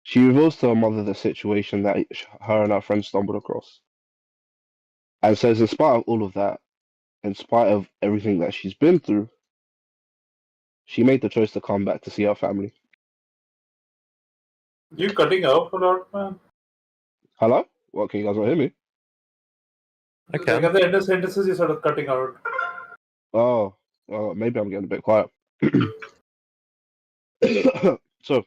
She reveals to her mother the situation that her and her friend stumbled across, and says, in spite of all of that, in spite of everything that she's been through, she made the choice to come back to see her family. You cutting out a lot, man. Hello? What, can you guys not hear me? I Like can. at the end of sentences, you're sort of cutting out. Oh, well, maybe I'm getting a bit quiet. So,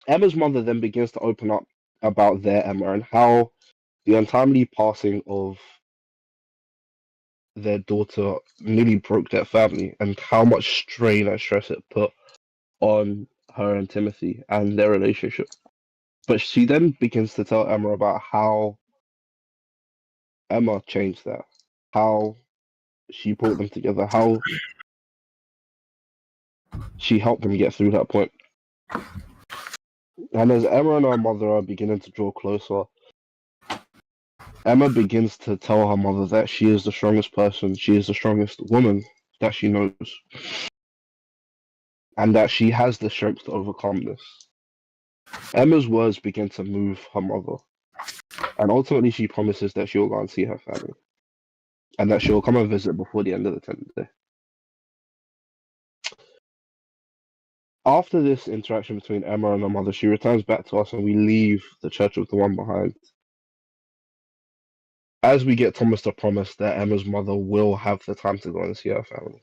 Emma's mother then begins to open up about their Emma and how the untimely passing of their daughter nearly broke their family and how much strain and stress it put on her and Timothy and their relationship. But she then begins to tell Emma about how Emma changed that, how she brought them together, how she helped them get through that point. And as Emma and her mother are beginning to draw closer, Emma begins to tell her mother that she is the strongest person, she is the strongest woman that she knows, and that she has the strength to overcome this. Emma's words begin to move her mother, and ultimately she promises that she will go and see her family, and that she will come and visit before the end of the 10th day. After this interaction between Emma and her mother, she returns back to us and we leave the Church of the One behind. As we get Thomas to promise that Emma's mother will have the time to go and see her family.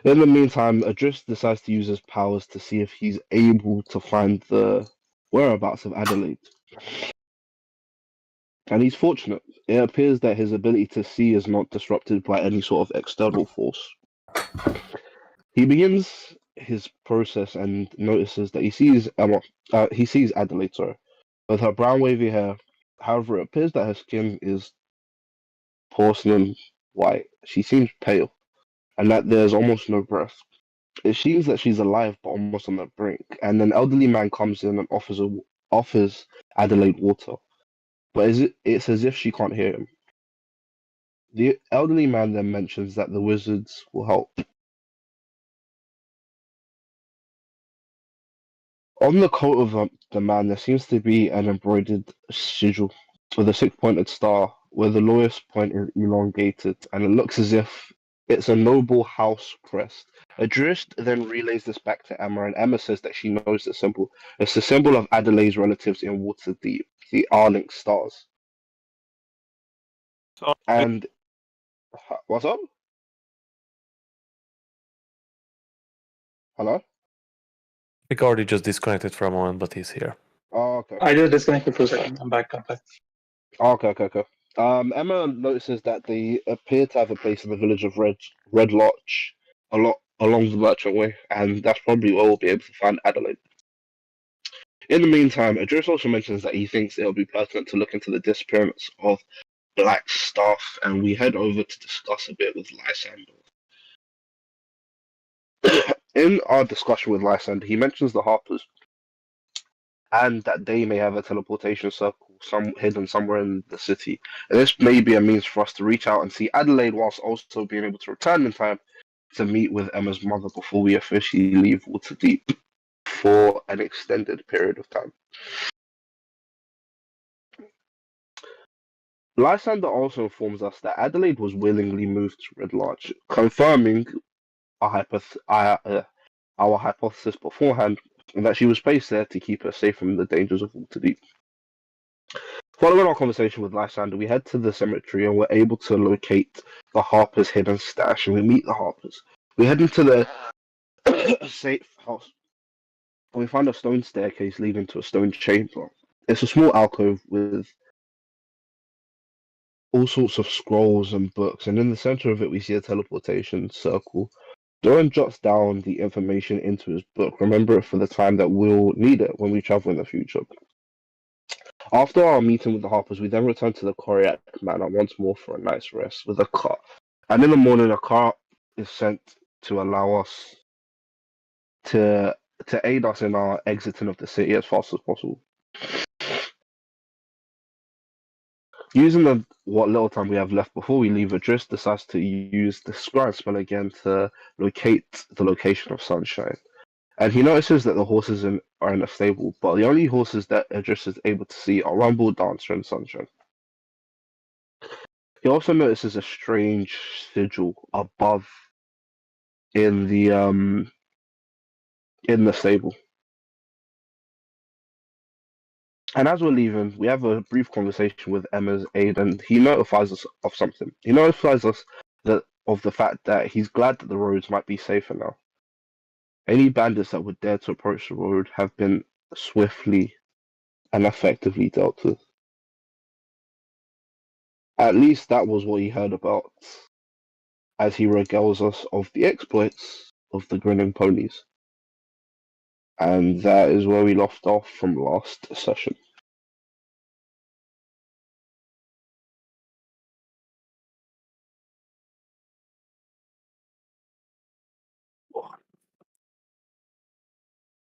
In the meantime, Adris decides to use his powers to see if he's able to find the whereabouts of Adelaide. And he's fortunate. It appears that his ability to see is not disrupted by any sort of external force. He begins his process and notices that he sees Adelaide, with her brown wavy hair. However, it appears that her skin is porcelain white. She seems pale, and that there's almost no breath. It seems that she's alive, but almost on the brink. And an elderly man comes in and offers Adelaide water, but it's as if she can't hear him. The elderly man then mentions that the wizards will help. On the coat of the man, there seems to be an embroidered sigil with a six-pointed star, where the lowest point is elongated, and it looks as if it's a noble house crest. Adrist then relays this back to Emma, and Emma says that she knows the symbol. It's the symbol of Adelaide's relatives in Waterdeep, the Arlink stars. So, And what's up? Hello? Ricardi just disconnected for a moment, but he's here. Oh, okay. I just disconnected for a second. I'm back. Okay. Emma notices that they appear to have a place in the village of Red Lodge, along the Merchant Way, and that's probably where we'll be able to find Adelaide. In the meantime, Adris also mentions that he thinks it'll be pertinent to look into the disappearance of Black Staff, and we head over to discuss a bit with Lysander. In our discussion with Lysander, he mentions the Harpers, and that they may have a teleportation circle hidden somewhere in the city. And this may be a means for us to reach out and see Adelaide, whilst also being able to return in time to meet with Emma's mother before we officially leave Waterdeep for an extended period of time. Lysander also informs us that Adelaide was willingly moved to Red Lodge, confirming our hypothesis beforehand, and that she was placed there to keep her safe from the dangers of Waterdeep. Following our conversation with Lysander, we head to the cemetery and we're able to locate the Harper's hidden stash, and we meet the Harpers. We head into the safe house, and we find a stone staircase leading to a stone chamber. It's a small alcove with all sorts of scrolls and books, and in the center of it we see a teleportation circle. Doran jots down the information into his book. Remember it for the time that we'll need it when we travel in the future. After our meeting with the Harpers, we then return to the Koryak Manor once more for a night's rest with a car. And in the morning, a car is sent to allow us to aid us in our exiting of the city as fast as possible. Using what little time we have left before we leave, Adris decides to use the Scry spell again to locate the location of Sunshine. And he notices that the horses are in a stable, but the only horses that Idris is able to see are Rumble, Dancer, and Sunshine. He also notices a strange sigil above in the stable. And as we're leaving, we have a brief conversation with Emma's aide, and he notifies us of something. He notifies us of the fact that he's glad that the roads might be safer now. Any bandits that would dare to approach the road have been swiftly and effectively dealt with. At least that was what he heard about, as he regales us of the exploits of the grinning ponies. And that is where we left off from last session.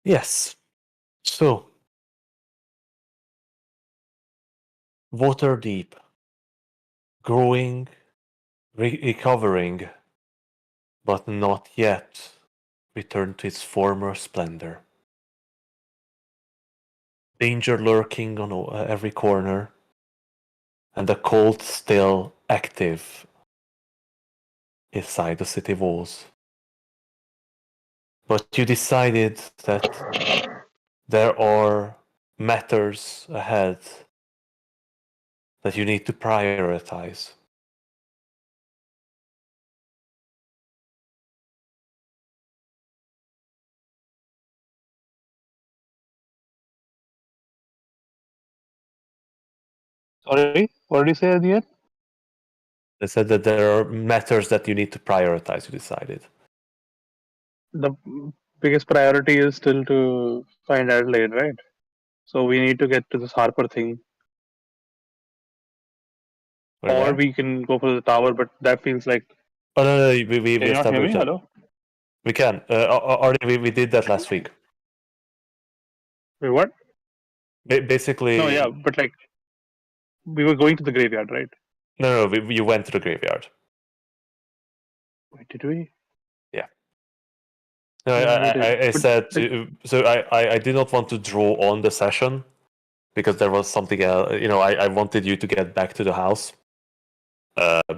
Yes. So, Waterdeep, growing, recovering, but not yet returned to its former splendor. Danger lurking on every corner, and the cult still active inside the city walls. But you decided that there are matters ahead that you need to prioritize. Sorry, what did you say at the end? They said that there are matters that you need to prioritize, you decided. The biggest priority is still to find Adelaide, right? So we need to get to this Harper thing. We're Or there? we can go for the tower, but that feels like. Oh, no, we Can you not hear me? established that. Hello? We can. Already we did that last week. Wait, what? Basically, No, yeah, but like, we were going to the graveyard, right? no, you went to the graveyard. Wait, did we? No, Yeah, we I did. But, said like, so. I did not want to draw on the session because there was something else. I wanted you to get back to the house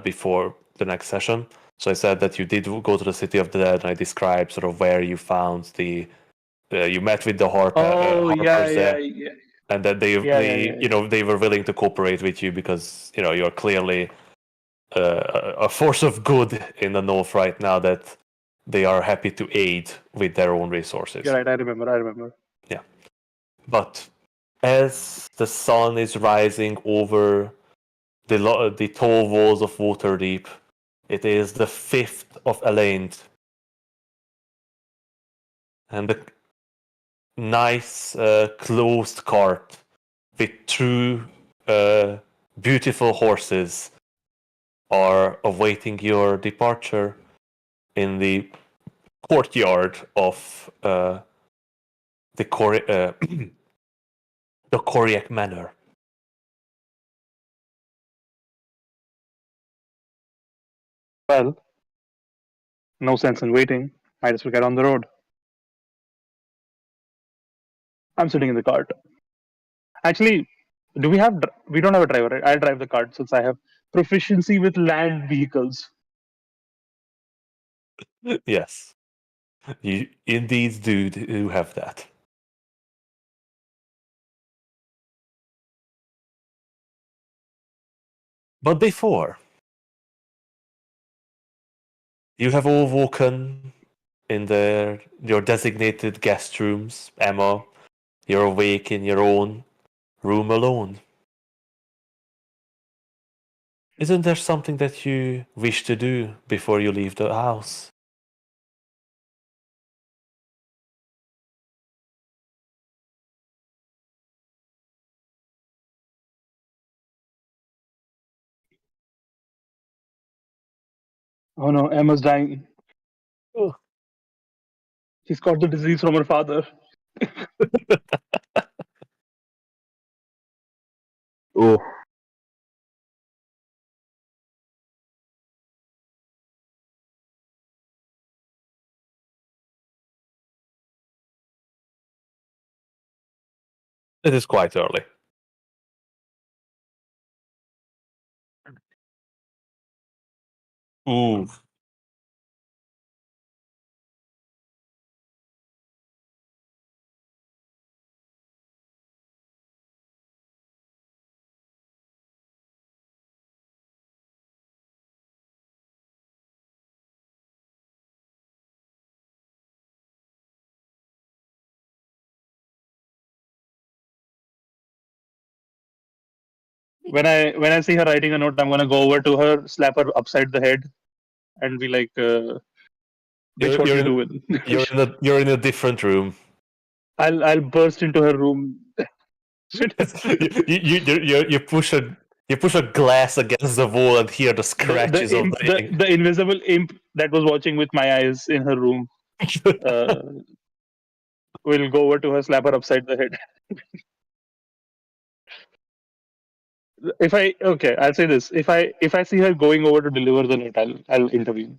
before the next session. So I said that you did go to the City of the Dead, and I described sort of where you found the. You met with the oh, yeah, Harpers yeah, there, yeah. and that they were willing to cooperate with you because you're clearly a force of good in the north right now that they are happy to aid with their own resources. You're right, I remember. Yeah. But as the sun is rising over the tall walls of Waterdeep, it is the 5th of Elaine. And the nice closed cart with two beautiful horses are awaiting your departure in the courtyard of the the Koryak Manor. Well, no sense in waiting. Might as well get on the road. I'm sitting in the cart. Actually, we have? We don't have a driver, right? I'll drive the cart since I have proficiency with land vehicles. Yes, you indeed do have that. But before, you have all woken in your designated guest rooms. Emma, you're awake in your own room alone. Isn't there something that you wish to do before you leave the house? Oh no, Emma's dying. Oh. She's got the disease from her father. Oh, It is quite early. Ooh. When I see her writing a note, I'm gonna go over to her, slap her upside the head, and be like, "Bitch, what You're you in, doing?" you're in a different room. I'll burst into her room. Shit. You push a glass against the wall and hear the The scratches the of imp, the ink. the invisible imp that was watching with my eyes in her room uh, will go over to her, slap her upside the head. I'll say this: if I see her going over to deliver the note, I'll intervene.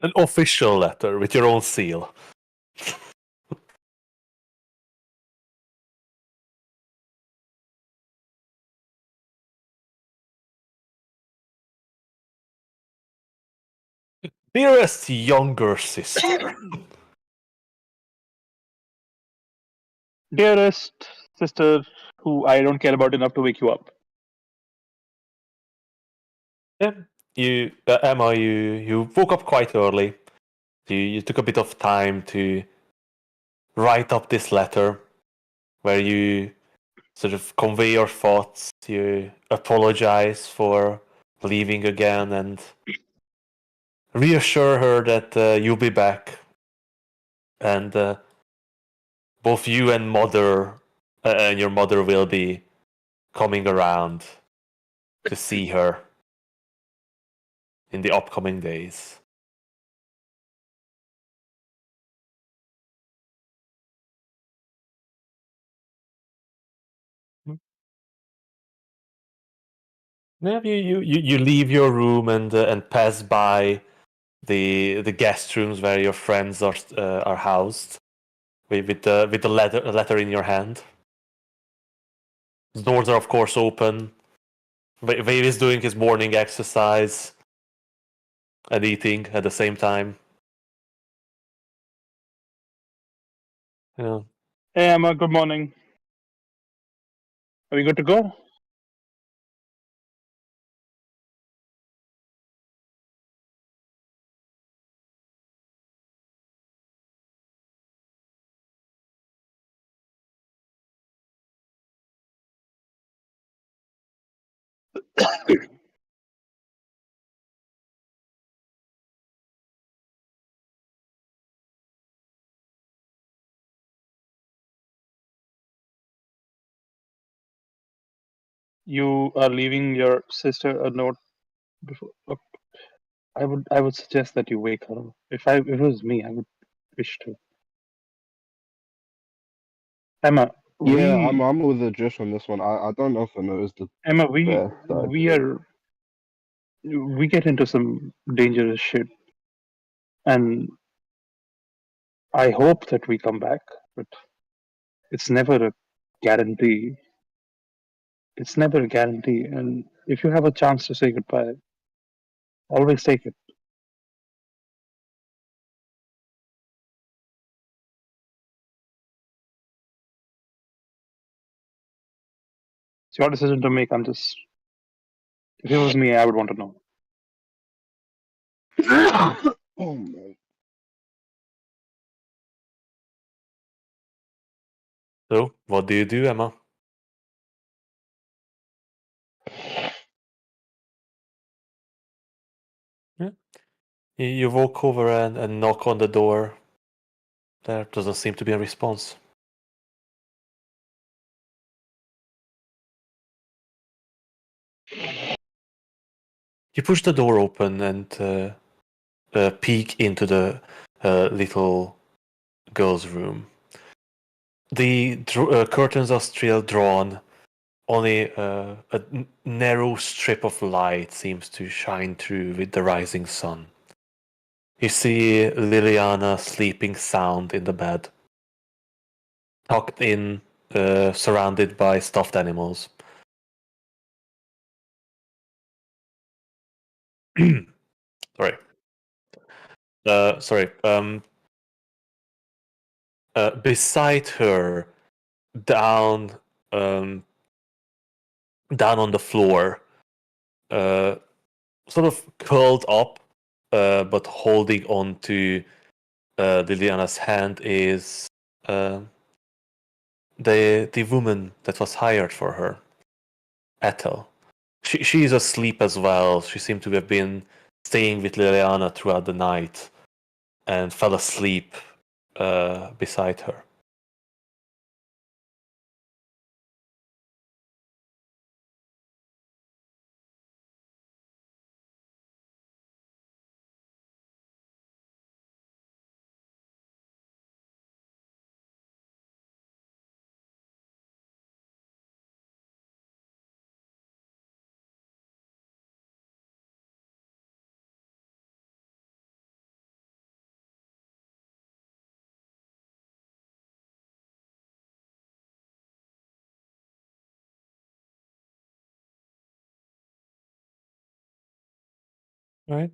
An official letter with your own seal. Dearest younger sister. Dearest sister, who I don't care about enough to wake you up. Yeah, Emma, you woke up quite early. You took a bit of time to write up this letter, where you sort of convey your thoughts. You apologize for leaving again and reassure her that you'll be back, and both you and your mother will be coming around to see her in the upcoming days. Yeah, you leave your room and pass by the guest rooms where your friends are housed with the letter in your hand. The doors are of course open. Wade is doing his morning exercise and eating at the same time. You know, Hey Emma, good morning. Are we good to go? You are leaving your sister a note before. I would suggest that you wake her up. If it was me, I would wish to. Emma, Yeah, we I'm with the Josh on this one. I don't know if I know is the Emma, we best side. we get into some dangerous shit, and I hope that we come back, but it's never a guarantee. It's never a guarantee, and if you have a chance to say goodbye, always take it. It's your decision to make. I'm just. If it was me, I would want to know. Oh man. so what do you do, Emma? Yeah. You walk over and knock on the door. There doesn't seem to be a response. You push the door open and peek into the little girl's room. The curtains are still drawn, only a narrow strip of light seems to shine through with the rising sun. You see Liliana sleeping sound in the bed, tucked in, surrounded by stuffed animals. Sorry. Sorry. Beside her, down, down on the floor, sort of curled up, but holding on to Liliana's hand is the woman that was hired for her, Ethel. She's asleep as well. She seemed to have been staying with Liliana throughout the night and fell asleep beside her. Right.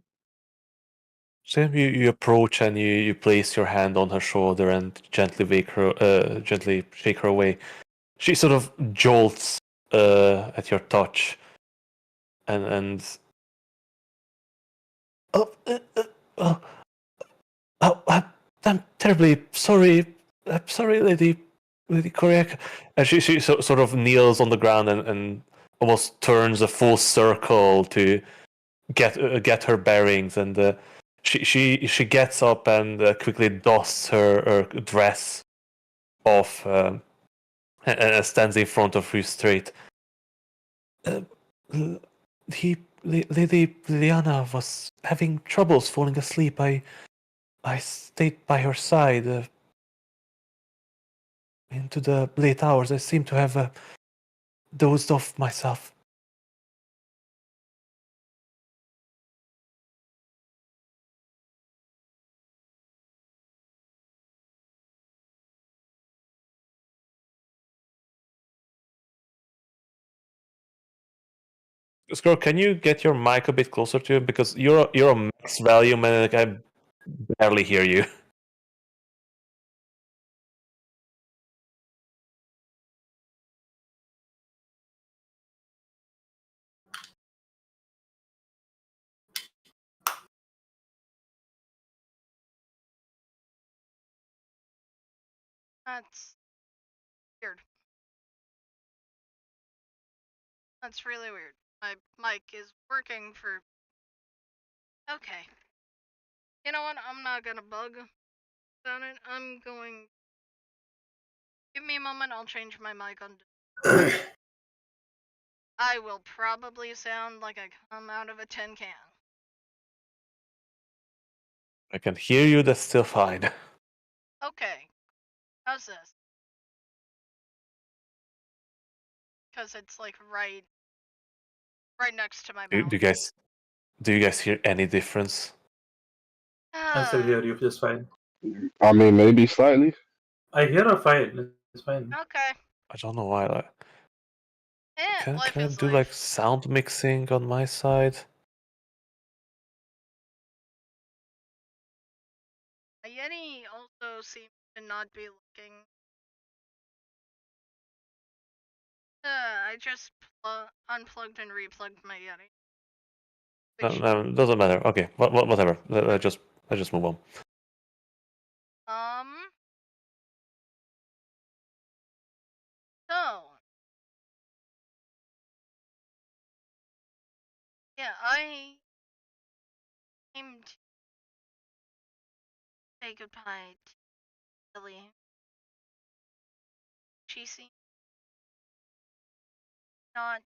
Sam, you approach and you place your hand on her shoulder and gently wake her, gently shake her away. She sort of jolts at your touch, and oh, oh, I'm terribly sorry. I'm sorry, Lady Korea. And she sort of kneels on the ground and almost turns a full circle to get her bearings, and she gets up and quickly dosts her dress off and stands in front of you straight. Lady Liliana was having troubles falling asleep. I stayed by her side into the late hours. I seem to have dozed off myself. Skor, can you get your mic a bit closer to you? Because you're a max value, man. Like, I barely hear you. That's weird. That's really weird. My mic is working for... Okay. You know what? I'm not gonna bug about it. I'm going... Give me a moment, I'll change my mic on... I will probably sound like I come out of a tin can. I can hear you. That's still fine. Okay. How's this? Because it's like right next to my Do, mouth. do you guys hear any difference? I still hear you just fine. I mean, maybe slightly. I hear her fine. It's fine. Okay. I don't know why. Like, Life can I is do life. like sound mixing on my side? A Yeti also seems to not be looking... I just unplugged and replugged my Yeti. Which, No, doesn't matter. Okay, whatever. Let's just move on. So... Yeah, I came to say goodbye to Lily. She seems not,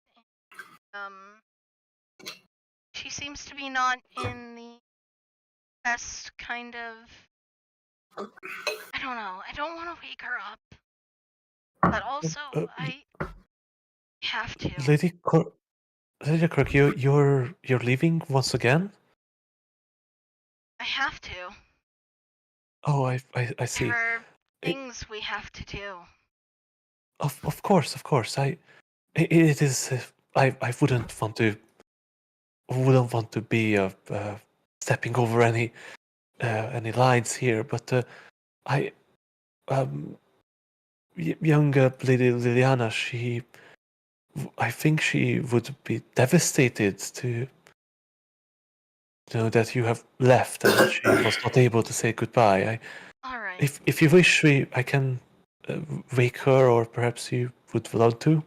she seems to be not in the best kind of... I don't know, I don't want to wake her up. But also, have to. Lady Kirk, you're leaving once again? I have to. Oh, I see. There are It, things we have to do. of course. It is. I wouldn't want to be stepping over any lines here, but I young Lady Liliana, I think she would be devastated to know that you have left and she was not able to say goodbye. All right. If you wish, I can wake her, or perhaps you would love to.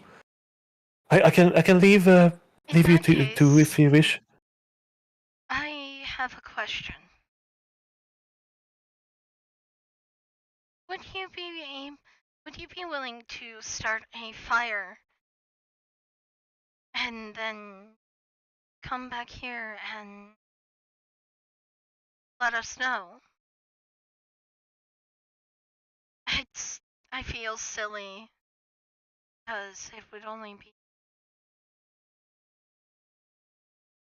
I can leave leave you that to if case- you wish. I have a question. Would you be willing to start a fire and then come back here and let us know? I feel silly because it would only be,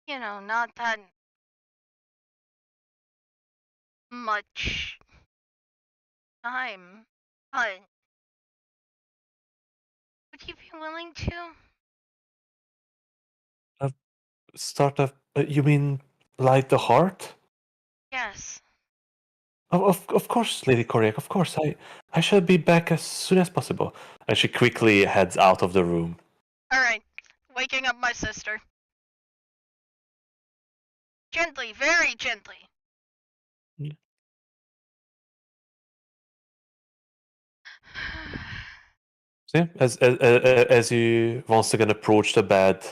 not that much time, but would you be willing to? Start a. You mean light the heart? Yes. Of course, Lady Koryak. Of course, I shall be back as soon as possible. And she quickly heads out of the room. All right. Waking up my sister. Gently, very gently. So yeah, as you once again approach the bed,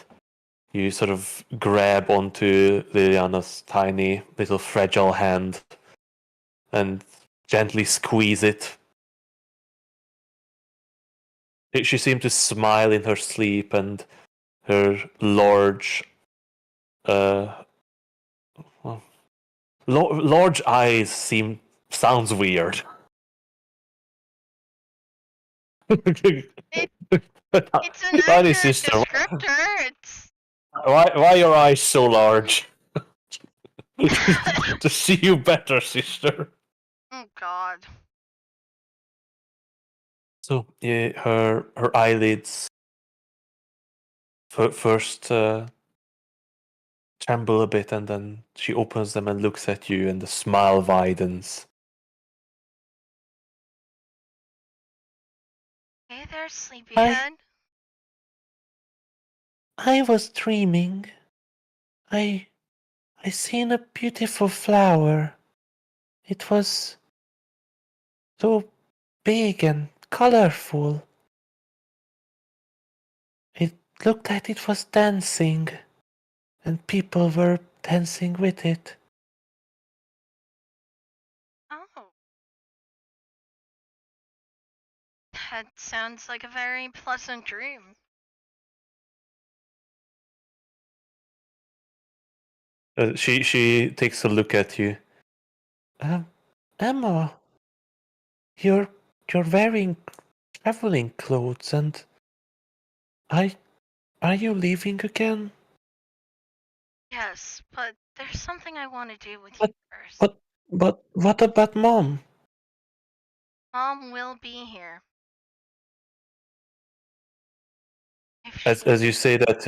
you sort of grab onto Liliana's tiny little fragile hand and gently squeeze it. She seemed to smile in her sleep, and her large, uh, well, large eyes sounds weird. It's an Honey, accurate sister, descriptor. It's why are your eyes so large? To see you better, sister. oh god. So yeah, her eyelids first tremble a bit, and then she opens them and looks at you, and the smile widens. Hey there, sleepyhead. I was dreaming. I seen a beautiful flower. It was so big and colorful. It looked like it was dancing, and people were dancing with it. Oh. That sounds like a very pleasant dream. She takes a look at you. Emma, you're wearing traveling clothes, and are you leaving again? Yes, but there's something I want to do with But- you first. But what about Mom? Mom will be here. If As you say that,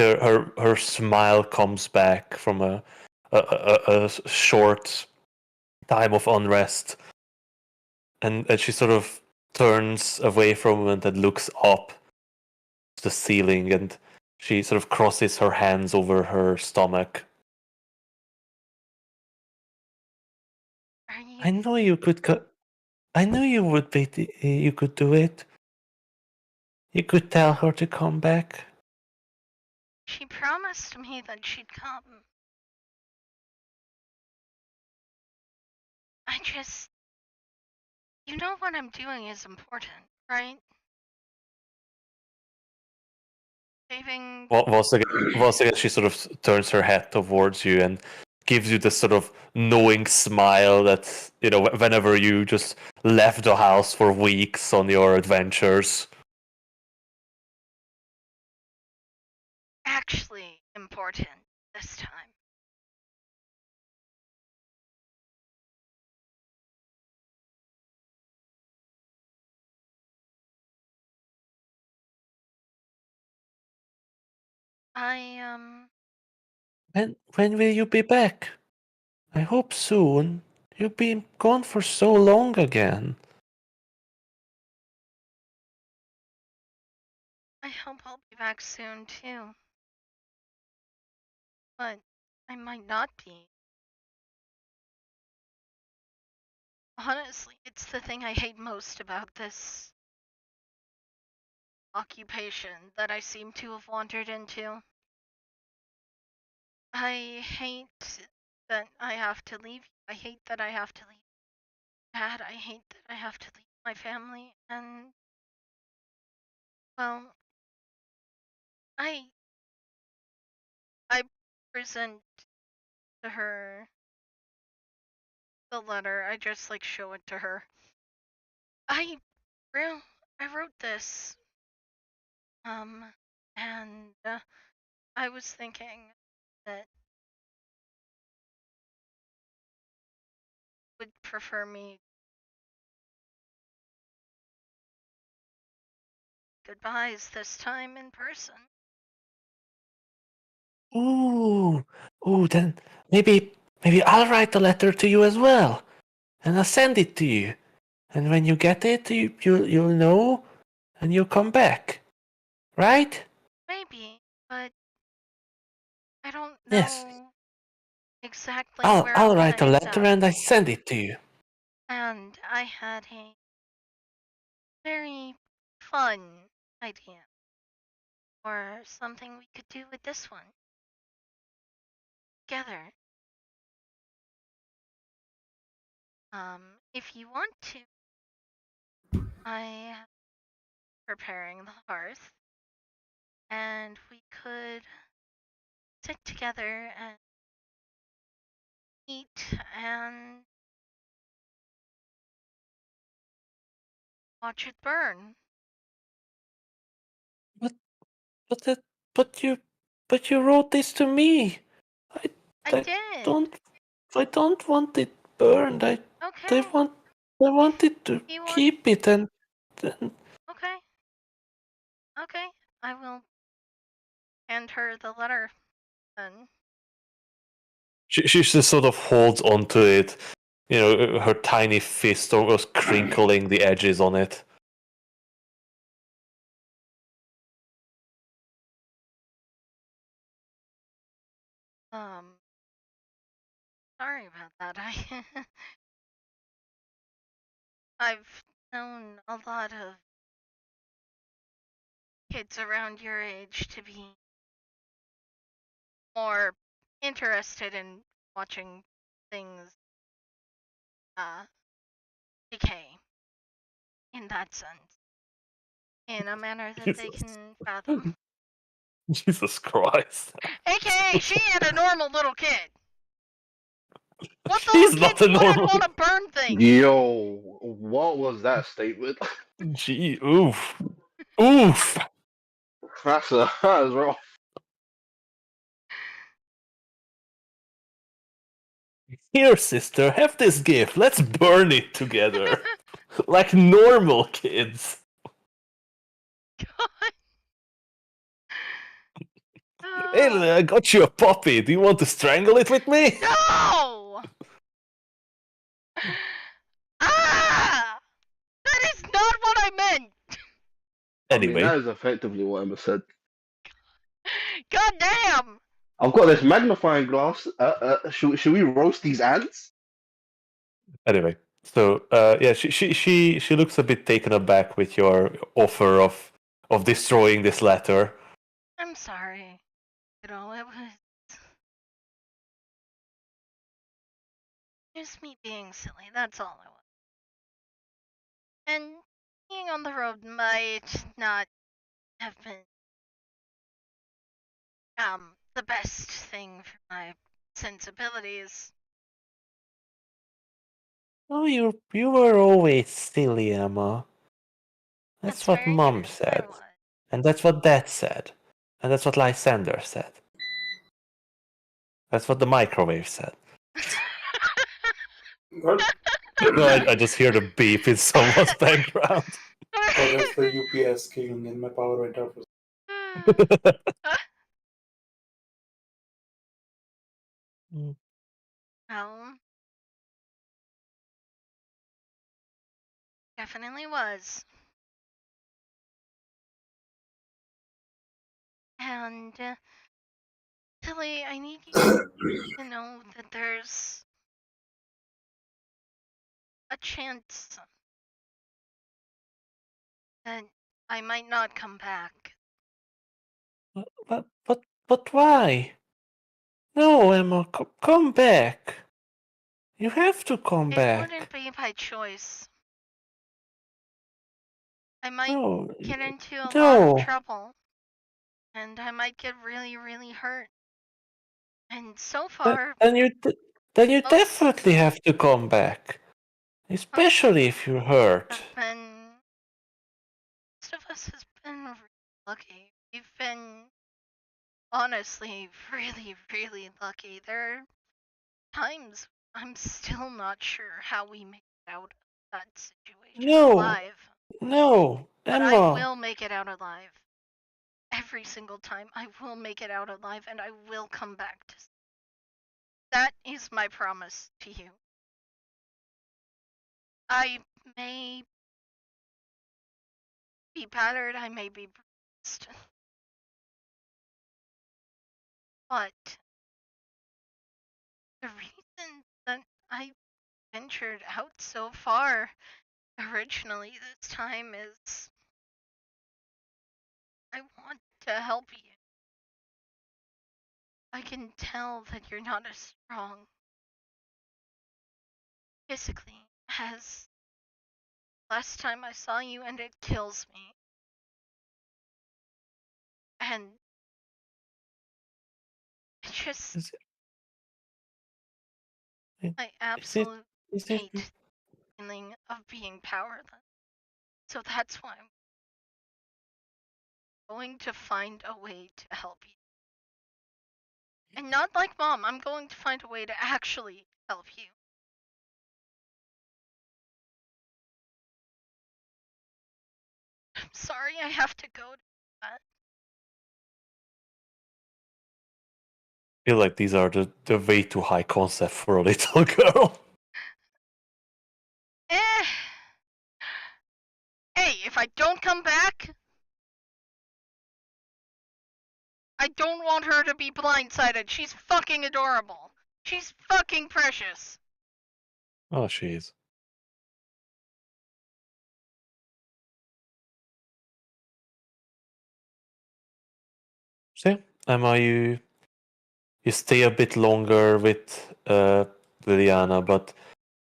her smile comes back from a short time of unrest, and she sort of turns away from it and looks up to the ceiling, and she sort of crosses her hands over her stomach. Are you? I know you could. I knew you would be. You could do it. You could tell her to come back. She promised me that she'd come. I just. You know what I'm doing is important, right? Saving. Once again, she sort of turns her head towards you and gives you this sort of knowing smile that, whenever you just left the house for weeks on your adventures. actually important this time. When will you be back? I hope soon. You've been gone for so long again. I hope I'll be back soon too. But I might not be. Honestly, it's the thing I hate most about this occupation that I seem to have wandered into. I hate that I have to leave. I hate that I have to leave Dad. I hate that I have to leave my family. And, well, I present to her the letter. I just like show it to her. I wrote this. And I was thinking that would prefer me goodbyes this time in person. Ooh, then maybe I'll write a letter to you as well, and I'll send it to you. And when you get it, you'll know, and you'll come back, right? Maybe, but I don't Yes. know exactly where I'll I'm gonna write a end letter up. and I send it to you. And I had a very fun idea or something we could do with this one together. If you want to, I am preparing the hearth, and we could sit together and eat and watch it burn. But that, but you wrote this to me. I, I I did. don't, I don't want it burned. Okay. I wanted to You want? keep it and. Okay. Okay. I will hand her the letter then. She just sort of holds onto it. You know, her tiny fist almost crinkling the edges on it. Sorry about that. I've known a lot of kids around your age to be more interested in watching things decay in that sense, in a manner that they Jesus. can fathom. Jesus Christ. AKA, she ain't a normal little kid. What little She's kid not a wouldn't normal. want to burn things? Yo, what was that statement? Gee, oof. Oof. That's wrong. Here, sister, have this gift. Let's burn it together. Like normal kids. Hey, I got you a puppy. Do you want to strangle it with me? No! Ah! That is not what I meant! I mean, Anyway, that is effectively what Emma said. God damn! I've got this magnifying glass. Should we roast these ants? anyway. So, yeah, she looks a bit taken aback with your offer of destroying this letter. I'm sorry. You know, it was just me being silly, that's all it was. And being on the road might not have been the best thing for my sensibilities. Oh, you were always silly, Emma. That's what very Mom true. I said. was. And that's what Dad said. And that's what Lysander said. That's what the microwave said. What? No, I just hear the beep in someone's background. Oh, that's the UPS king, and my power went out. Well, definitely was. And Tilly, I need you to know that there's a chance that I might not come back. But why? No, Emma, come back. You have to come It back. wouldn't be by choice. I might No, get into a lot of no. trouble. And I might get really, really hurt. And so Then, far, then you then you most definitely have to come back, especially if you're hurt. have been, most of us has been really lucky. We've been honestly really, really lucky. There are times I'm still not sure how we made it out of that situation No, alive. no, But I Emma. will make it out alive. Every single time, I will make it out alive, and I will come back to. That is my promise to you. I may be battered, I may be bruised, but the reason that I ventured out so far originally this time is I want to help you. I can tell that you're not as strong physically as last time I saw you, and it kills me. And it just, Is I it, absolutely is it, hate the feeling of being powerless. So that's why I'm going to find a way to help you. And not like Mom, I'm going to find a way to actually help you. I'm sorry I have to go to that. I feel like these are the way too high concept for a little girl. Eh. Hey, if I don't come back, I don't want her to be blindsided. She's fucking adorable. She's fucking precious. Oh, jeez. So, Emma, you stay a bit longer with Liliana, but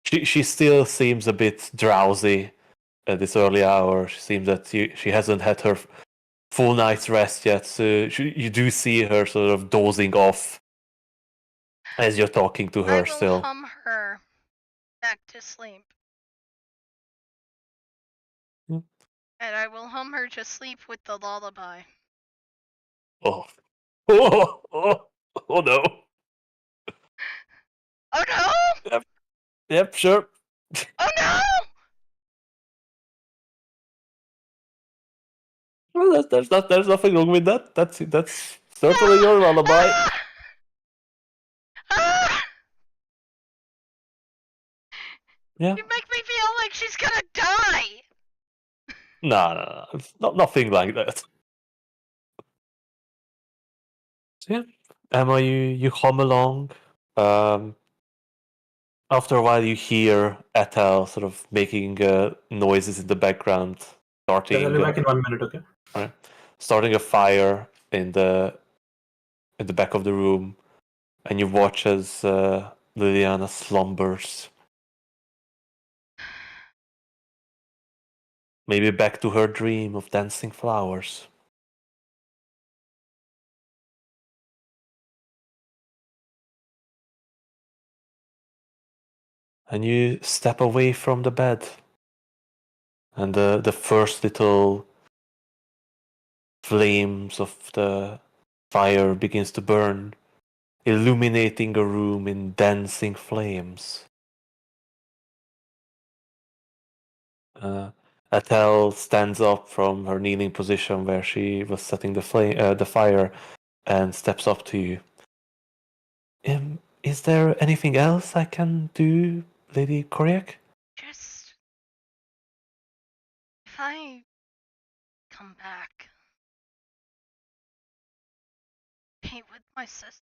she still seems a bit drowsy at this early hour. She seems that she hasn't had her full night's rest yet, so you do see her sort of dozing off as you're talking to I her will still. hum her back to sleep. Hmm. And I will hum her to sleep with the lullaby. Oh. Oh no. Oh no! Yep, sure. Oh no! Well, there's nothing wrong with that. That's certainly your lullaby. Ah! Ah! Yeah. You make me feel like she's gonna die! No. It's nothing like that. So yeah, Emma, you hum along. Um, After a while, you hear Ethel sort of making noises in the background, Yeah, I'll starting be back in 1 minute, okay? right, starting a fire in the back of the room, and you watch as Liliana slumbers, maybe back to her dream of dancing flowers. And you step away from the bed, and the first little flames of the fire begins to burn, illuminating a room in dancing flames. Atel stands up from her kneeling position where she was setting the fire, and steps up to you. Is there anything else I can do, Lady Koryak? Just if I come back, paint with my sister,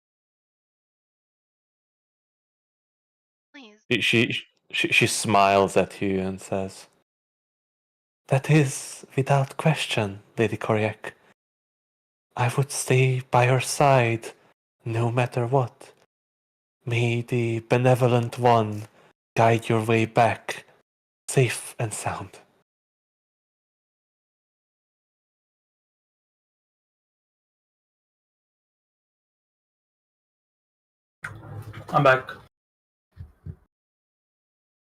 please. She smiles at you and says, "That is without question, Lady Koryak. I would stay by her side, no matter what. May the benevolent one guide your way back, safe and sound." I'm back.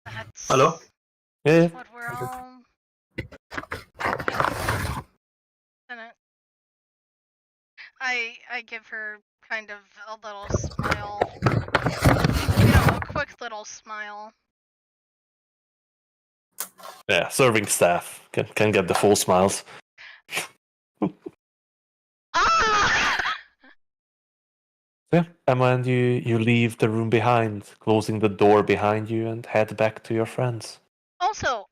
That's Hello? Yeah. what we're all hoping for, isn't it? I give her kind of a little smile. A quick little smile. Yeah, serving staff can get the full smiles. Ah! Yeah, Emma and you leave the room behind, closing the door behind you, and head back to your friends. Also,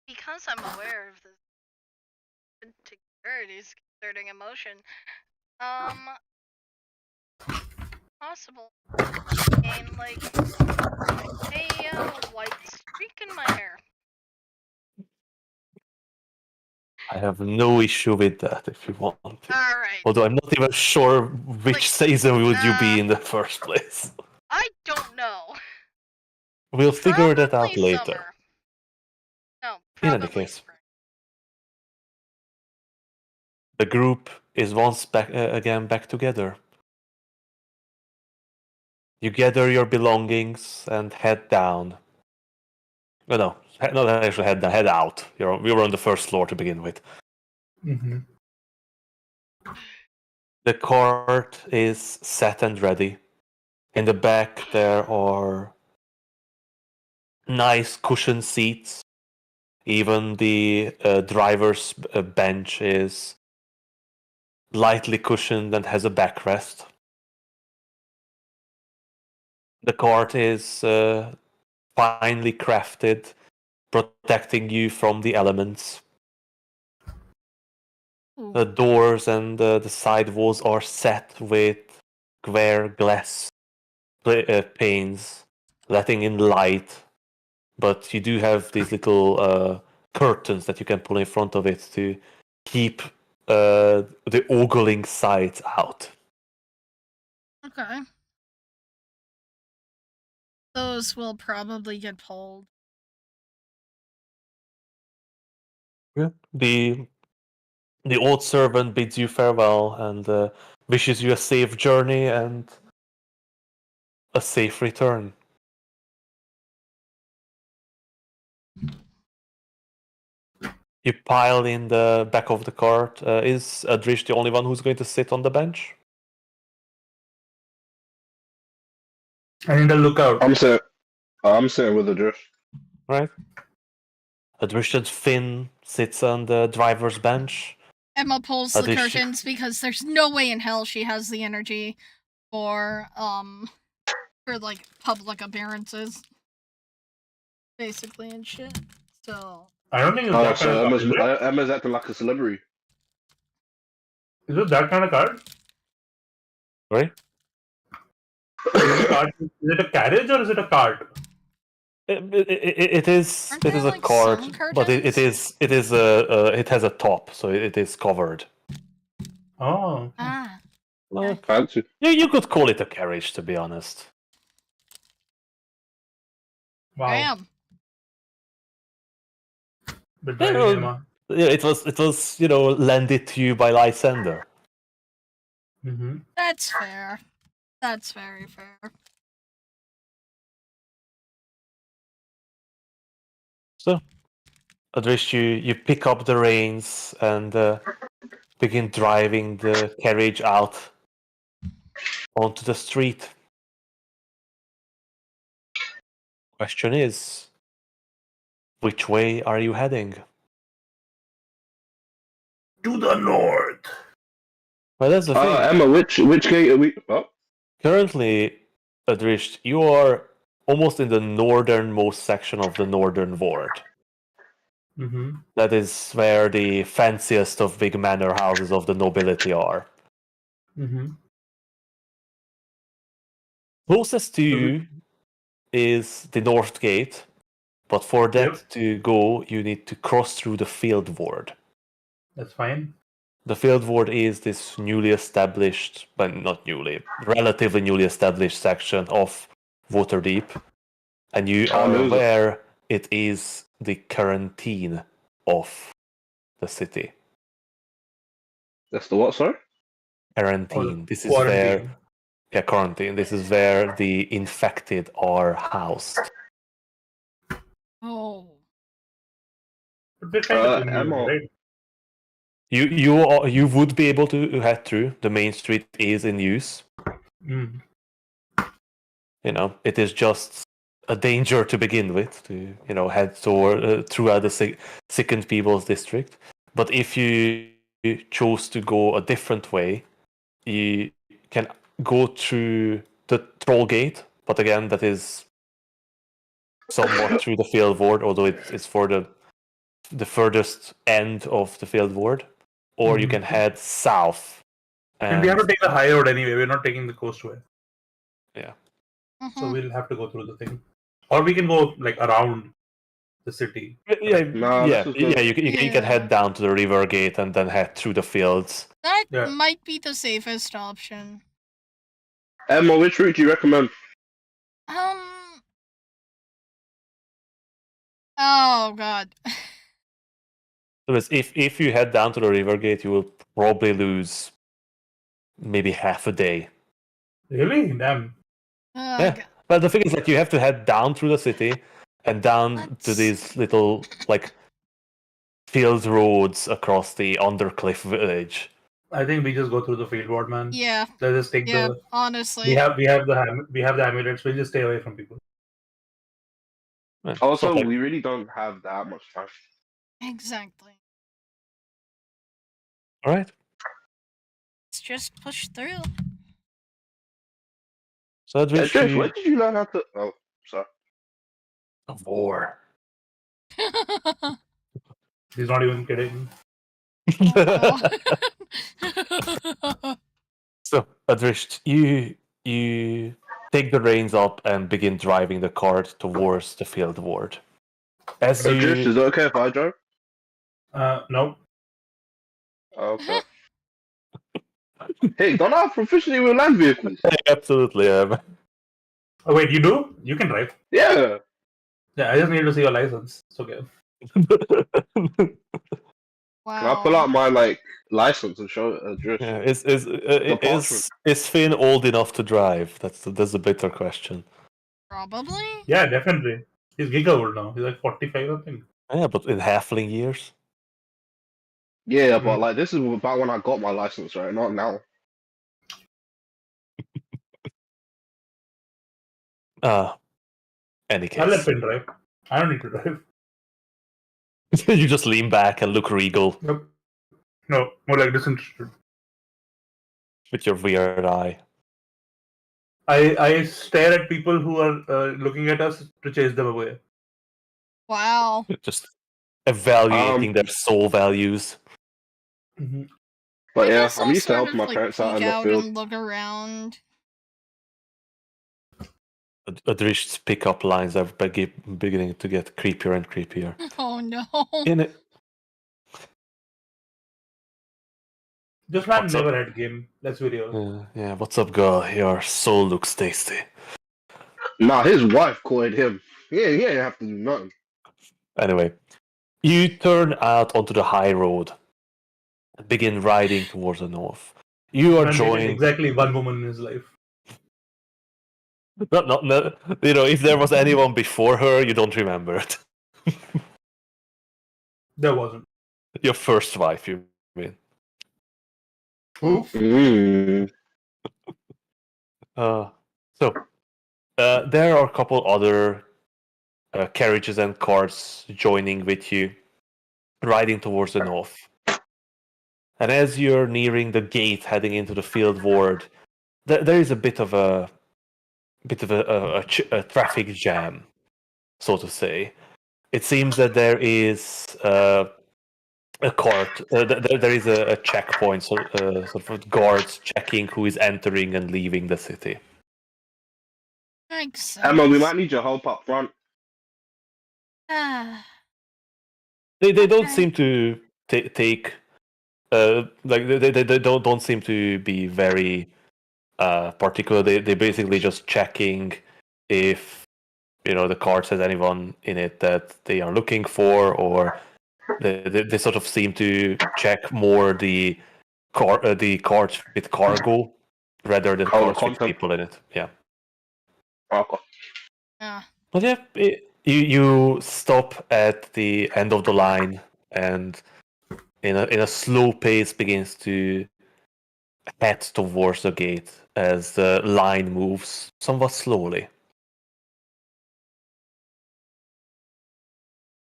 because I'm aware of this insecurities concerning emotion, possible gain like a white streak in my hair. I have no issue with that if you want to. All right. Although I'm not even sure which Like, season would you be in the first place. I don't know. We'll figure that out Probably later. summer. No, In probably any case, spring. the group is once back again back together. You gather your belongings and head down. Oh, no, not actually head down, head out. We were on the first floor to begin with. Mm-hmm. The cart is set and ready. In the back there are nice cushioned seats. Even the driver's bench is lightly cushioned and has a backrest. The cart is finely crafted, protecting you from the elements. The doors and the side walls are set with square glass panes, letting in light. But you do have these little curtains that you can pull in front of it to keep the ogling sight out. Okay. Those will probably get pulled. Yeah. The old servant bids you farewell and wishes you a safe journey and a safe return. You pile in the back of the cart. Is Adrish the only one who's going to sit on the bench? I need a lookout. I'm sitting with the drift. Right. Adrish and Finn sits on the driver's bench. Emma pulls the Adrish- curtains because there's no way in hell she has the energy for like public appearances, basically, and shit. So I don't think it's Oh, that kind so of card. Is it? Emma's acting like a celebrity. Is it that kind of card? Sorry? Is it a carriage or is it a cart? It is Aren't it there, is a like, cart, some but it curtains? is it has a top, so it is covered. Oh. ah, Well, Fancy. you could call it a carriage, to be honest. Wow. damn. Bit Yeah, driving, Emma. Yeah, it was lended to you by Lysander. Mm-hmm. That's fair. That's very fair. So Adrish, you pick up the reins and begin driving the carriage out onto the street. Question is, which way are you heading? To the north. Well, that's the thing. Emma, which gate are we? Oh, Currently, Adrish, you are almost in the northernmost section of the Northern Ward. Mm-hmm. That is where the fanciest of big manor houses of the nobility are. Mm-hmm. Closest to you is the North Gate, but for that to go, you need to cross through the Field Ward. That's fine. The Field Ward is this newly established, but not newly, relatively newly established section of Waterdeep, and you are aware it is the quarantine of the city. that's the what, sorry? Quarantine. This is where quarantine. This is where the infected are housed. Oh. But we're kind of immune, Emma, right? You would be able to head through. The main street is in use. Mm. You know, it is just a danger to begin with to head toward throughout the sickened people's district. But if you chose to go a different way, you can go through the Troll Gate. But again, that is somewhat through the Field Ward, although it's for the furthest end of the Field Ward. Or you can head south. And we have to take the high road anyway. We're not taking the coastway. Yeah. So we'll have to go through the thing. Or we can go like around the city. You can head down to the river gate and then head through the fields. That might be the safest option. Emma, which route do you recommend? Oh god. Because if you head down to the river gate, you will probably lose maybe half a day. Really? Damn. Yeah. God. But the thing is, like, you have to head down through the city and down to these little field roads across the Undercliff village. I think we just go through the field ward, man. Yeah. Let's just take the. Honestly. We have the amulets. We'll just stay away from people. Also, we really don't have that much time. Exactly. All right. Let's just push through. So, Drift, when did you learn how to? Oh, sorry. A war. He's not even kidding. So, Adrish, you take the reins up and begin driving the cart towards the Field Ward. Adrish, is it okay if I drive? No. Okay. Hey, don't I have proficiency with land vehicles? Absolutely, Oh, wait, you do? You can drive. Yeah. Yeah, I just need to see your license. It's okay. Wow. Can I pull out my license and show Adrish? Yeah, is Finn old enough to drive? That's a better question. Probably. Yeah, definitely. He's giga old now. He's like 45, I think. Yeah, but in halfling years. Yeah, but this is about when I got my license, right? Not now. Any case. I'll let Finn drive. I don't need to drive. You just lean back and look regal. Nope. No, more like disinterested. With your weird eye. I stare at people who are looking at us to chase them away. Wow. Just evaluating their soul values. Mm-hmm. But yeah, I'll I'm used to sort helping of, my parents out in peek the field. and look around. Adrish's pickup lines are beginning to get creepier and creepier. Oh no. This man never had game. Let's be real. Yeah, what's up, girl? Your soul looks tasty. Nah, his wife courted him. Yeah, he didn't have to do nothing. Anyway, you turn out onto the high road and begin riding towards the north. You are joined exactly one woman in his life. Not, if there was anyone before her, you don't remember it. There wasn't. Your first wife, you mean? Who? Mm. Uh, there are a couple other carriages and cars joining with you, riding towards the north. And as you're nearing the gate heading into the field ward, there is a bit of a a traffic jam, so to say. It seems that there is a cart. There is a checkpoint, so sort of guards checking who is entering and leaving the city. Makes sense. Emma, we might need your help up front. Ah, They don't Okay. seem to take like they don't seem to be very particular. They basically just checking if the cart has anyone in it that they are looking for, or they sort of seem to check more the carts with cargo rather than Oh, the carts with content. people in it. Yeah. Okay. ah. But yeah, you stop at the end of the line, and in a slow pace begins to head towards the gate as the line moves somewhat slowly.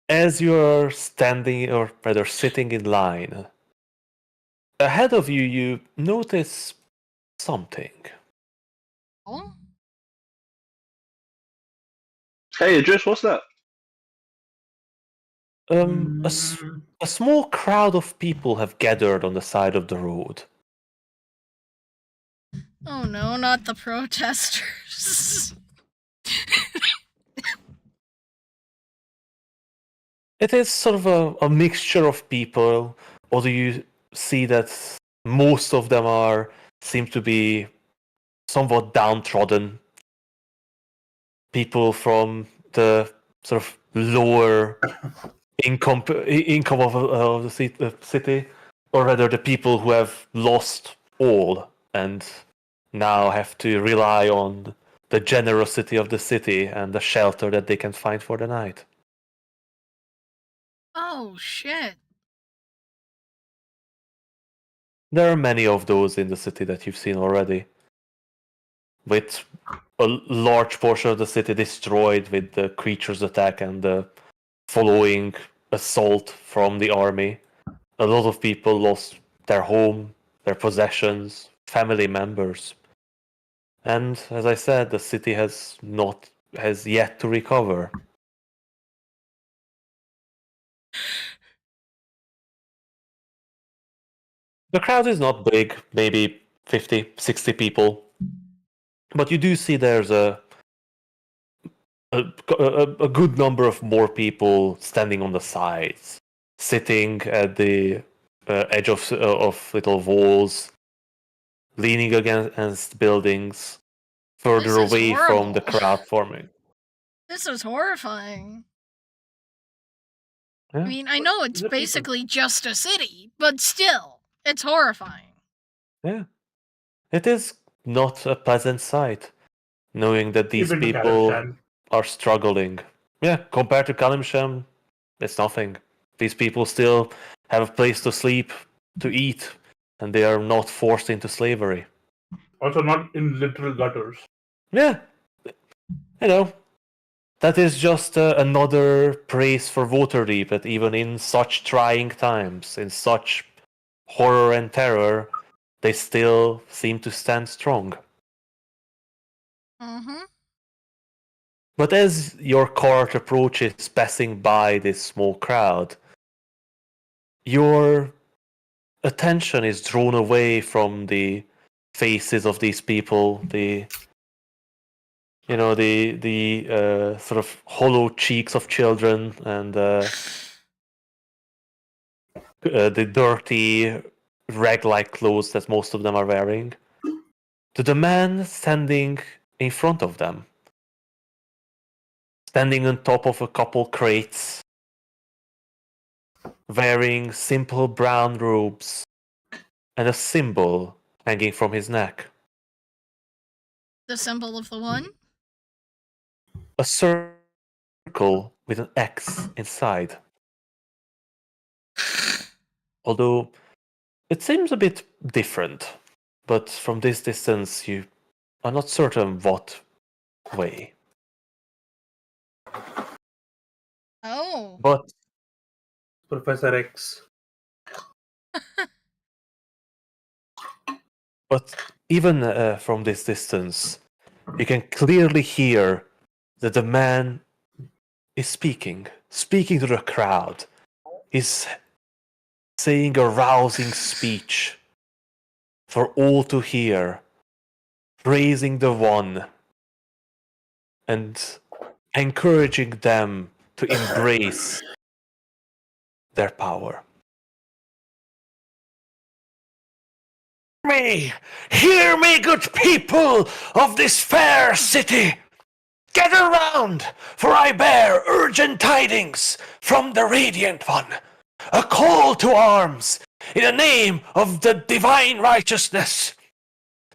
As you're standing, or rather sitting in line, ahead of you, you notice something. Oh? Hey, Idris, what's that? A small crowd of people have gathered on the side of the road. Oh no, not the protesters. It is sort of a mixture of people, although you see that most of them seem to be somewhat downtrodden. People from the sort of lower income of the city, or rather the people who have lost all and now have to rely on the generosity of the city and the shelter that they can find for the night. Oh shit. There are many of those in the city that you've seen already, with a large portion of the city destroyed with the creatures attack and the following assault from the army. A lot of people lost their home, their possessions, family members. And as I said, the city has yet to recover. The crowd is not big, maybe 50, 60 people. But you do see there's a good number of more people standing on the sides, sitting at the edge of little walls, leaning against buildings, further This is away from the horrible. crowd forming. This is horrifying. Yeah. I mean, I know it's The people. basically just a city, but still, it's horrifying. Yeah. It is not a pleasant sight, knowing that these Even to people Kazakhstan. are struggling. Yeah, compared to Kalimshan, it's nothing. These people still have a place to sleep, to eat, and they are not forced into slavery. Also, not in literal gutters. Yeah, that is just another praise for Waterdeep, that even in such trying times, in such horror and terror, they still seem to stand strong. Mm-hmm. But as your cart approaches, passing by this small crowd, your attention is drawn away from the faces of these people, the sort of hollow cheeks of children, and the dirty rag-like clothes that most of them are wearing, to the man standing in front of them, standing on top of a couple crates, wearing simple brown robes and a symbol hanging from his neck. The symbol of the one? A circle with an X inside. Although it seems a bit different, but from this distance you are not certain what way. Oh. But Professor X. even from this distance, you can clearly hear that the man is speaking to the crowd. He's saying a rousing speech for all to hear, praising the One and encouraging them to embrace their power. Hear me, good people of this fair city! Gather round, for I bear urgent tidings from the Radiant One, a call to arms in the name of the divine righteousness.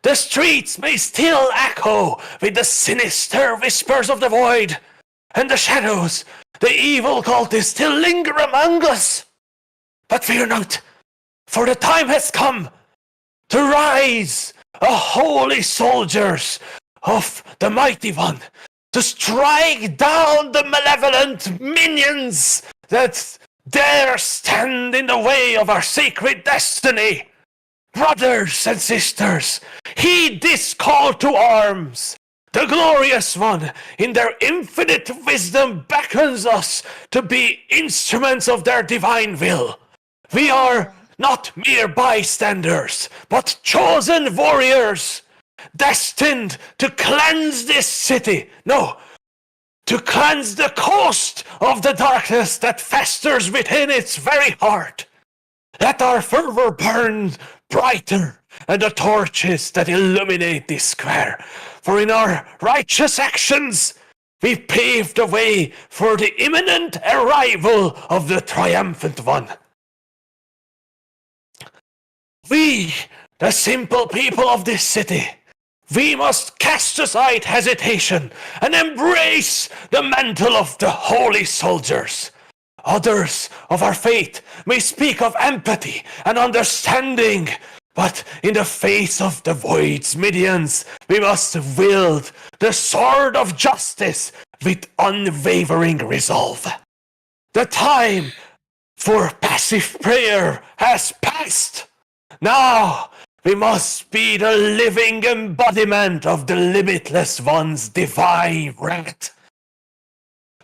The streets may still echo with the sinister whispers of the void, and the shadows, the evil cultists still linger among us. But fear not, for the time has come to rise, a holy soldiers of the Mighty One, to strike down the malevolent minions that dare stand in the way of our sacred destiny. Brothers and sisters, heed this call to arms. The Glorious One, in their infinite wisdom, beckons us to be instruments of their divine will. We are not mere bystanders, but chosen warriors, destined to cleanse this city. No, to cleanse the coast of the darkness that festers within its very heart. Let our fervor burn brighter than the torches that illuminate this square. For in our righteous actions, we pave the way for the imminent arrival of the triumphant one. We, the simple people of this city, we must cast aside hesitation and embrace the mantle of the holy soldiers. Others of our faith may speak of empathy and understanding, but in the face of the void's minions, we must wield the sword of justice with unwavering resolve. The time for passive prayer has passed. Now we must be the living embodiment of the Limitless One's divine wrath.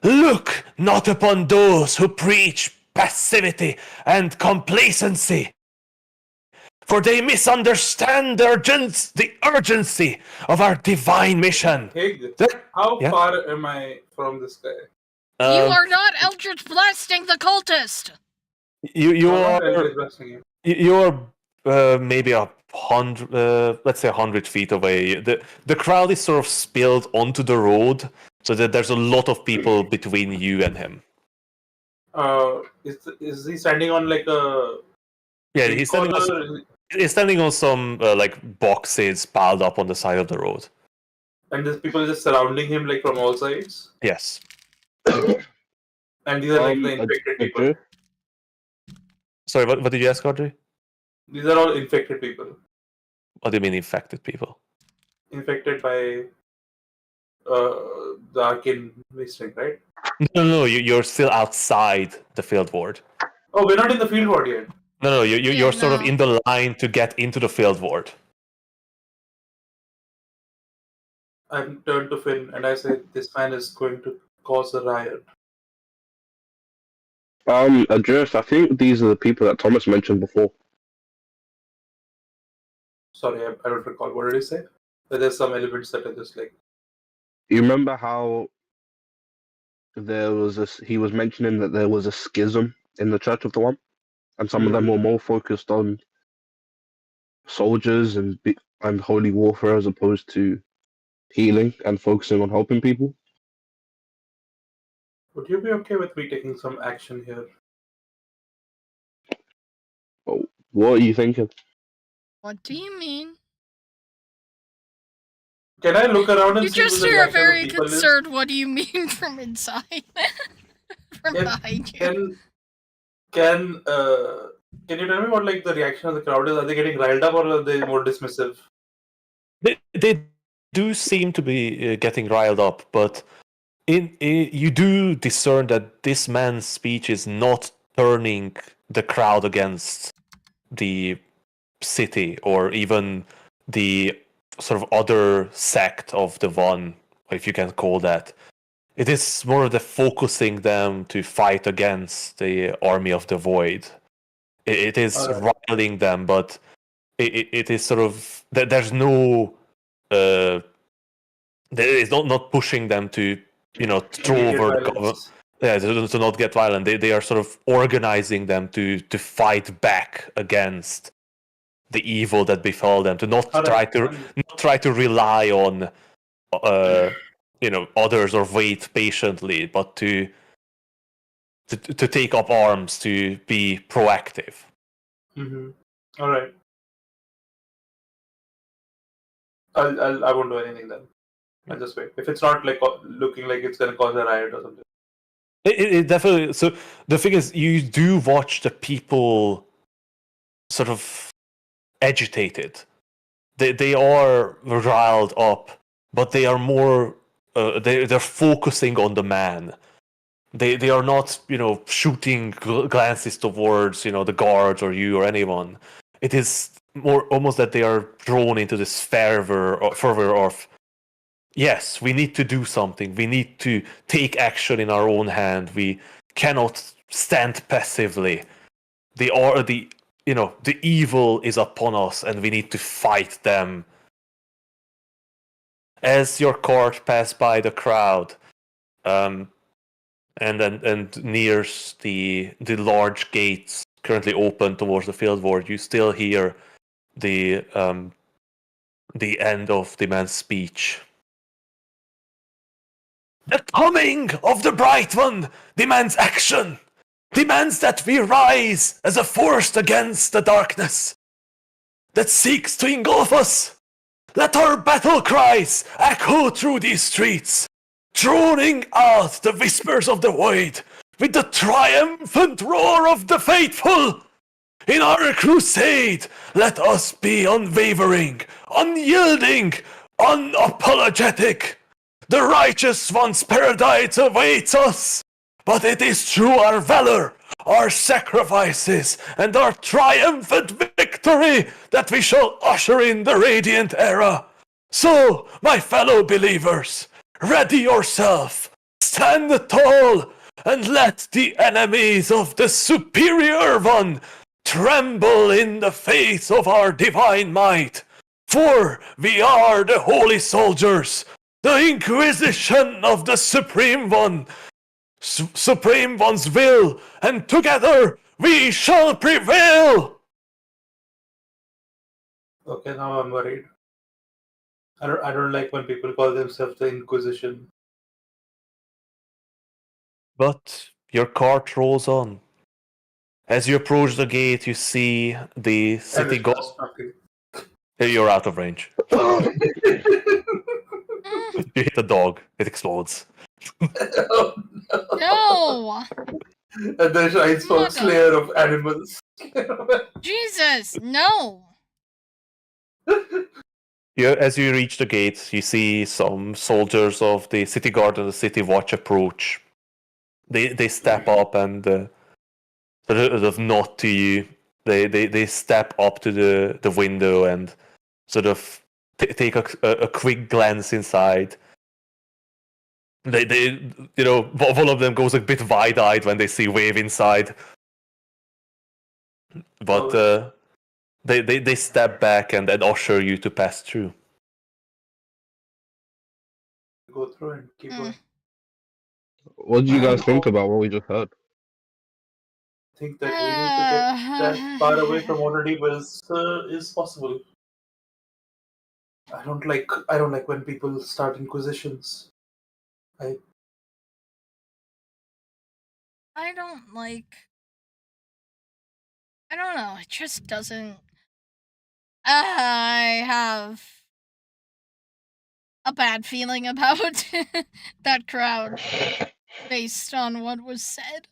Look not upon those who preach passivity and complacency, for they misunderstand the urgency of our divine mission. Hey, how far am I from this guy? You are not Eldritch Blasting the cultist! You I'm not are Eldritch Blasting him. you are maybe 100, let's say 100 feet away. The crowd is sort of spilled onto the road, so that there's a lot of people between you and him. Is he standing on like a? Yeah, he's standing on some like boxes piled up on the side of the road. And there's people just surrounding him like from all sides. Yes. And these are like the infected people. Sorry, what did you ask, Audrey? These are all infected people. What do you mean infected people? Infected by the arcane wasting, right? No, you're still outside the field ward. Oh, we're not in the field ward yet. No, you're sort of in the line to get into the field ward. I turned to Finn and I said, "This man is going to cause a riot." Adrius, I think these are the people that Thomas mentioned before. Sorry, I don't recall. What did he say? But there's some elements that are just like. You remember how there was he was mentioning that there was a schism in the Church of the One, and some of them were more focused on soldiers and holy warfare as opposed to healing and focusing on helping people. Would you be okay with me taking some action here? Oh, what are you thinking? What do you mean? Can I look around and You see who just the hear a reaction of very people concerned, what do you mean from inside? From behind you. Can Can you tell me what like the reaction of the crowd is? Are they getting riled up or are they more dismissive? They do seem to be getting riled up, but you do discern that this man's speech is not turning the crowd against the city or even the sort of other sect of the one, if you can call that. It is more of the focusing them to fight against the army of the void. It is Alright. riling them, but it is sort of there's no there is not pushing them to throw Immediate over the government. violence. Yeah, to not get violent. They are sort of organizing them to fight back against the evil that befell them. To not Alright. try to rely on others or wait patiently, but to take up arms, to be proactive. Mm-hmm. Alright. I won't do anything then. I'll just wait. If it's not like looking like it's gonna cause a riot or something. It definitely. So the thing is, you do watch the people sort of agitated. They are riled up, but they are more. They're focusing on the man. They are not shooting glances towards the guards or you or anyone. It is more almost that they are drawn into this fervor of yes, we need to do something. We need to take action in our own hand. We cannot stand passively. The evil is upon us, and we need to fight them. As your cart passed by the crowd, and nears the large gates currently open towards the field ward, you still hear the end of the man's speech. The coming of the Bright One demands action, demands that we rise as a force against the darkness that seeks to engulf us. Let our battle cries echo through these streets, droning out the whispers of the void with the triumphant roar of the faithful. In our crusade, let us be unwavering, unyielding, unapologetic. The righteous one's paradise awaits us, but it is through our valor, our sacrifices, and our triumphant victory that we shall usher in the radiant era. So, my fellow believers, ready yourself, stand tall, and let the enemies of the superior one tremble in the face of our divine might. For we are the holy soldiers, the Inquisition of the Supreme One, Supreme One's will, and together we shall prevail! Okay, now I'm worried. I don't like when people call themselves the Inquisition. But your cart rolls on. As you approach the gate, you see the city And You're out of range. Mm, You hit a dog, it explodes. oh, no. no! And then shines from Mother. Slayer of Animals. Jesus, no! As you reach the gate, you see some soldiers of the city guard and the city watch approach. They step up and sort of nod to you. They step up to the window and sort of take a quick glance inside. They one of them goes a bit wide-eyed when they see Wave inside. But they step back and usher you to pass through. Go through and keep Mm. going. What do you guys think about what we just heard? I think that we need to get that far away from Waterdeep is possible. I don't like when people start inquisitions. I don't know, it just doesn't. I have a bad feeling about that crowd based on what was said.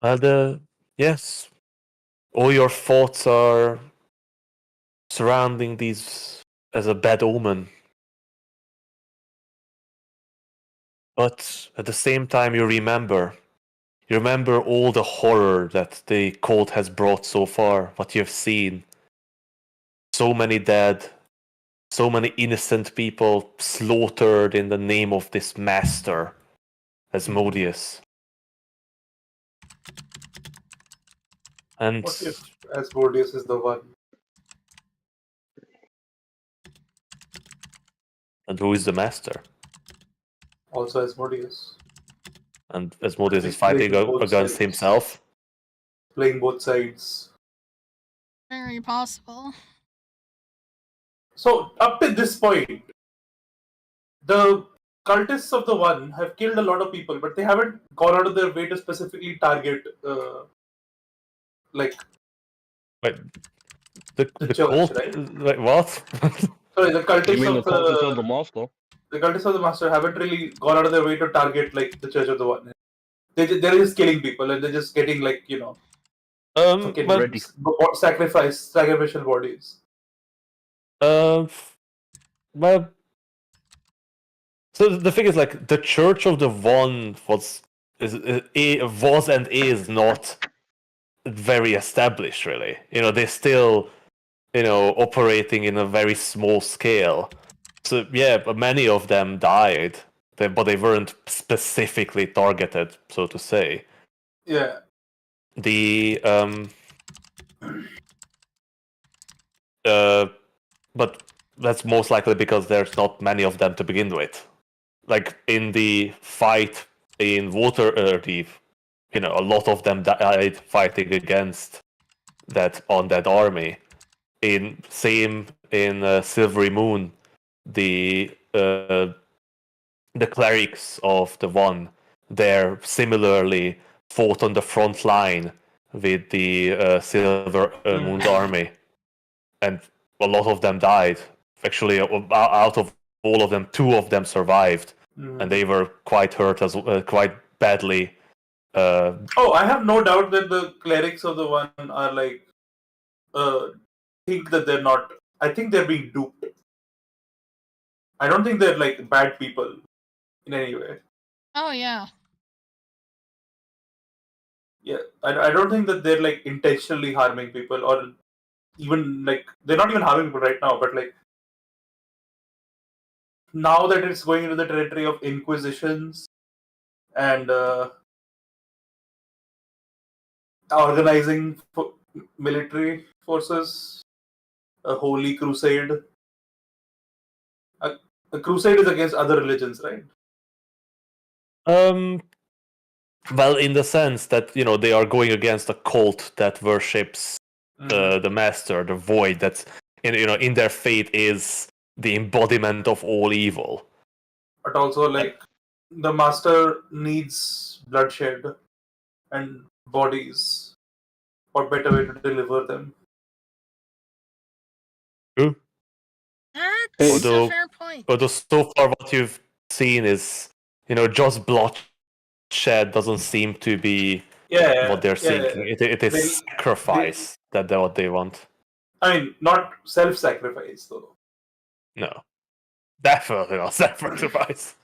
Yes, all your thoughts are surrounding these as a bad omen. But at the same time, you remember all the horror that the cult has brought so far, what you have seen. So many dead, so many innocent people slaughtered in the name of this master, Asmodeus. And What if Asmodeus is the one? who is the master? Also Asmodeus. And Asmodeus is He's fighting playing both against sides. himself. Playing both sides. Very possible. So up to this point, the cultists of the One have killed a lot of people, but they haven't gone out of their way to specifically target, like Wait, the church, cult? right? Wait, what? Sorry, the You cultists mean the of cultist of the the master? cultists of the Master haven't really gone out of their way to target like the Church of the One. They're just killing people and they're just getting like fucking but Ready. sacrificial bodies. well, so the thing is, like, the Church of the One was and is not very established, really. They're still, operating in a very small scale. So yeah, but many of them died, but they weren't specifically targeted, so to say. Yeah. The but that's most likely because there's not many of them to begin with. Like in the fight in Waterdeep, a lot of them died fighting against that undead army. Same in Silvery Moon, the clerics of the One there similarly fought on the front line with the Silver Moon's army, and a lot of them died. Actually, out of all of them, 2 of them survived, and they were quite hurt quite badly. Oh, I have no doubt that the clerics of the One are like think that they're not. I think they're being duped. I don't think they're like bad people in any way. Oh yeah. Yeah, I don't think that they're like intentionally harming people or even like they're not even harming people right now, but like now that it's going into the territory of inquisitions and organizing military forces, a holy crusade. A crusade is against other religions, right? Well, in the sense that they are going against a cult that worships the master, the void. That's in their faith is the embodiment of all evil. But also, like, the master needs bloodshed and bodies. What better way to deliver them? True. That's a fair point. Although so far what you've seen is just bloodshed doesn't seem to be what they're seeking. It is sacrifice that what they want. I mean, not self-sacrifice though. No, definitely not sacrifice.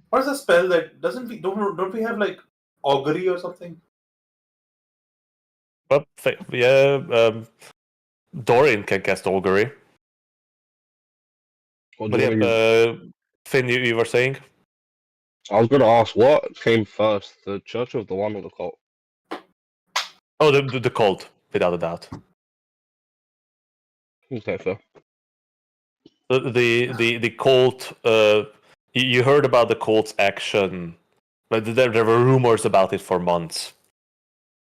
What is a spell that don't we have like augury or something? But yeah, Dorian can cast augury. But yeah, Finn, you were saying? I was going to ask, what came first, the Church of the One or the cult? Oh, the cult, without a doubt. Okay, fair. The cult. You heard about the cult's action, but there were rumors about it for months,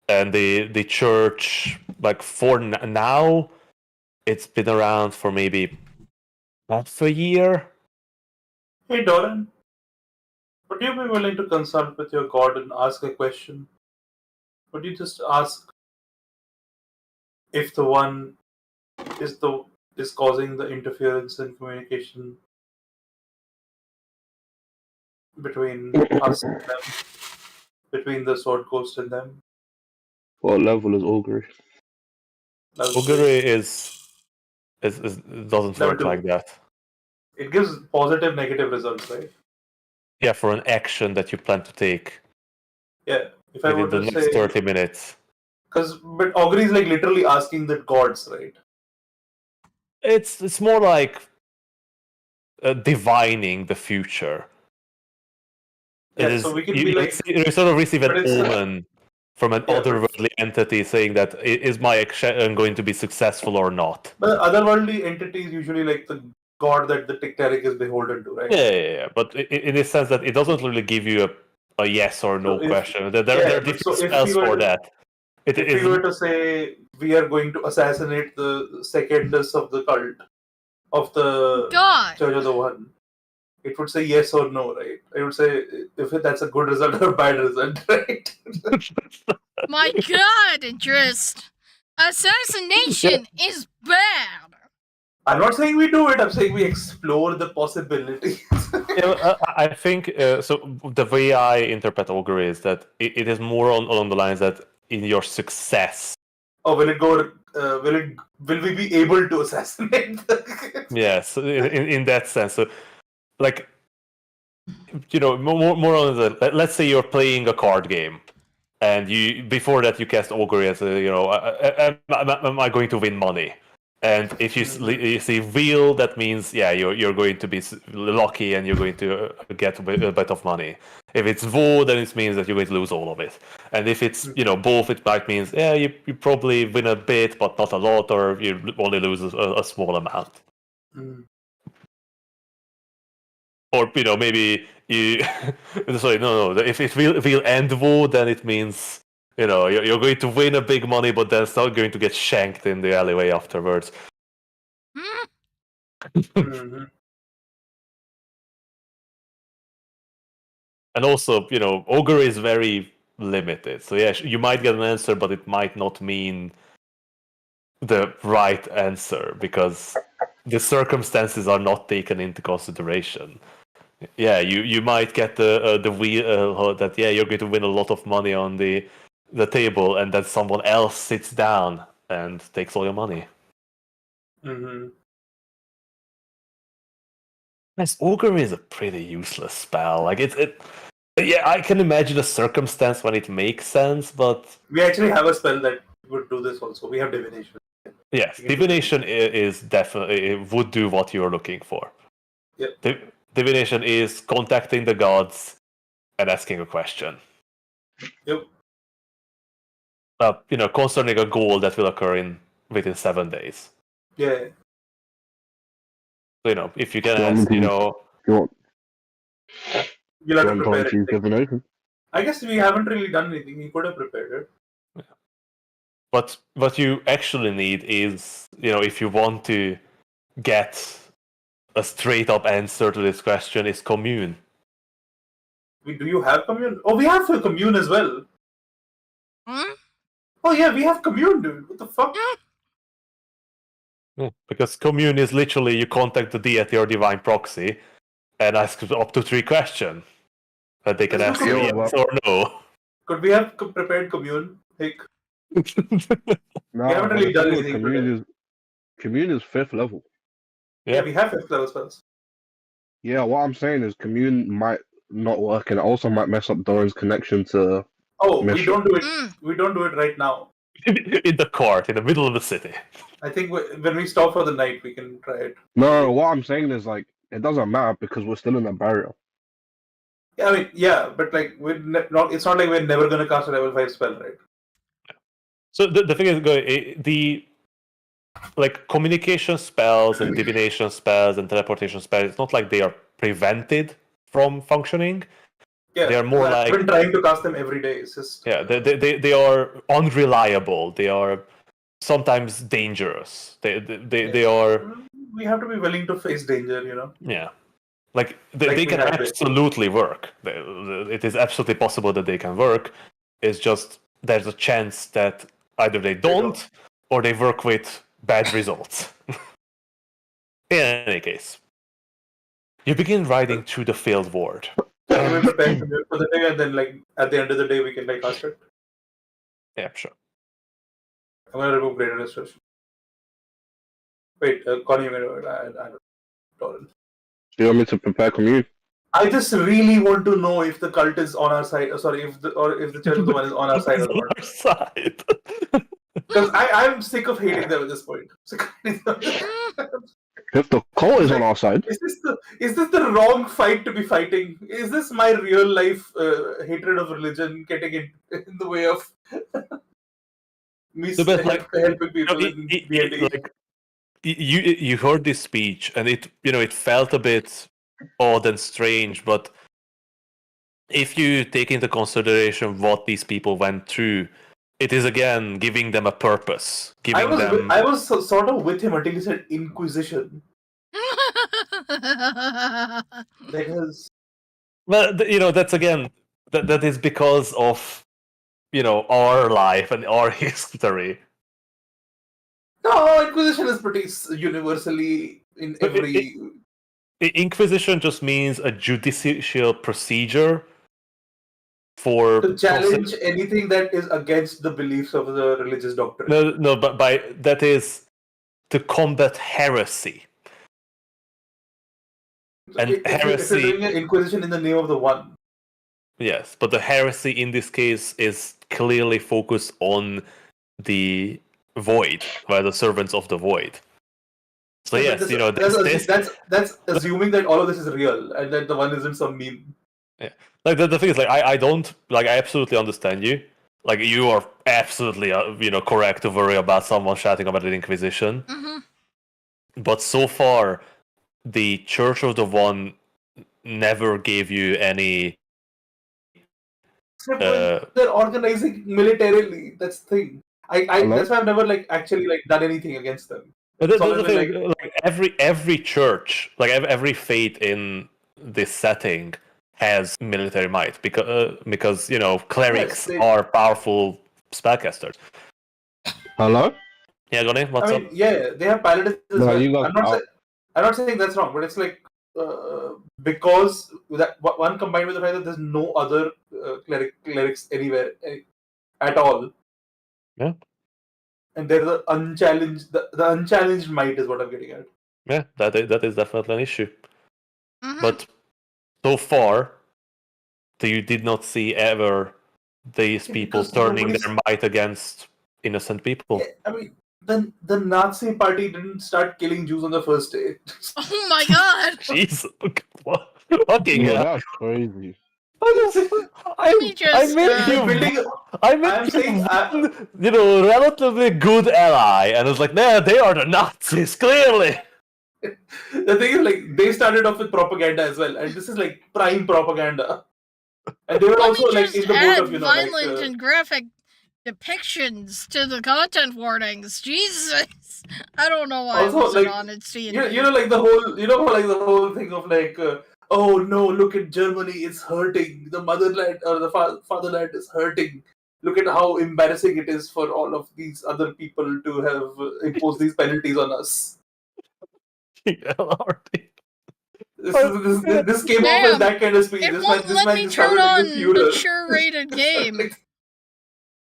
and the church, like for now, it's been around for maybe half a year. Hey Doran, would you be willing to consult with your god and ask a question? Would you just ask if the One is causing the interference in communication between us and them? between the Sword Coast and them. What level is Augury? Augury is doesn't Level work two. like that. It gives positive, negative results, right? Yeah, for an action that you plan to take Yeah. If I within were the to next say, 30 minutes. but Augury is like literally asking the gods, right? It's more like divining the future. It Yeah. is So we can be like, you sort of receive an but it's omen from an Yeah, but- otherworldly entity saying that is my action going to be successful or not. but otherworldly entities usually like the god that the Tictaric is beholden to, right? Yeah. But in the sense that it doesn't really give you a yes or no So if- question. There yeah, are but different so if spells we were for to- that. It If is we were to say we are going to assassinate the secondus of the cult of the God. Church of the One, it would say yes or no, right? It would say if that's a good result or a bad result, right? My God, Interest. Assassination is bad. I'm not saying we do it. I'm saying we explore the possibilities. I think so. The way I interpret augury is that it is more along the lines that in your success. Oh, will it go? Will we be able to assassinate? Yes, in that sense. So, like, more on the. Let's say you're playing a card game, and you before that you cast augury as am I going to win money? And if you see wheel, that means you're going to be lucky and you're going to get a bit of money. If it's vo, then it means that you're going to lose all of it. And if it's both, it might means you probably win a bit but not a lot, or you only lose a small amount. Or maybe you sorry no if it will end vo, then it means you're going to win a big money, but then it's not going to get shanked in the alleyway afterwards. Mhm. And also, augury is very limited. So yeah, you might get an answer, but it might not mean the right answer because the circumstances are not taken into consideration. Yeah, you might get the wheel that you're going to win a lot of money on the table, and then someone else sits down and takes all your money. Mm-hmm. Yes, augury is a pretty useless spell. Like yeah, I can imagine a circumstance when it makes sense, but We actually have a spell that would do this also. We have divination. yes, divination is definitely it would do what you're looking for. Yep. Divination is contacting the gods and asking a question. Yep. Concerning a goal that will occur within 7 days. Yeah. So, if you can Do you ask, want me to- You'll have to Don't prepare to it. divination. I guess we haven't really done anything. He could have prepared it. But what you actually need is, if you want to get a straight up answer to this question, is commune. Do you have commune? Oh, we have commune as well. Oh yeah, we have commune, dude. What the fuck? Yeah, because commune is literally you contact the deity or divine proxy and ask up to 3 questions that they can Let's answer do yes commune. or no. Could we have prepared commune? Like, No, we haven't really but the done thing with anything commune is 5th level. yeah, we have 5th level spells. Yeah, what I'm saying is commune might not work, and it also might mess up Doran's connection to. Oh, we Mission. don't do it. We don't do it right now. In the court, in the middle of the city. I think when we stop for the night, we can try it. No, what I'm saying is like it doesn't matter because we're still in a barrier. Yeah, I mean, yeah, but like it's not like we're never gonna cast a level 5 spell, right? So the thing is, the like communication spells and divination spells and teleportation spells, it's not like they are prevented from functioning. Yeah, they are more I've like been trying to cast them every day. It's just they are unreliable. They are sometimes dangerous. They are. We have to be willing to face danger, Yeah. Like they we can have been. absolutely work. It is absolutely possible that they can work. It's just there's a chance that either they don't or they work with bad results. In any case, you begin riding through the field ward. Can we prepare commute for the day, and then like at the end of the day we can like cast it? Yeah, sure. I'm gonna remove greater restoration. Wait, Connie, I don't. You want me to prepare commune? I just really want to know if the cult is on our side. Sorry, if the church of the one is on our side or On not. our side. Because I'm sick of hating them at this point. If the cult is on our side, Is this the wrong fight to be fighting? Is this my real life hatred of religion getting in the way of me The best, like, helping people in D&D? like, you heard this speech, and it felt a bit odd and strange, but if you take into consideration what these people went through, it is again giving them a purpose. I was sort of with him until he said Inquisition. Because Well, that's again that is because of our life and our history. no, Inquisition is pretty universally in But every. Inquisition just means a judicial procedure for To challenge anything that is against the beliefs of the religious doctrine. No, but that is to combat heresy. And If heresy, you're doing an Inquisition in the name of the one. yes, but the heresy in this case is clearly focused on the void, by the servants of the void. So yes, that's assuming that all of this is real and that the one isn't some meme. Yeah, like the thing is, like I don't like I absolutely understand you. Like you are absolutely correct to worry about someone shouting about the Inquisition. But so far, the Church of the One never gave you any. Except when they're organizing militarily. That's the thing. That's why I've never actually done anything against them. That's the thing, like every church, like every faith in this setting has military might because clerics are powerful spellcasters. hello? Yeah, Goni, what's up? Yeah, they have paladins as No, well. you got I'm not saying that's wrong, but it's because that one combined with the fact that there's no other clerics anywhere at all. Yeah. And they're the unchallenged. The unchallenged might is what I'm getting at. Yeah, that is definitely an issue. But so far, you did not see ever these people turning their might against innocent people. Yeah, I mean, the Nazi party didn't start killing Jews on the first day. Oh my god! Jesus, what? Fucking Yeah, hell. that's crazy. I met you, relatively good ally, and it's like, nah, they are the Nazis, clearly. The thing is, they started off with propaganda as well, and this is prime propaganda. And they were also in the mode of violent and graphic depictions to the content warnings. Jesus, I don't know why also, I wasn't on it. the whole thing of oh no, look at Germany, it's hurting. The motherland or the fatherland is hurting. Look at how embarrassing it is for all of these other people to have imposed these penalties on us. This came off as that kind of speech. It won't let me turn on mature rated game.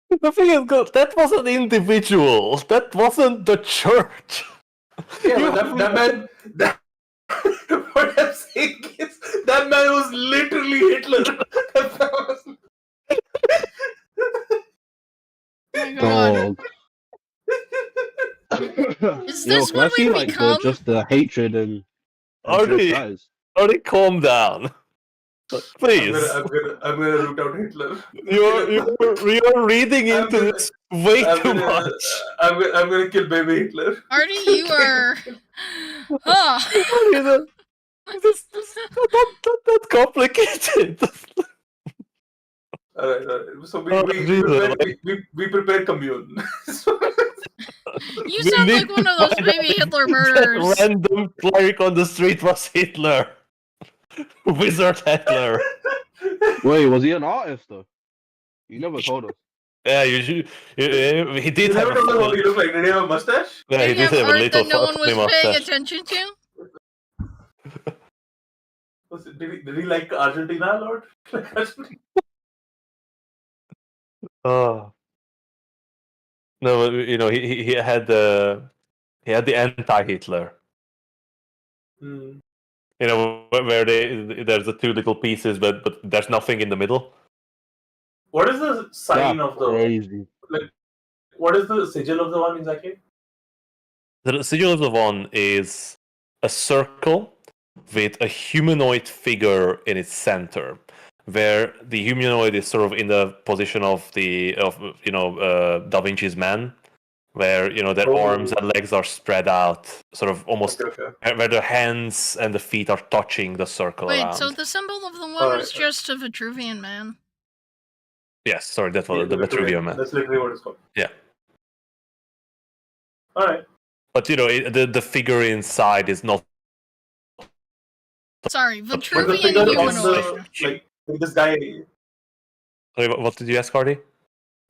The thing is, that was an individual. That wasn't the church. Yeah, but that man. What I'm saying is, that man was literally Hitler. Dog. Is this what we become? Just the hatred and Already calm down. Please. I'm gonna root out Hitler. You're reading into this way too much. I'm gonna kill baby Hitler. Artie, you are. That's not complicated. Alright. So we prepared commune. You sound like one of those baby Hitler murderers. Random cleric on the street was Hitler. Wizard Hitler. Wait, was he an artist though? You never told us. Yeah, he did You have never told us what he looked like. Did he have a mustache? Yeah, he did have a little that no one was paying mustache. attention to? Did he like Argentina a lot? Like Argentina? Oh. No, he had the anti-Hitler. Hmm. Where there's the two little pieces, but there's nothing in the middle. What is the sign That's of the crazy. like? What is the sigil of the one exactly? The sigil of the one is a circle with a humanoid figure in its center, where the humanoid is sort of in the position of Da Vinci's man, where their arms and legs are spread out, sort of almost Okay. where the hands and the feet are touching the circle Wait, around. so the symbol of the one Alright. is just a Vitruvian man? Yes, sorry, that Yeah, was the Vitruvian man. That's literally what it's called. Yeah. All right. But the figure inside is not. Sorry, But the Vitruvian figure on humanoid. the this guy, Sorry, what did you ask, Hardy?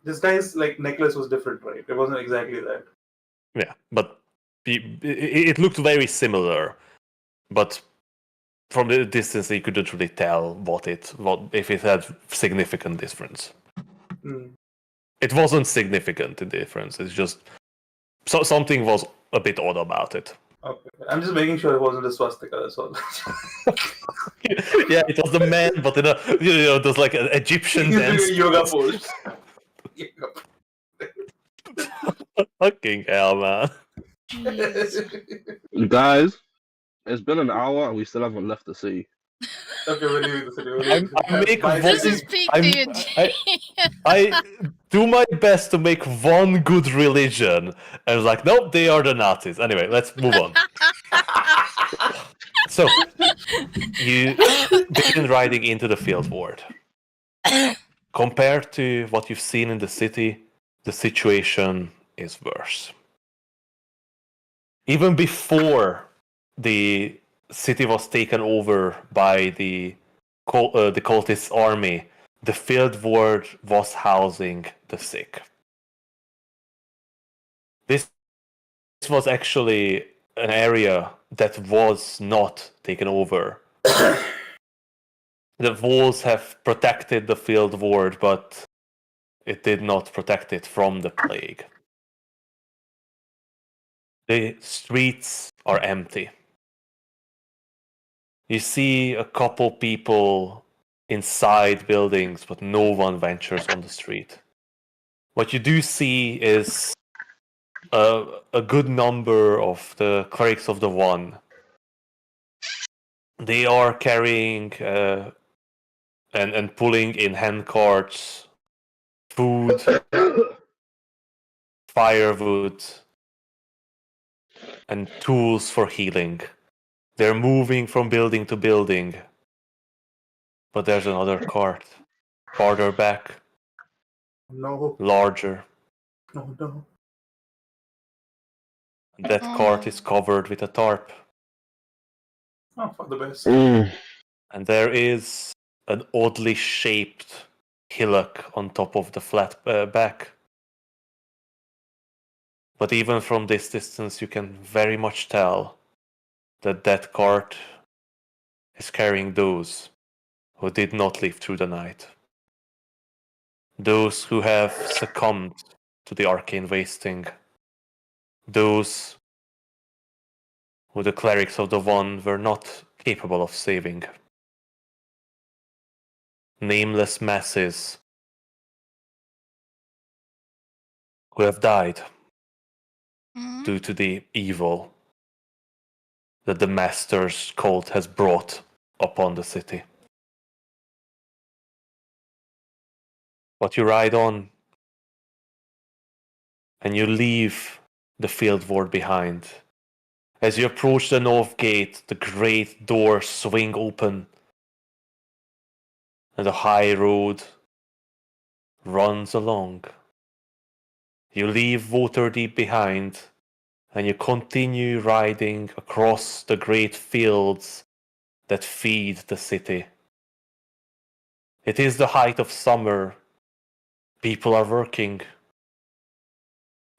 this guy's like necklace was different, right? It wasn't exactly that. Yeah, but it looked very similar, but from the distance you couldn't really tell what if it had significant difference. Hmm. It wasn't significant the difference. It's just something was a bit odd about it. Okay. I'm just making sure it wasn't a swastika. That's all. Yeah, it was the man, but in a there's like an Egyptian He's dance. doing a yoga pose. Fucking hell, man. Jeez. Guys, it's been an hour and we still haven't left the city. Okay, we're leaving the city. I make This is peak D&D. I do my best to make one good religion, and it's like, nope, they are the Nazis. Anyway, let's move on. So, you begin riding into the field ward. Compared to what you've seen in the city, the situation is worse. Even before the city was taken over by the cultist army, the field ward was housing the sick. This was actually an area that was not taken over. The walls have protected the field ward, but it did not protect it from the plague. The streets are empty. You see a couple people inside buildings, but no one ventures on the street. What you do see is a good number of the clerics of the One. They are carrying and pulling in hand carts, food, firewood, and tools for healing. They're moving from building to building. But there's another cart, farther back, No, larger. no. And that cart is covered with a tarp. Oh, for the best. And there is an oddly shaped hillock on top of the flat back. But even from this distance, you can very much tell that that cart is carrying those who did not live through the night. Those who have succumbed to the arcane wasting. Those who the clerics of the One were not capable of saving. Nameless masses who have died due to the evil that the Master's cult has brought upon the city. But you ride on, and you leave the field ward behind. As you approach the north gate, the great doors swing open, and the high road runs along. You leave Waterdeep behind, and you continue riding across the great fields that feed the city. It is the height of summer. People are working.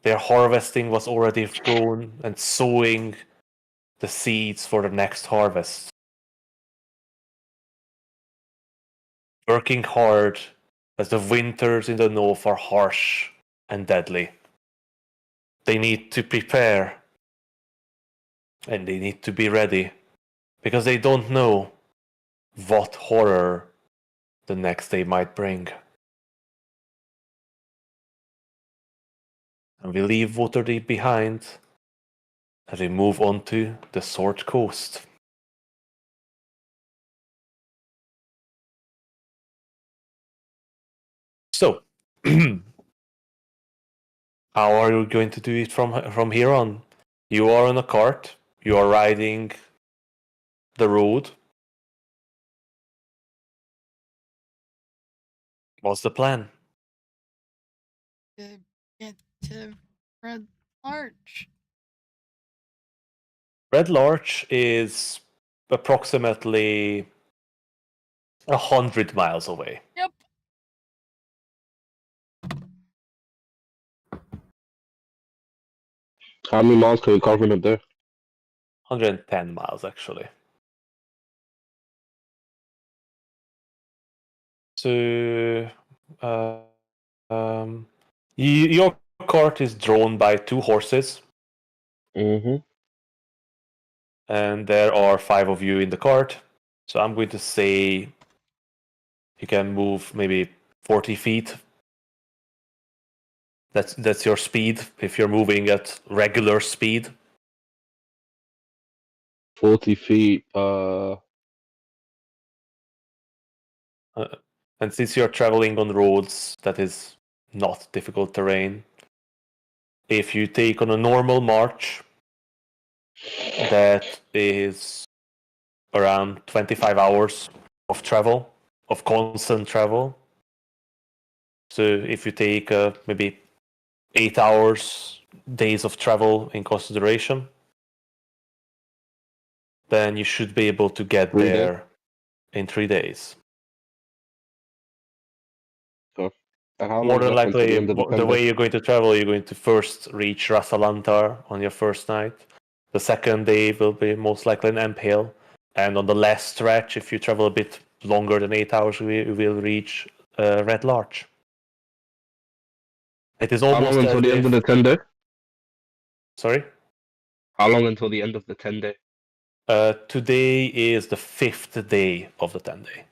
Their harvesting was already grown and sowing the seeds for the next harvest. working hard as the winters in the north are harsh and deadly. They need to prepare and they need to be ready because they don't know what horror the next day might bring. And we leave Waterdeep behind and we move on to the Sword Coast. So, how are you going to do it from here on? You are on a cart. You are riding the road. What's the plan? To get to Red Larch. Red Larch is approximately 100 miles away. Yep. How many miles can we cover in a day? 110 miles, actually. So, your cart is drawn by 2 horses, Mm-hmm. and there are 5 of you in the cart. So I'm going to say you can move maybe 40 feet. That's your speed if you're moving at regular speed. 40 feet. And since you're traveling on roads that is not difficult terrain, if you take on a normal march, that is around 25 hours of travel, of constant travel. So if you take maybe 8 hours, days of travel in consideration, then you should be able to get 3 days. there in 3 days. And how More long than left until the likely, end of the the 10 way days? you're going to travel, you're going to first reach Rasalantar on your first night. The second day will be most likely an Hill. And on the last stretch, if you travel a bit longer than 8 hours, we will reach Red Larch. It is How almost long until as the end if... of the 10 day? Sorry? How long until the end of the 10 day? Today is the 5th day of the 10 day.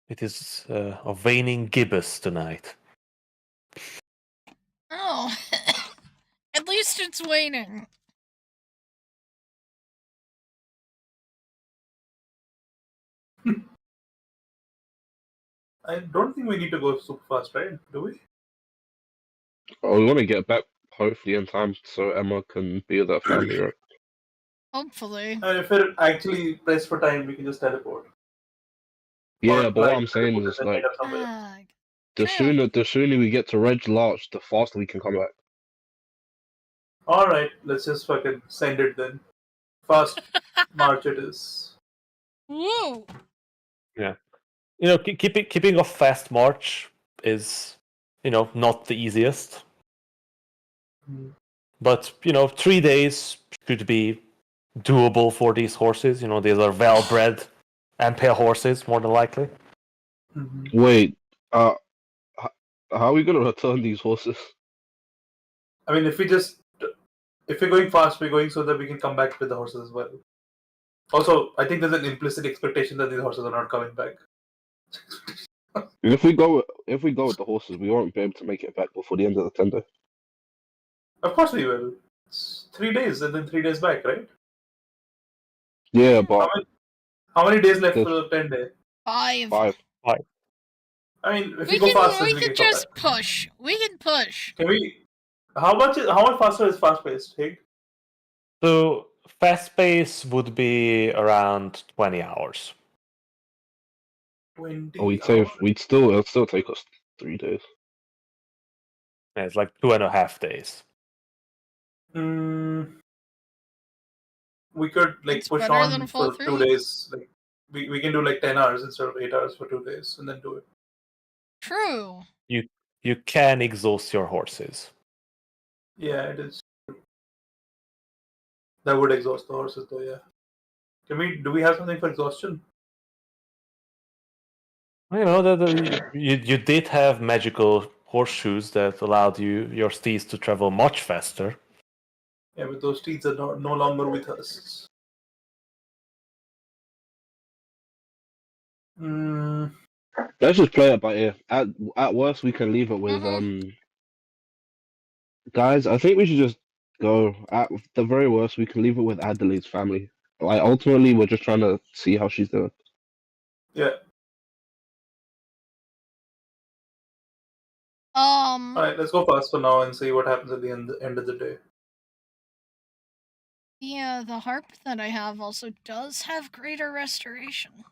It is a waning gibbous tonight. Oh. At least it's waning. I don't think we need to go super fast, right? Do we? Oh, we want to get back hopefully in time so Emma can be with her family, right? Hopefully. I mean, if we're actually pressed for time, we can just teleport. Yeah, Or, but what like, I'm saying teleport is and then like meet up somewhere. Ah, the true. sooner we get to Red Larch, the faster we can come back. Alright, let's just fucking send it then. Fast march it is. Woo! You know, keeping a fast march is, not the easiest. Hmm. But 3 days should be doable for these horses. These are well-bred Ampere horses, more than likely. Mhm. Wait, how are we gonna return these horses? I mean, if we're going fast, we're going so that we can come back with the horses as well. Also, I think there's an implicit expectation that these horses are not coming back. If we go with the horses, we won't be able to make it back before the end of the 10 day. Of course we will. It's 3 days and then 3 days back, right? Yeah, but How many days left there's for the 10 day? 5. 5. I mean, if We we go fast, then we we can can come just back. push. We can push. Can we? How much faster is fast paced? Hig? So fast pace would be around 20 hours. 20 We'd say hours. it'll still take us 3 days. Yeah, it's like 2.5 days. We could It's push better than on a full for 2 3. days. We can do 10 hours instead of 8 hours for 2 days and then do it. True. You can exhaust your horses. Yeah, it is. That would exhaust the horses, though. Yeah. Do we have something for exhaustion? You know, you did have magical horseshoes that allowed your steeds to travel much faster. Yeah, but those steeds are no longer with us. Mm, Let's just play it by ear. At worst, we can leave it with guys. I think we should just go. At the very worst, we can leave it with Adelaide's family. Like ultimately, we're just trying to see how she's doing. yeah. All right, let's go fast for now and see what happens at the end of the day. Yeah, the harp that I have also does have greater restoration.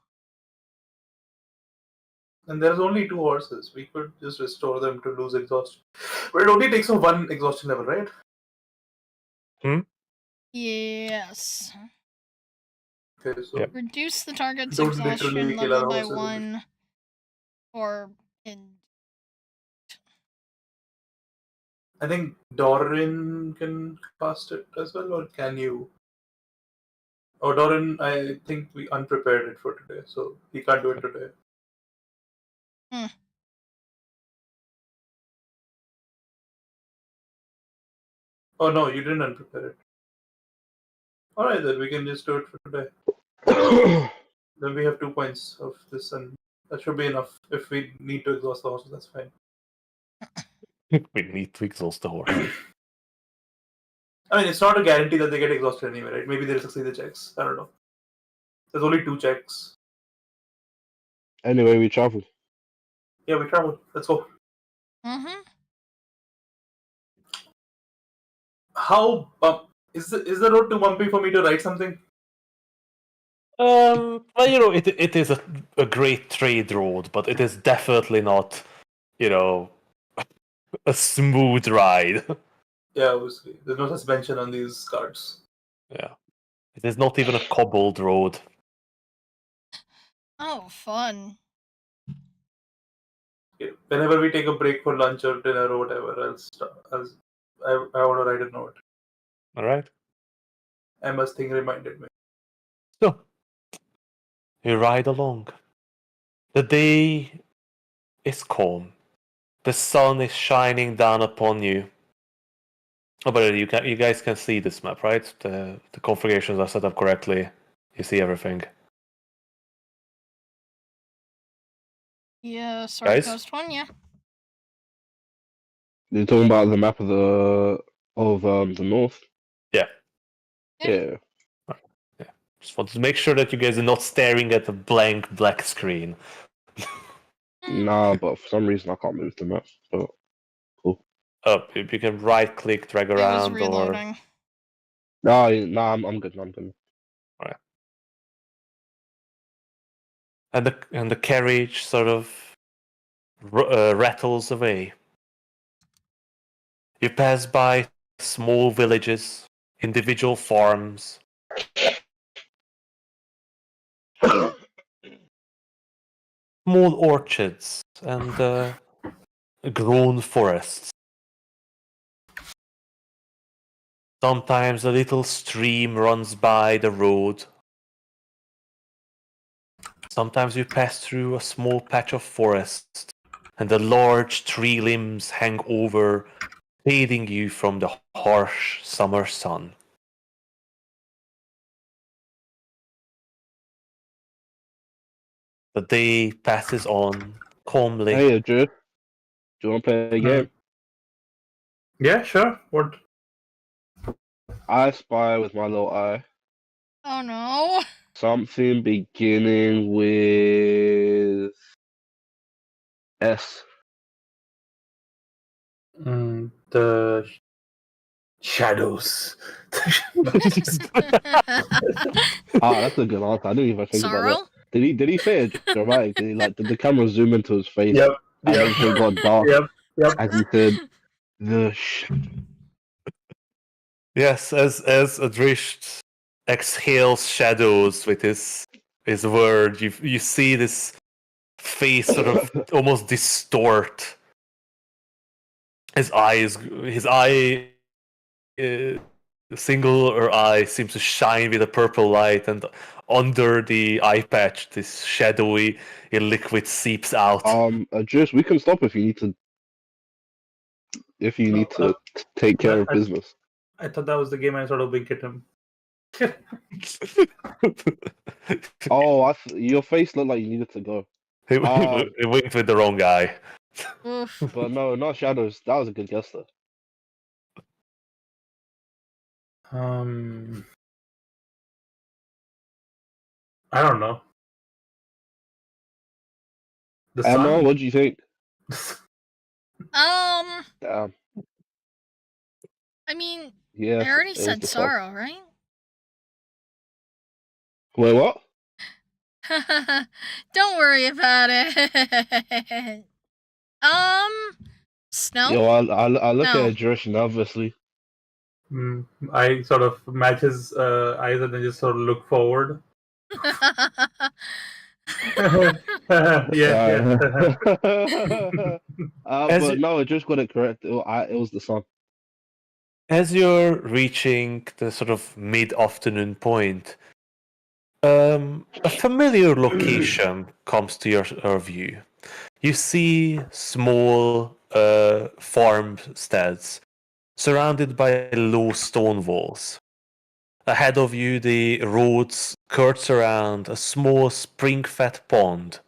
And there's only 2 horses. We could just restore them to lose exhaustion. But it only takes 1 exhaustion level, right? Yes. Okay, so Yep. Reduce the target's don't literally exhaustion kill level our by horses. 1 or in I think Doran can cast it as well, or can you? Oh, Doran, I think we unprepared it for today, so he can't do it today. Oh no, you didn't unprepare it. Alright, then we can just do it for today. Then we have 2 points of this, and that should be enough. If we need to exhaust the horses, that's fine. We need to exhaust the horse. I mean, it's not a guarantee that they get exhausted anyway, right? Maybe they'll succeed the checks. I don't know. There's only 2 checks. Anyway, we travel. Yeah, we traveled. Let's go. How is the road too bumpy for me to write something? Well, you know, it is a great trade road, but it is definitely not, you know, a smooth ride. Yeah, obviously. There's no suspension on these cards. Yeah. It is not even a cobbled road. Oh, fun. Okay. Whenever we take a break for lunch or dinner or whatever, I want to write a note. Alright? Emma's thing reminded me. So, you ride along. The day is calm. The sun is shining down upon you. Oh, but you guys can see this map, right? The configurations are set up correctly. You see everything. Yeah, Sword Guys? Coast one, yeah. You're talking about the map of the north. Yeah. Yeah. Just wanted to make sure that you guys are not staring at a blank black screen. Nah, but for some reason I can't move the map. But You can right click, drag It was around, or reloading. nah, I'm good. I'm good. and the carriage sort of rattles away. You pass by small villages, individual farms, small orchards, and grown forests. Sometimes a little stream runs by the road. Sometimes you pass through a small patch of forest, and the large tree limbs hang over, shading you from the harsh summer sun. The day passes on calmly. Hey, Drew. Do you want to play a game? Yeah, sure. What? I spy with my little eye Oh no. something beginning with S. The shadows. Ah, that's a good answer. I didn't even think about that. Sorrow? Did he say it dramatic? Did the camera zoom into his face Yep. and Yep. everything got dark Yep. as he said the Yes, as Adrish exhales shadows with his word, you see this face sort of almost distort. His eye singular eye seems to shine with a purple light, and under the eye patch, this shadowy liquid seeps out. Juice, we can stop if you need to. If you need to take care of business. I thought that was the game I sort of winked at him. Oh, your face looked like you needed to go. He winked with the wrong eye. Oof. But no, not shadows. That was a good guess though. I don't know. The Emma, sun. what do you think? I Damn. mean, Yeah. I already it was said the sun. sorrow, right? Wait, what? Don't worry about it. Snow? Yo, I look No. at Josh nervously. I sort of match his eyes and then just sort of look forward. yeah. But no, I just got it correct. It was the sun. As you're reaching the sort of mid-afternoon point, a familiar location comes to your view. You see small farmsteads surrounded by low stone walls. Ahead of you, the road curves around a small spring-fed pond.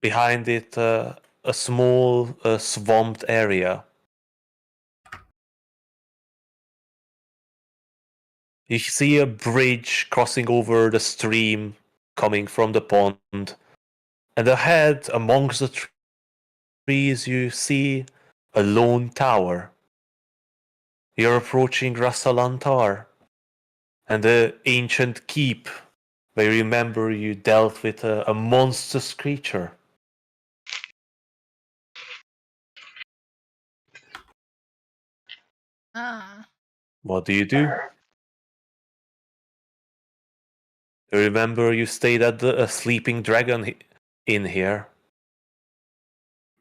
Behind it, a small swamped area. You see a bridge crossing over the stream coming from the pond. And ahead, amongst the trees, you see a lone tower. You're approaching Rasalantar and the ancient keep where you remember you dealt with a monstrous creature. What do? You remember you stayed at the Sleeping Dragon Inn here?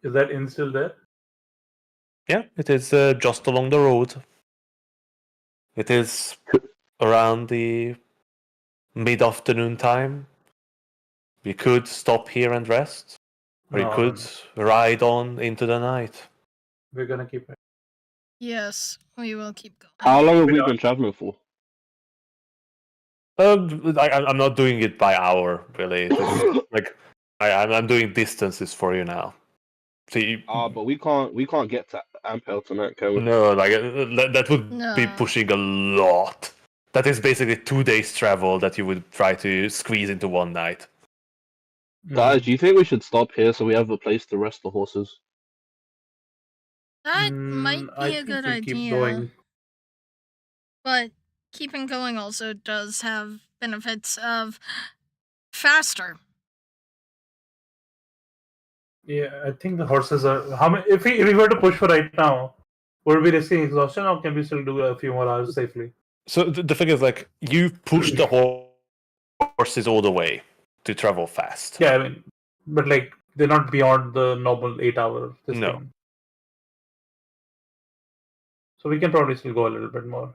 Is that inn still there? Yeah, it is just along the road. It is around the mid-afternoon time. You could stop here and rest, or you could ride on into the night. We're gonna keep it. Yes, we will keep going. How long have we been traveling for? I'm not doing it by hour, really. Like I'm doing distances for you now. See, but we can't get to Ampel tonight, can we? no, like that would be pushing a lot. That is basically 2 days travel that you would try to squeeze into one night. Guys, do you think we should stop here so we have a place to rest the horses? That might be a good idea. Keep going. But keeping going also does have benefits of faster. Yeah, I think the horses are. How many? If we were to push for right now, would we be risking exhaustion, or can we still do a few more hours safely? So the thing is, like, you push the horses all the way to travel fast. Yeah, I mean, but like they're not beyond the normal 8-hour. No. So we can probably still go a little bit more.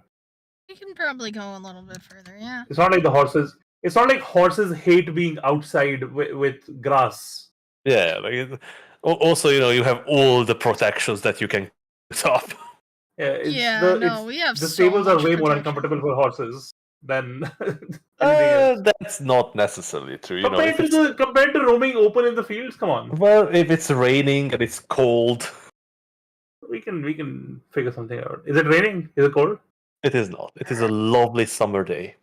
We can probably go a little bit further, yeah. It's not like the horses. It's not like horses hate being outside with grass. Yeah, like also, you have all the protections that you can top. Yeah, we have the so stables are much way more protection. uncomfortable for horses than anything else. That's not necessarily true. Compared to roaming open in the fields, come on. Well, if it's raining and it's cold, we can figure something out. Is it raining? Is it cold? It is not. It is a lovely summer day.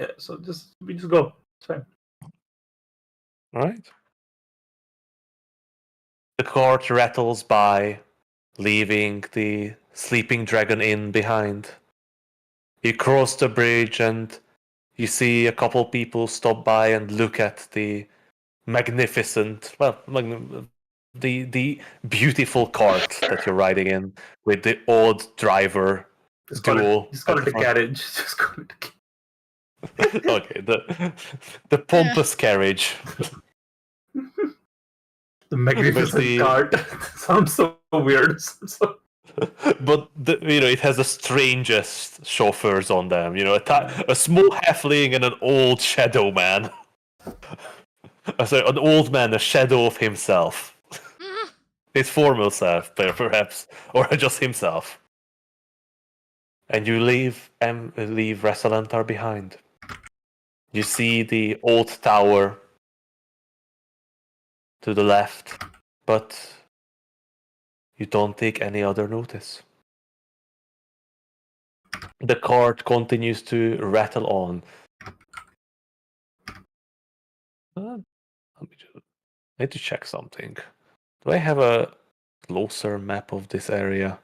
Yeah, so we just go. It's fine. All right. The cart rattles by, leaving the Sleeping Dragon Inn behind. You cross the bridge and you see a couple people stop by and look at the magnificent, the beautiful cart that you're riding in with the odd driver duo. Just call it a carriage. Just call it a carriage. Okay, the pompous carriage. The magnificent cart sounds so weird. So but it has the strangest chauffeurs on them. A small halfling and an old shadow man. Sorry, an old man, a shadow of himself. His formal self, perhaps, or just himself. And you leave Resalantar behind. You see the old tower to the left, but you don't take any other notice. The cart continues to rattle on. I need to check something. Do I have a closer map of this area?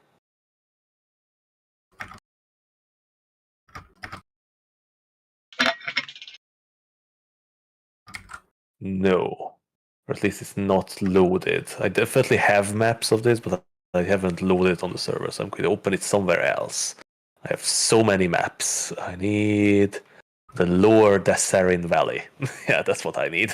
No. Or at least it's not loaded. I definitely have maps of this, but I haven't loaded it on the server, so I'm going to open it somewhere else. I have so many maps. I need the lower Dassarin Valley. Yeah, that's what I need.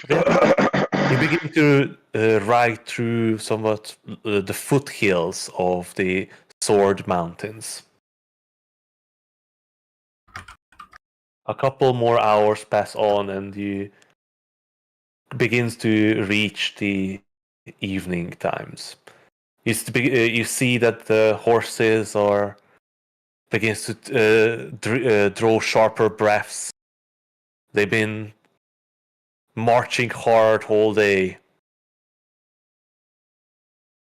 You begin to ride through somewhat the foothills of the Sword Mountains. A couple more hours pass on, and you begins to reach the evening times. You see that the horses begins to draw sharper breaths. They've been marching hard all day.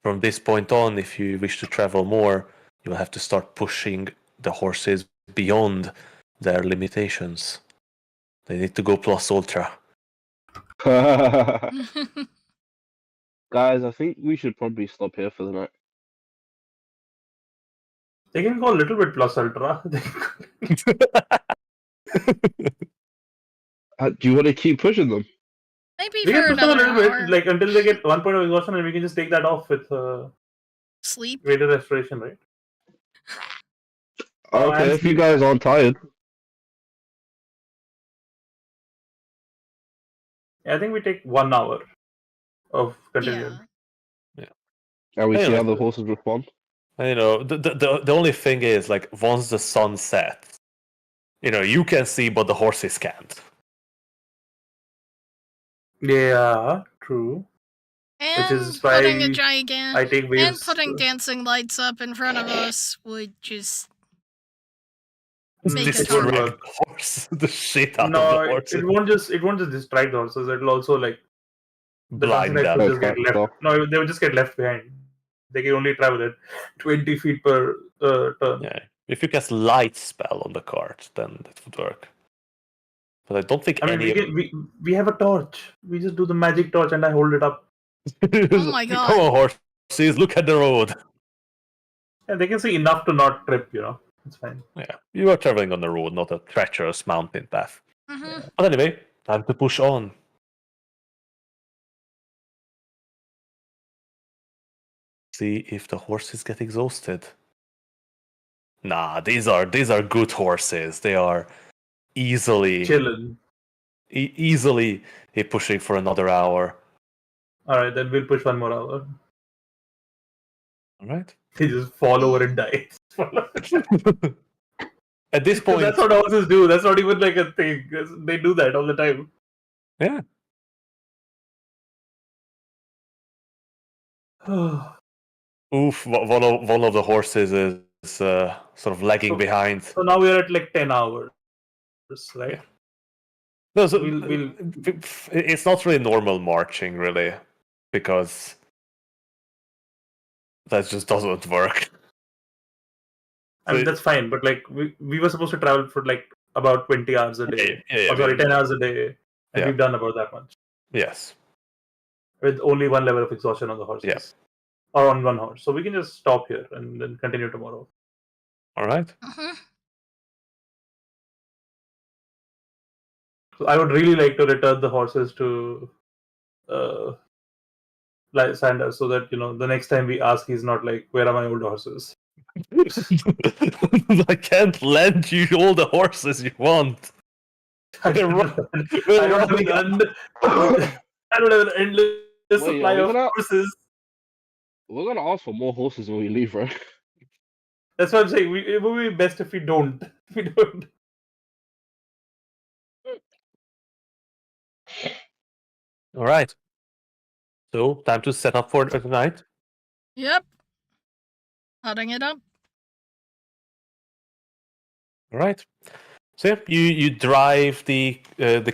From this point on, if you wish to travel more, you will have to start pushing the horses beyond their limitations. They need to go plus ultra. Guys, I think we should probably stop here for the night. They can go a little bit plus ultra. Do you want to keep pushing them? Maybe We for can push them a another little hour. bit, like until they get 1 point of exhaustion, and we can just take that off with Sleep. greater restoration, right? Okay, and if you guys aren't tired. I think we take 1 hour of continuing. Yeah. And we Yeah, see how like- the horses respond. The only thing is, like, once the sun sets, you can see, but the horses can't. Yeah, true. And is why putting a gigant I take waves. and putting dancing lights up in front of us would just make it Distract hard. the horse, the shit out of No, the horses. it won't just distract the horses. It'll also like the Blind dancing lights them. will just get Okay, left. so- No, they will just get left behind. They can only travel at 20 feet per turn. Yeah, if you cast light spell on the cart, then that would work. But I don't think I mean, any. we have a torch. We just do the magic torch, and I hold it up. Oh my God. Come on, horses! Look at the road. Yeah, they can see enough to not trip. It's fine. Yeah, you are traveling on the road, not a treacherous mountain path. Mm-hmm. But anyway, time to push on. See if the horses get exhausted. Nah, these are good horses. They are easily Chillin'. easily pushing for another hour. All right, then we'll push 1 more hour. All right. They just fall over and die. At this point, That's what horses do. That's not even like a thing. They do that all the time. yeah. Oof! One of the horses is sort of lagging So- behind. So now we're at like 10 hours, right? Yeah. No, so We'll- it's not really normal marching, really, because that just doesn't work. I mean, So- that's fine, but like we were supposed to travel for like about 20 hours a day. Yeah, Oh, sorry, 10 hours a day. And Yeah. we've done about that much. Yes. With only 1 level of exhaustion on the horses. Yeah. Or on 1 horse. So we can just stop here and then continue tomorrow. All right. Mm-hmm. So I would really like to return the horses to Lysander so that, the next time we ask, he's not like, where are my old horses? I can't lend you all the horses you want. I We're don't run- have an endless Wait, supply are we of gonna- horses. We're gonna ask for more horses when we leave, right? That's what I'm saying. It would be best if we don't. If we don't. All right. So time to set up for the night. Yep. Hotting it up. All right. So yeah, you drive the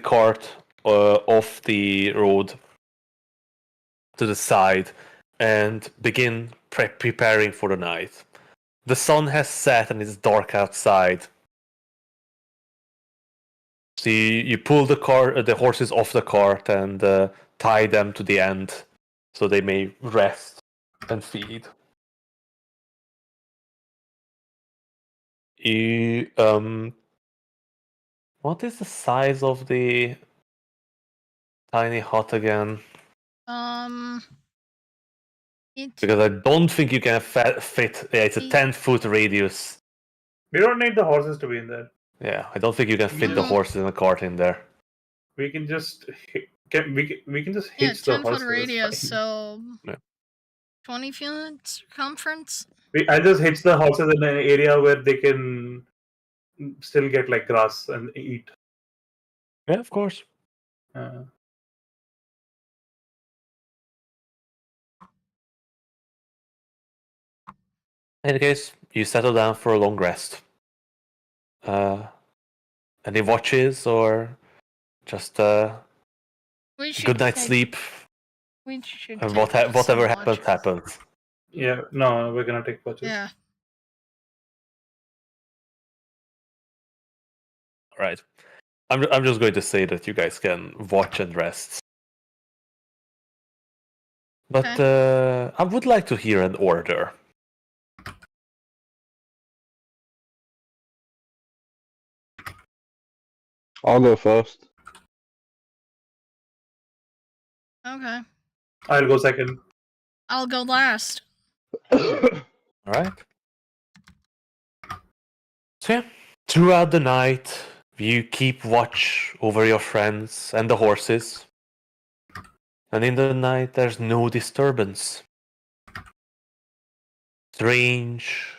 cart off the road to the side and begin preparing for the night. The sun has set and it's dark outside. So you pull the horses off the cart and tie them to the end so they may rest and feed. You what is the size of the tiny hut again? It's Because I don't think you can fit. Yeah, it's a 10-foot radius. We don't need the horses to be in there. Yeah, I don't think you can fit the Mhm. horses in a cart in there. We can just we can just yeah, hitch the 10-foot horses. radius, Fine. so Yeah. 20 feet circumference. I'll just hitch the horses in an area where they can still get like grass and eat. Yeah, of course. In any case, you settle down for a long rest. Any watches or just We should good night's take- sleep? We should And take some whatever watch. happens, happens. Yeah, no, we're gonna take watches. Yeah. All right. I'm just going to say that you guys can watch and rest. But I would like to hear an order. I'll go first. Okay. I'll go second. I'll go last. All right. So yeah, throughout the night, you keep watch over your friends and the horses. And in the night, there's no disturbance. Strange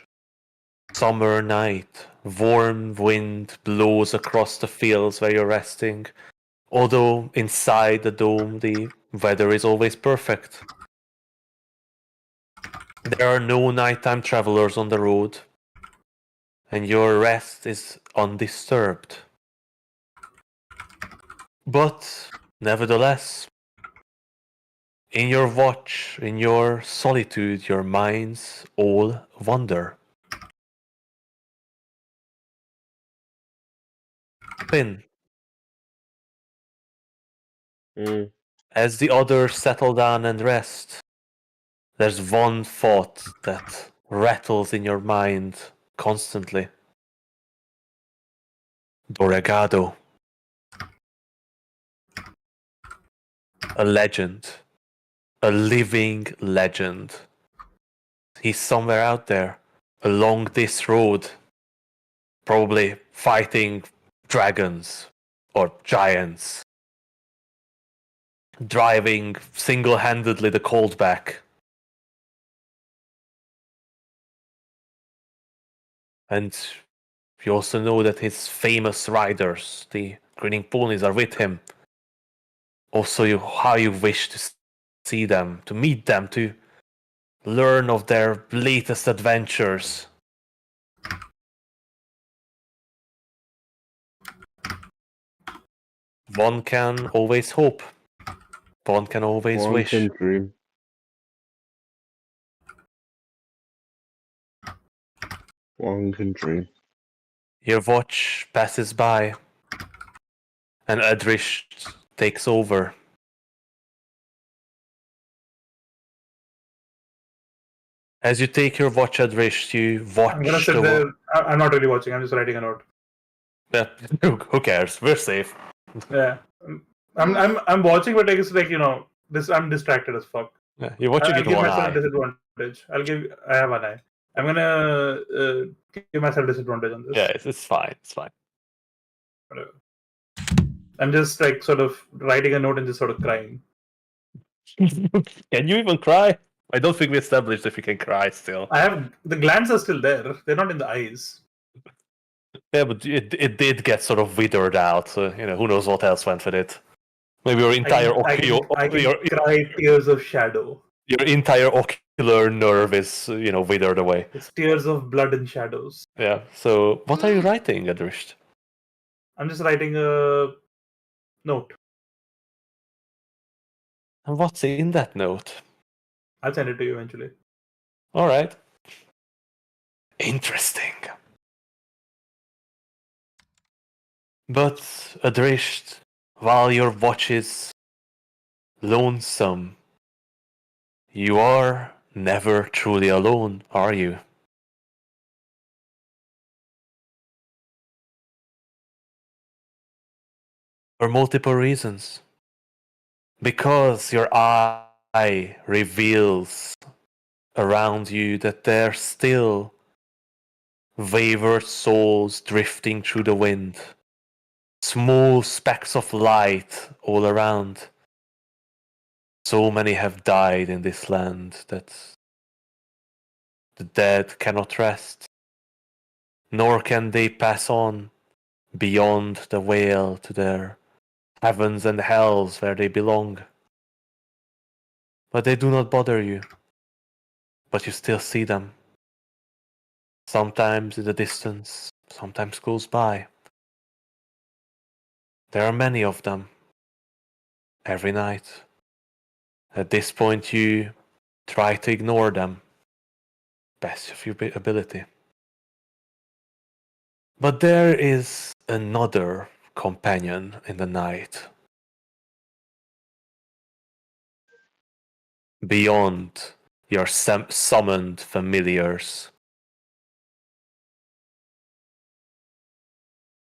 summer night. Warm wind blows across the fields where you're resting. Although inside the dome, the weather is always perfect. There are no nighttime travelers on the road. And your rest is undisturbed. But, nevertheless, in your watch, in your solitude, your minds all wander. Pin, as the others settle down and rest, there's one thought that rattles in your mind constantly. Doragado. A legend. A living legend. He's somewhere out there, along this road, probably fighting dragons or giants, driving single-handedly the colt back. And you also know that his famous riders, the grinning ponies, are with him. Also, how you wish to see them, to meet them, to learn of their latest adventures. One can always hope. One can always One wish. can dream. One can dream. Your watch passes by, and Adrish takes over. As you take your watch, Adrish, you watch I'm gonna sit there. I'm not really watching. I'm just writing a note. Yeah, who cares? We're safe. Yeah, I'm watching, but it's like this. I'm distracted as fuck. Yeah, you're watching I'll it give one myself eye. a disadvantage. I have one eye. I'm gonna give myself a disadvantage on this. Yeah, it's fine. It's fine. Whatever. I'm just like sort of writing a note and just sort of crying. Can you even cry? I don't think we established if you can cry still. I have the glands are still there. They're not in the eyes. Yeah, but it did get sort of withered out. So who knows what else went with it. Maybe your entire I can cry tears of shadow. your entire ocular nerve is withered away. It's tears of blood and shadows. Yeah. So what are you writing, Adrisht? I'm just writing a note. And what's in that note? I'll send it to you eventually. All right. Interesting. But Adrisht, while your watch is lonesome, you are never truly alone, are you? For multiple reasons. Because your eye reveals around you that there are still wayward souls drifting through the wind. Small specks of light all around. So many have died in this land that the dead cannot rest, nor can they pass on beyond the veil to their heavens and hells where they belong. But they do not bother you, but you still see them. Sometimes in the distance, sometimes close by. There are many of them, every night. At this point you try to ignore them, best of your ability. But there is another companion in the night. Beyond your summoned familiars.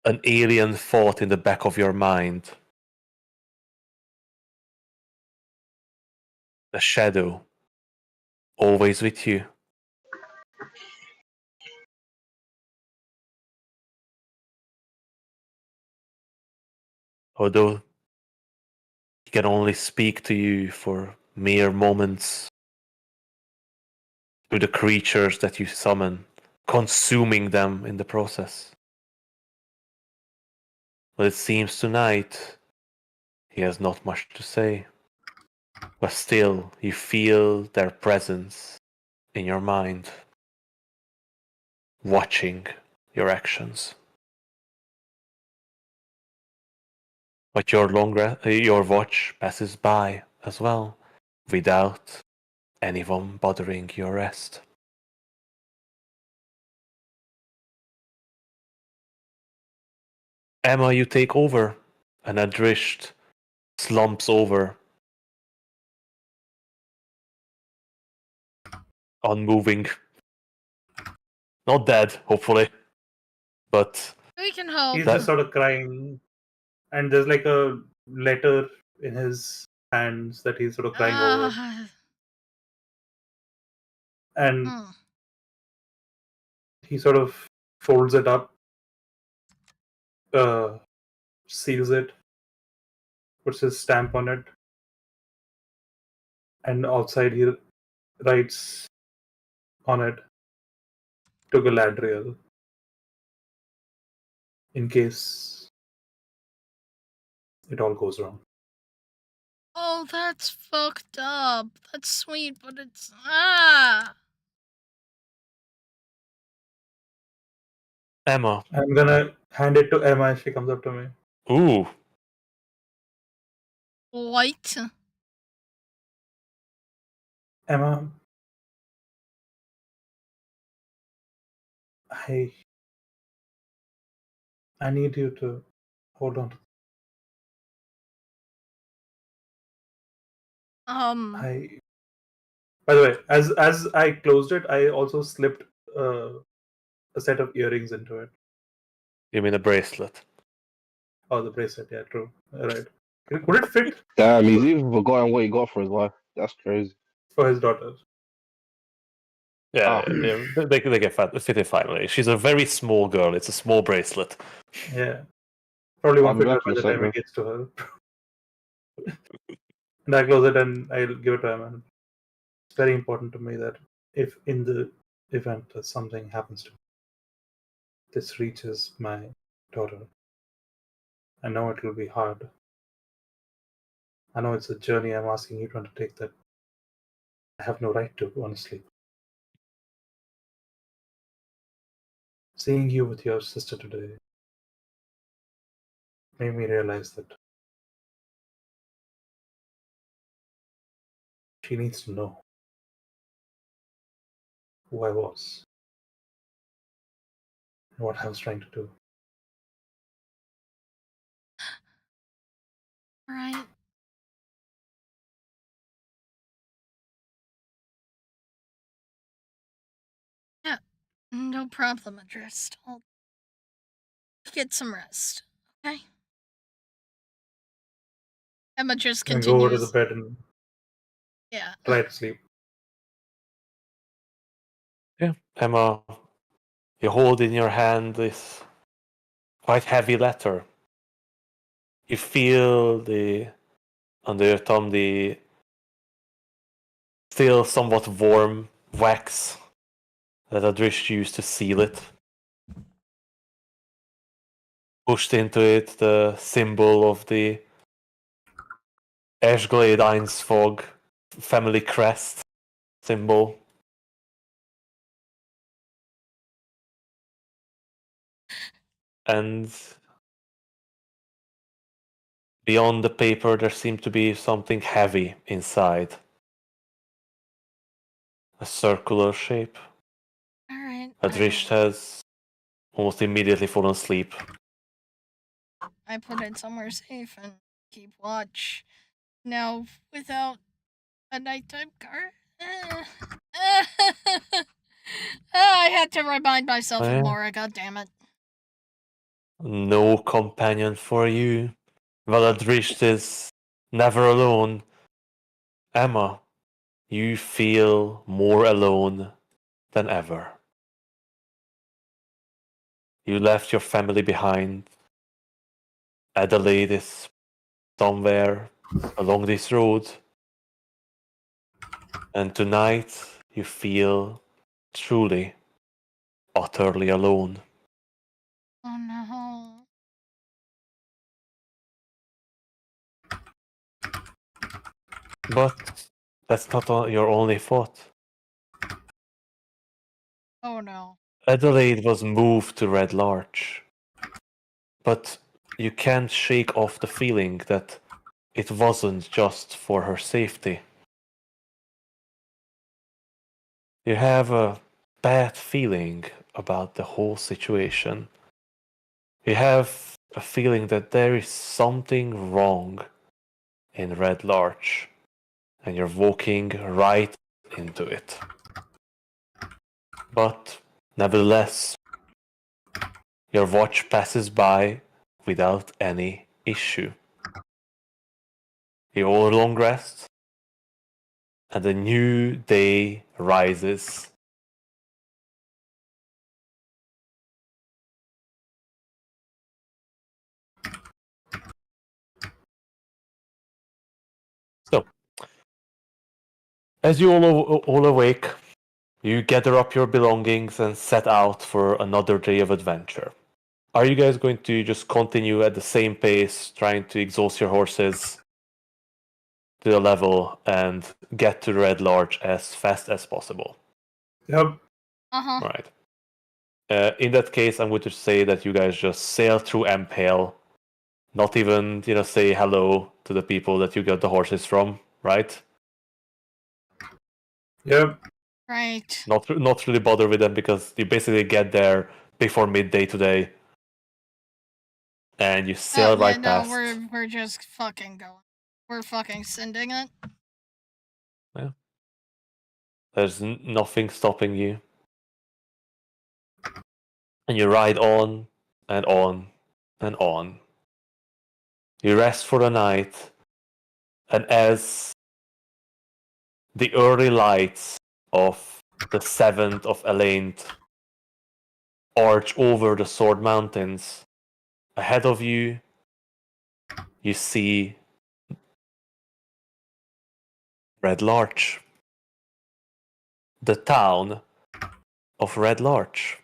An alien thought in the back of your mind. The shadow, always with you. Although he can only speak to you for mere moments, to the creatures that you summon, consuming them in the process. But it seems tonight he has not much to say. But still, you feel their presence in your mind, watching your actions. But your watch passes by as well, without anyone bothering your rest. Emma, you take over, and Adrisht slumps over, unmoving. Not dead, hopefully, but We can hope. He's just sort of crying, and there's like a letter in his hands that he's sort of crying over, and he sort of folds it up, seals it, puts his stamp on it, and outside he writes on it to Galadriel in case it all goes wrong. Oh, that's fucked up. That's sweet, but it's Emma. I'm gonna hand it to Emma if she comes up to me. Ooh. White. Emma, I need you to hold on. By the way, as I closed it, I also slipped a set of earrings into it. You mean a bracelet? Oh, the bracelet. Yeah, true. Right. Would it fit? Damn, he's even forgotten what he got for his wife. That's crazy. For his daughter. Yeah, they get fit it finally. She's a very small girl. It's a small bracelet. Yeah. Probably won't I'll be fit her back by in the a time second. it gets to her. And I close it and I'll give it to him. And it's very important to me that if in the event that something happens to me, this reaches my daughter, I know it will be hard. I know it's a journey I'm asking you to undertake that I have no right to, honestly. Seeing you with your sister today made me realize that she needs to know who I was and what I was trying to do. Right. Yeah, no problem, Adrist. I'll get some rest, okay? Emma just And go over to the continues. bed and Yeah. try to sleep. Yeah, Emma, you hold in your hand this quite heavy letter. You feel under your thumb the still somewhat warm wax that Adrish used to seal it. Pushed into it the symbol of the Ashglade Einsfog family crest symbol. And beyond the paper, there seemed to be something heavy inside. A circular shape. Alright. Adrish has almost immediately fallen asleep. I put it somewhere safe and keep watch. Now, without a nighttime guard. I had to remind myself of Yeah. Mora, god damn it. No companion for you. Well, Adrish is never alone. Emma, you feel more alone than ever. You left your family behind. Adelaide is somewhere along this road. And tonight you feel truly, utterly alone. Oh no. But that's not your only thought. Oh no. Adelaide was moved to Red Larch. But you can't shake off the feeling that it wasn't just for her safety. You have a bad feeling about the whole situation. You have a feeling that there is something wrong in Red Larch, and you're walking right into it. But nevertheless, your watch passes by without any issue. You all long rest, and a new day rises. So, as you all awake, you gather up your belongings and set out for another day of adventure. Are you guys going to just continue at the same pace, trying to exhaust your horses to the level and get to the Red Larch as fast as possible? Yep. Uh-huh. Right. In that case, I'm going to say that you guys just sail through Empale, not even say hello to the people that you got the horses from, right? Yep. Right. Not really bother with them because you basically get there before midday today, and you sail Yeah, right no, past. we're just fucking going. We're fucking sending it. Yeah. There's nothing stopping you. And you ride on and on and on. You rest for the night, and as the early lights of the 7th of Elaine arch over the Sword Mountains, ahead of you, you see Red Larch. The town of Red Larch.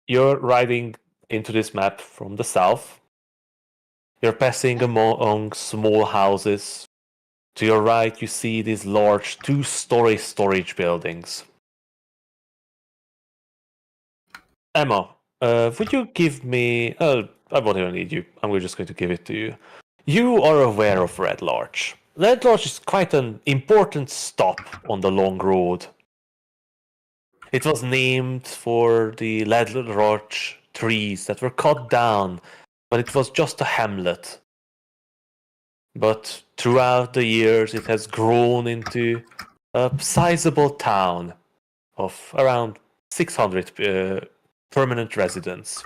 You're riding into this map from the south. You're passing among small houses. To your right, you see these large 2-story storage buildings. Emma, would you give me... I won't even need you. I'm just going to give it to you. You are aware of Red Larch. Red Larch is quite an important stop on the long road. It was named for the Red Larch trees that were cut down when it was just a hamlet. But throughout the years, it has grown into a sizable town of around 600 permanent residents.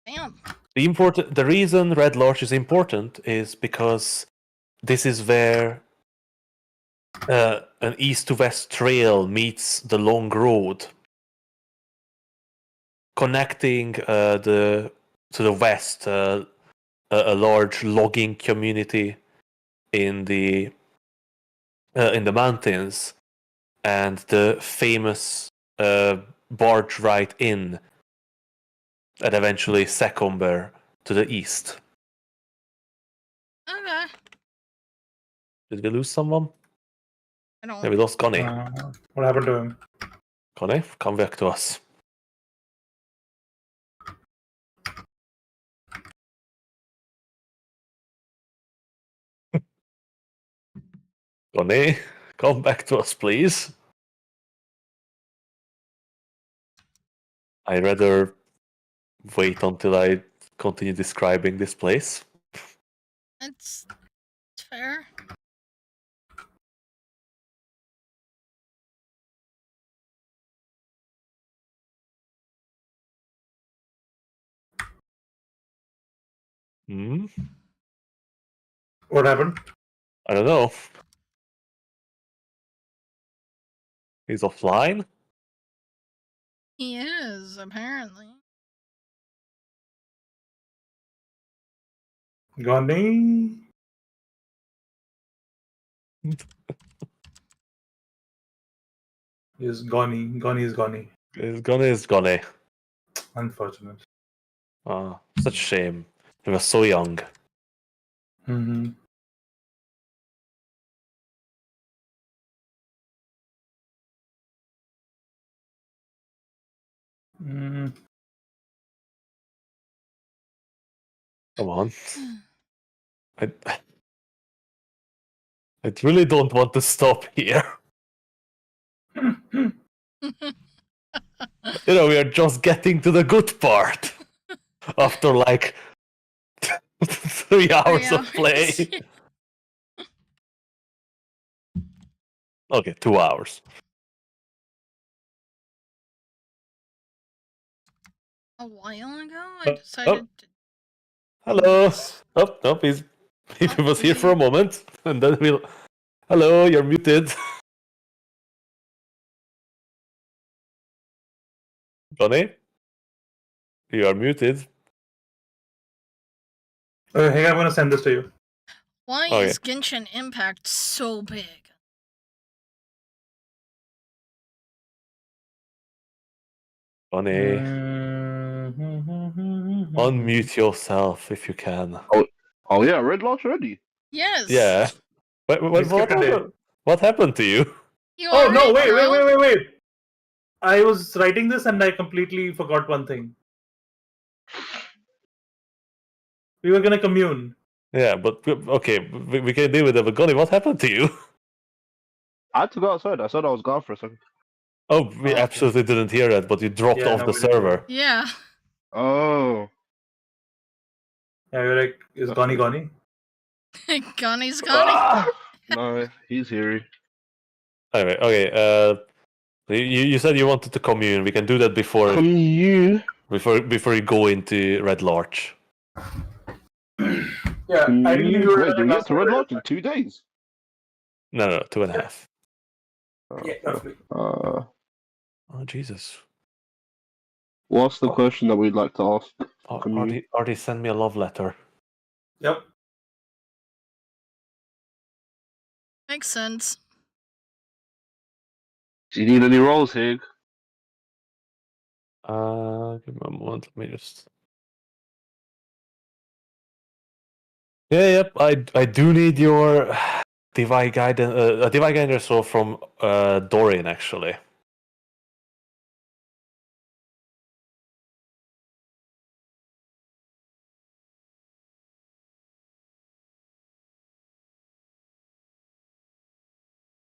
Damn. The reason Red Larch is important is because this is where an east to west trail meets the long road, connecting to the west a large logging community in the mountains, and the famous barge ride inn, and eventually Secomber to the east. Okay. Did we lose someone? I don't. Yeah, we lost Connie. What happened to him? Connie, come back to us. Connie, come back to us, please. I'd rather wait until I continue describing this place. It's fair. Hmm? What happened? I don't know. He's offline? He is, apparently. Gone. Is gone. Gone is gone. Is gone. Unfortunate. Such a shame. He was so young. Mm-hmm. Mm. Come on. I really don't want to stop here. We are just getting to the good part. After like 3 hours of play. Okay, 2 hours. A while ago, I decided to. Hello. Oh, no, he was here for a moment, and then we'll. Hello, you're muted. Johnny, you are muted. Hey, I'm gonna send this to you. Why Okay. is Genshin Impact so big? Johnny, unmute yourself if you can. Oh yeah, Red Larch already. Yes. Yeah. What happened to you? You Oh no! already know? Wait! I was writing this and I completely forgot one thing. We were gonna commune. Yeah, but okay, we can deal with it. But Johnny, what happened to you? I had to go outside. I said I was gone for a second. Oh, we Okay. absolutely didn't hear that, but you dropped Yeah, off no, the we didn't hear server. Yeah. Oh. Yeah, you're like, is Goni Goni? Connie's Connie. Ah! No, he's here. Anyway, okay. You said you wanted to commune. We can do that before Commune. before you go into Red Larch. Yeah, ideally we Commune. would Wait, have do we done get to Red Lodge in 2 days? No, 2.5. Yeah, roughly. Oh Jesus! What's the question that we'd like to ask? Commune? Artie, send me a love letter. Yep. Makes sense. Do you need any rolls, Hig? Give me a moment. Let me just. Yep. I do need your divine guidance. A divine guidance roll from Dorian, actually.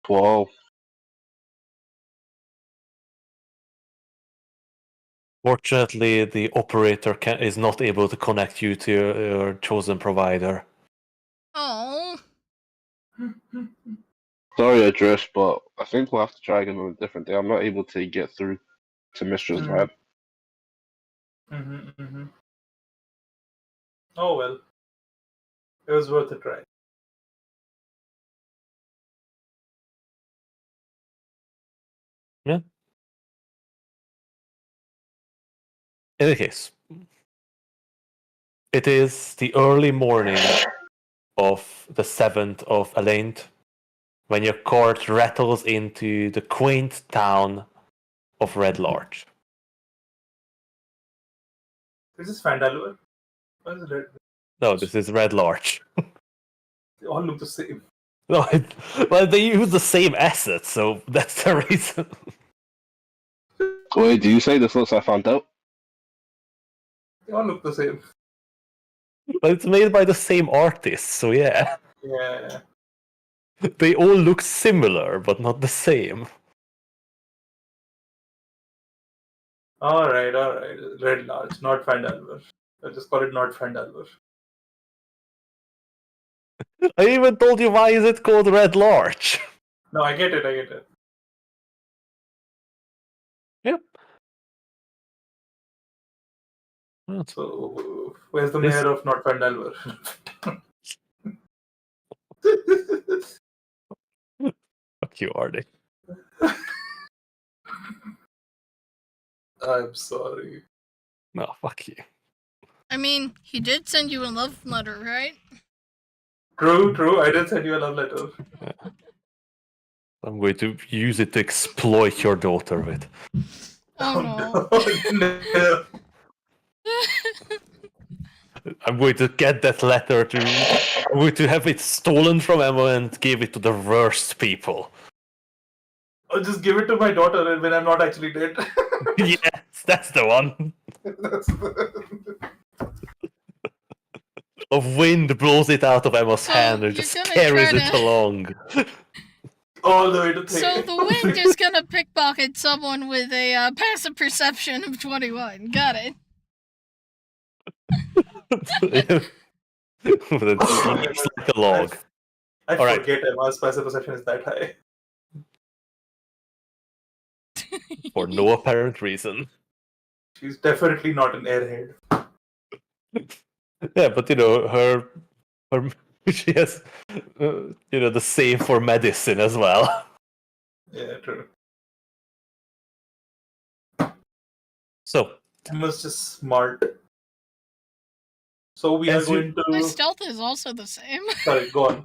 Wow. Fortunately, the operator is not able to connect you to your chosen provider. Oh. Sorry, Address, but I think we'll have to try again on a different day. I'm not able to get through to Mistress Mm. Lab. Oh well. It was worth a try. Yeah. In any case, it is the early morning of the 7th of Alaint when your cart rattles into the quaint town of Red Larch. This is Fandalur. What is it? No, this is Red Larch. They all look the same. No, well, they use the same assets, so that's the reason. Wait, do you say this looks like I found out? They all look the same. But it's made by the same artist, so yeah. Yeah. They all look similar, but not the same. Alright. Red Large, not Fandalur. I just call it not Fandalur. I even told you why is it called Red Larch. No, I get it. Yep. So, where's the This- mayor of not Fandalur? Fuck you, Artie. I'm sorry. No, fuck you. I mean, he did send you a love letter, right? True. I did send you a love letter. I'm going to use it to exploit your daughter with. Oh no. No. I'm going to get that letter I'm going to have it stolen from Emma and give it to the worst people. I'll just give it to my daughter when I'm not actually dead. Yes, that's the one. That's the... A wind blows it out of Emma's So hand and you're just gonna carries try it to- along. All the way to So the wind is gonna pickpocket someone with a passive perception of 21. Got it. But it sleeps like a log. I All right. forget Emma's passive perception is that high. For no apparent reason. She's definitely not an airhead. Yeah, but her she has the same for medicine as well. Yeah, true. So Emma's just smart. So we As are you- going My to... stealth is also the same. Sorry, go on.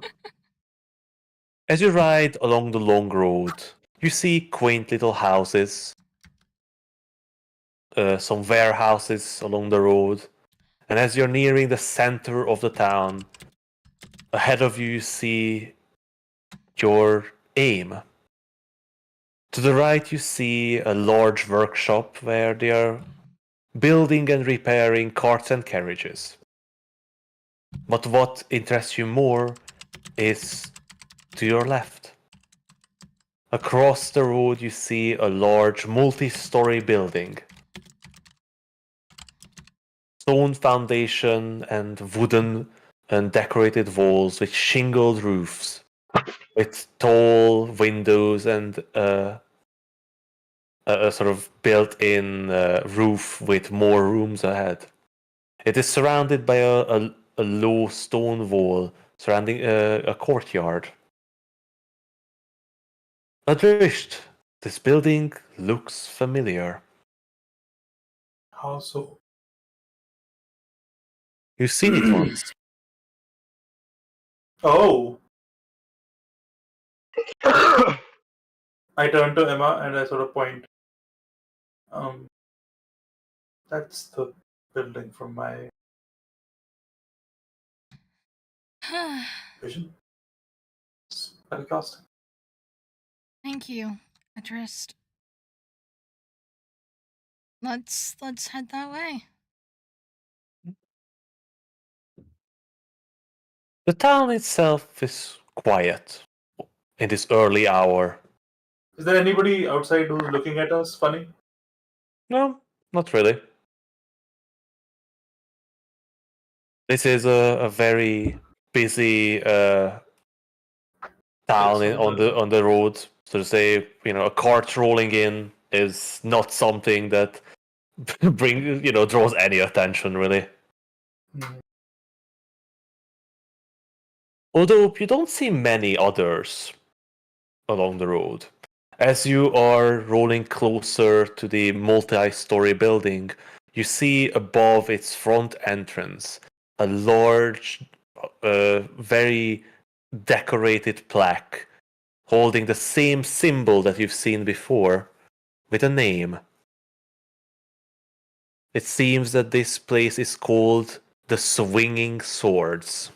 as you ride along the long road, you see quaint little houses, some warehouses along the road, and as you're nearing the center of the town, ahead of you see your aim. To the right, you see a large workshop where they are building and repairing carts and carriages. But what interests you more is to your left. Across the road, you see a large multi-story building. Stone foundation and wooden and decorated walls with shingled roofs, with tall windows and a sort of built-in roof with more rooms ahead. It is surrounded by a low stone wall surrounding a courtyard. Adrisht, this building looks familiar. How so? You've seen it once. Oh, I turn to Emma and I sort of point. That's the building from my vision. It's very casting. Thank you, Adrist. Let's head that way. The town itself is quiet in this early hour. Is there anybody outside who's looking at us funny? No, not really. This is a very busy town on the road. So to say, a cart rolling in is not something that draws any attention really. Hmm. Although you don't see many others along the road. As you are rolling closer to the multi-story building, you see above its front entrance a large, very decorated plaque holding the same symbol that you've seen before with a name. It seems that this place is called the Swinging Swords.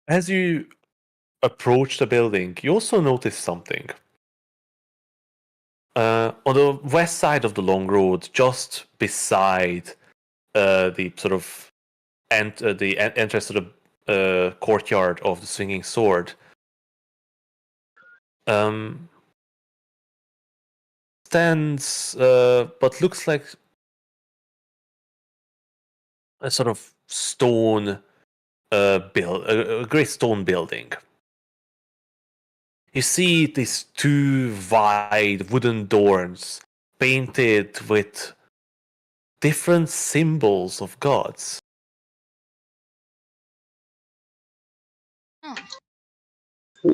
As you approach the building, you also notice something. On the west side of the long road, just beside the sort of entrance to the courtyard of the Swinging Sword, stands what looks like a sort of stone a great stone building. You see these two wide wooden doors painted with different symbols of gods. Oh.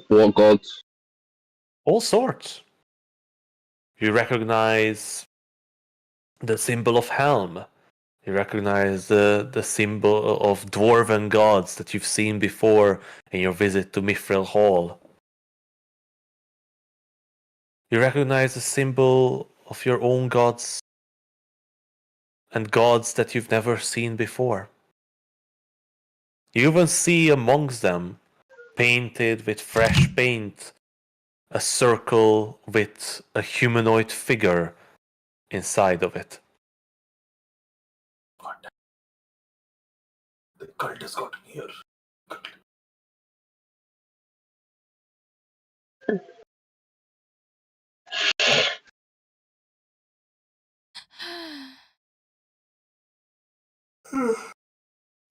What gods? All sorts. You recognize the symbol of Helm. You recognize the symbol of dwarven gods that you've seen before in your visit to Mithril Hall. You recognize the symbol of your own gods and gods that you've never seen before. You even see amongst them, painted with fresh paint, a circle with a humanoid figure inside of it. God damn. The cult has gotten here.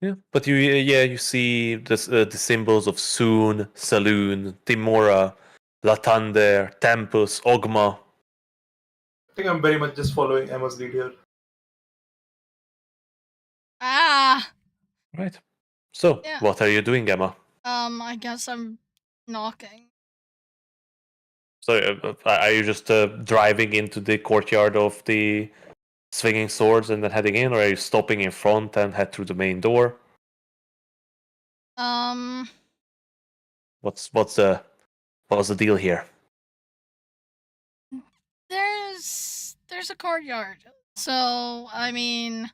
Yeah, but you see the symbols of Soon, Saloon, Timora, Latander, Tempus, Ogma. I think I'm very much just following Emma's lead here. Ah. Right. So, Yeah. what are you doing, Emma? I guess I'm knocking. So, are you just driving into the courtyard of the Swinging Swords and then heading in, or are you stopping in front and head through the main door? What's the deal here? There's a courtyard. So, I mean,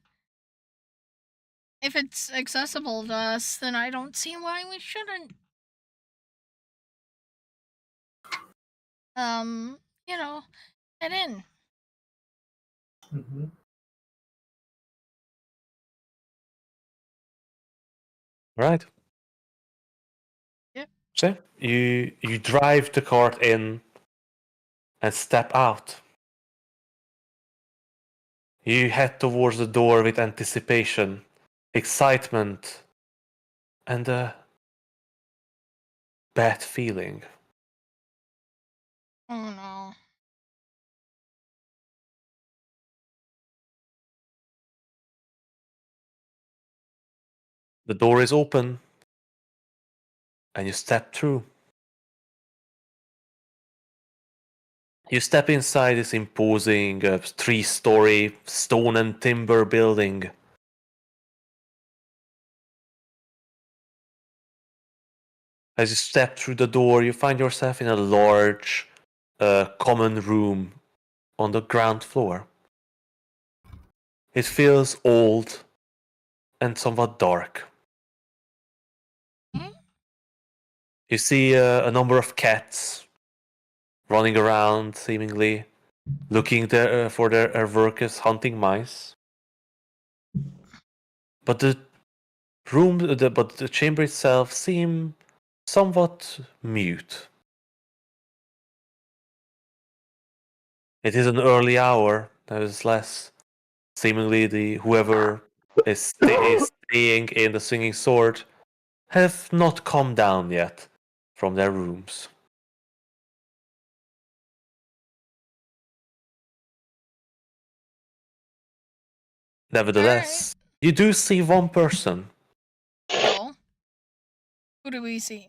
if it's accessible to us, then I don't see why we shouldn't. Head in. Mm-hmm. Right. Yep. So you drive the cart in and step out. You head towards the door with anticipation, excitement, and a bad feeling. Oh no. The door is open, and you step through. You step inside this imposing 3-story stone and timber building. As you step through the door, you find yourself in a large common room on the ground floor. It feels old and somewhat dark. Hmm? You see a number of cats running around, seemingly looking there, for their workers, hunting mice. But the the chamber itself seems somewhat mute. It is an early hour, nevertheless. Seemingly, whoever is staying in the Swinging Sword have not come down yet from their rooms. Nevertheless, you do see one person. Oh. Who do we see?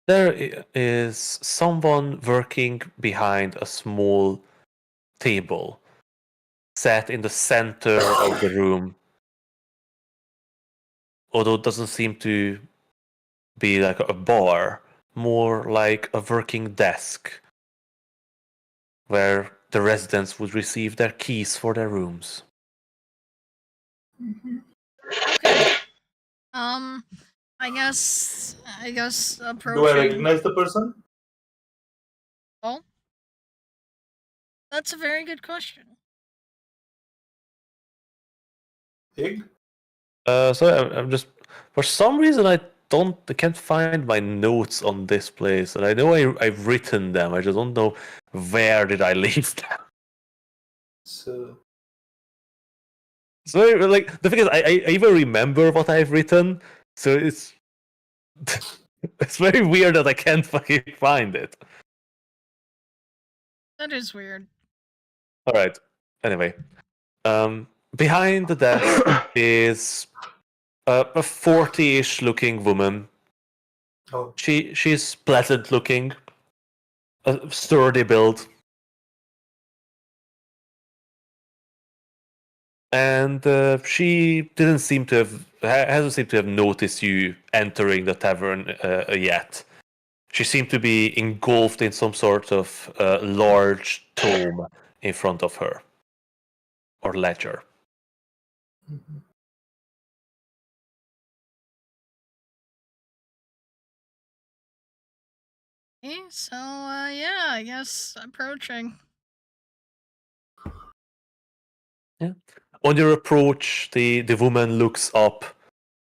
There is someone working behind a small table, sat in the center of the room. Although it doesn't seem to be like a bar, more like a working desk where the residents would receive their keys for their rooms. Okay. I guess Do I approaching. recognize the person? Oh, that's a very good question. Pig? So I'm just, for some reason I can't find my notes on this place, and I know I've written them. I just don't know where did I leave them. So So like the thing is, I even remember what I've written, so it's it's very weird that I can't fucking find it. That is weird. All right. Anyway, behind the desk is a 40-ish looking woman. oh, She's pleasant looking, a sturdy build, and she didn't seem to have hasn't seemed to have noticed you entering the tavern yet. She seemed to be engulfed in some sort of large tome in front of her, or ledger. mhm. Okay, so yeah, I guess approaching. Yeah. On your approach, the woman looks up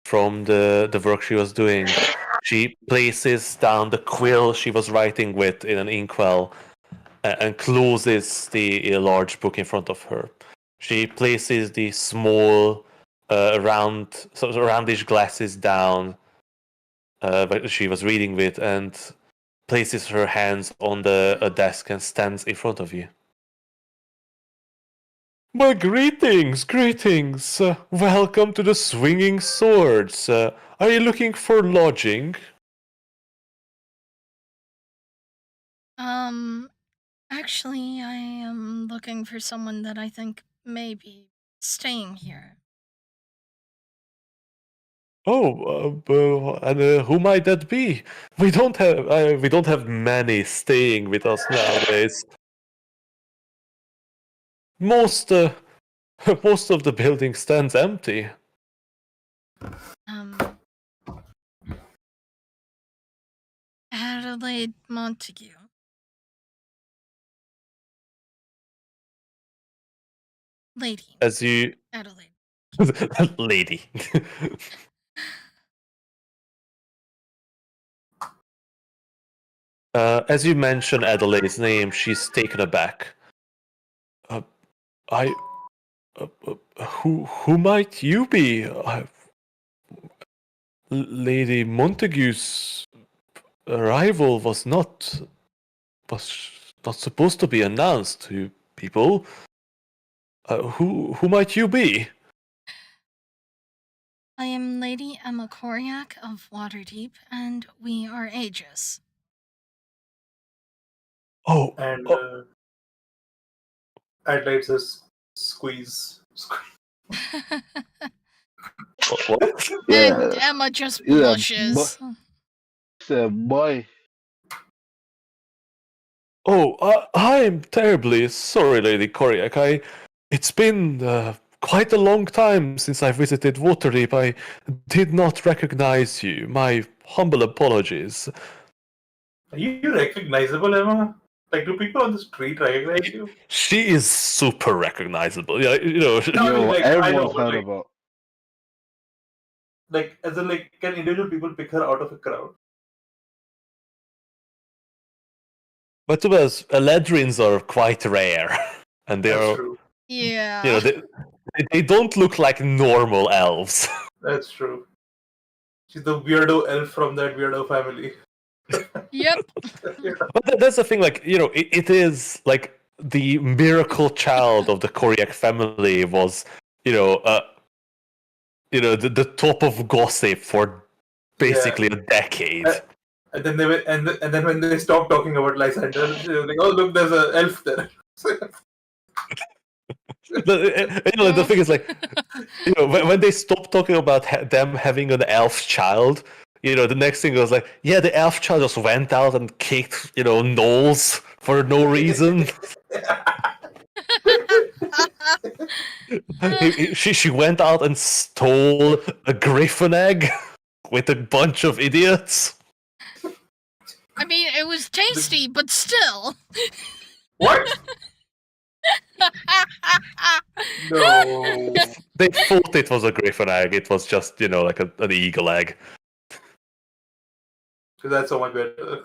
from the work she was doing. She places down the quill she was writing with in an inkwell and closes the large book in front of her. She places the small roundish glasses down that she was reading with and places her hands on a desk and stands in front of you. Well, greetings, greetings. Welcome to the Swinging Swords. Are you looking for lodging? Actually, I am looking for someone that I think may be staying here. Oh, and who might that be? We don't have many staying with us nowadays. Most most of the building stands empty. Um, Adelaide Montague. Lady. As you, Adelaide. lady. As you mention Adelaide's name, she's taken aback. I Who might you be? Lady Montague's arrival was not supposed to be announced to people. Who might you be? I am Lady Emma Koryak of Waterdeep, and we are Aegis. Oh, And oh, Adelaide says, squeeze. what? Yeah, And Emma just yeah, blushes. boy. Oh, I'm terribly sorry, Lady Koryak. It's been quite a long time since I visited Waterdeep. I did not recognize you. My humble apologies. Are you recognizable, Emma? Like, do people on the street recognize you? She is super recognizable. Yeah, you know. No, I mean, Yo, like, I know, everyone's but heard like, about. as in, like, can individual people pick her out of a crowd? But to be honest, Eladrins are quite rare, and they That's are, true. Yeah. you know, they don't look like normal elves. That's true. She's the weirdo elf from that weirdo family. Yep. But that's the thing, like, you know, it is like the miracle child of the Koryak family was, the top of gossip for basically a decade. And then and then when they stopped talking about Lysander, they were like, "Oh, look, there's an elf there." The thing is, like, when they stopped talking about them having an elf child, the next thing was like, yeah, the elf child just went out and kicked, gnolls for no reason. She went out and stole a griffin egg with a bunch of idiots. I mean, it was tasty, but still. What? No. They thought it was a griffin egg. It was just, like an eagle egg. That's so much better.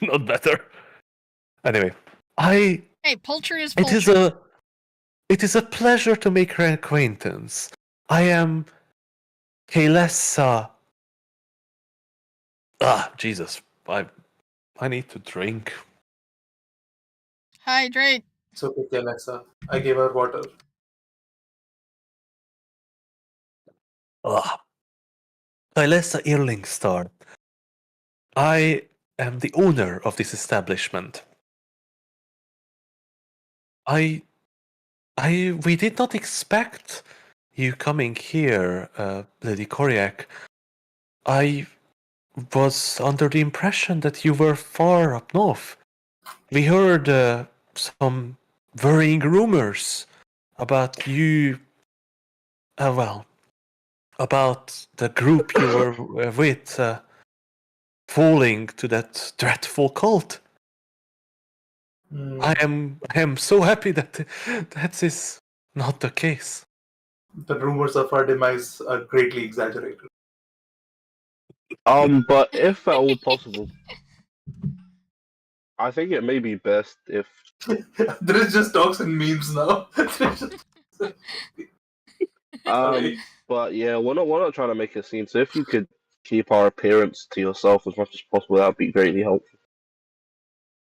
Not better. Anyway, Hey, poultry is poultry. It is a pleasure to make her acquaintance. I am Kaelessa. Jesus. I need to drink. Hydrate. It's okay, Alexa. I gave her water. Kaelessa Irlingstar. I am the owner of this establishment. We did not expect you coming here, Lady Koryak. I was under the impression that you were far up north. We heard some worrying rumors about you. About the group you were with falling to that dreadful cult. Hmm. I am so happy that is not the case. The rumors of our demise are greatly exaggerated. But if at all possible, I think it may be best if. There is just talks and memes now. Sorry. But yeah, we're not trying to make a scene. So if you could keep our appearance to yourself as much as possible, that would be greatly helpful.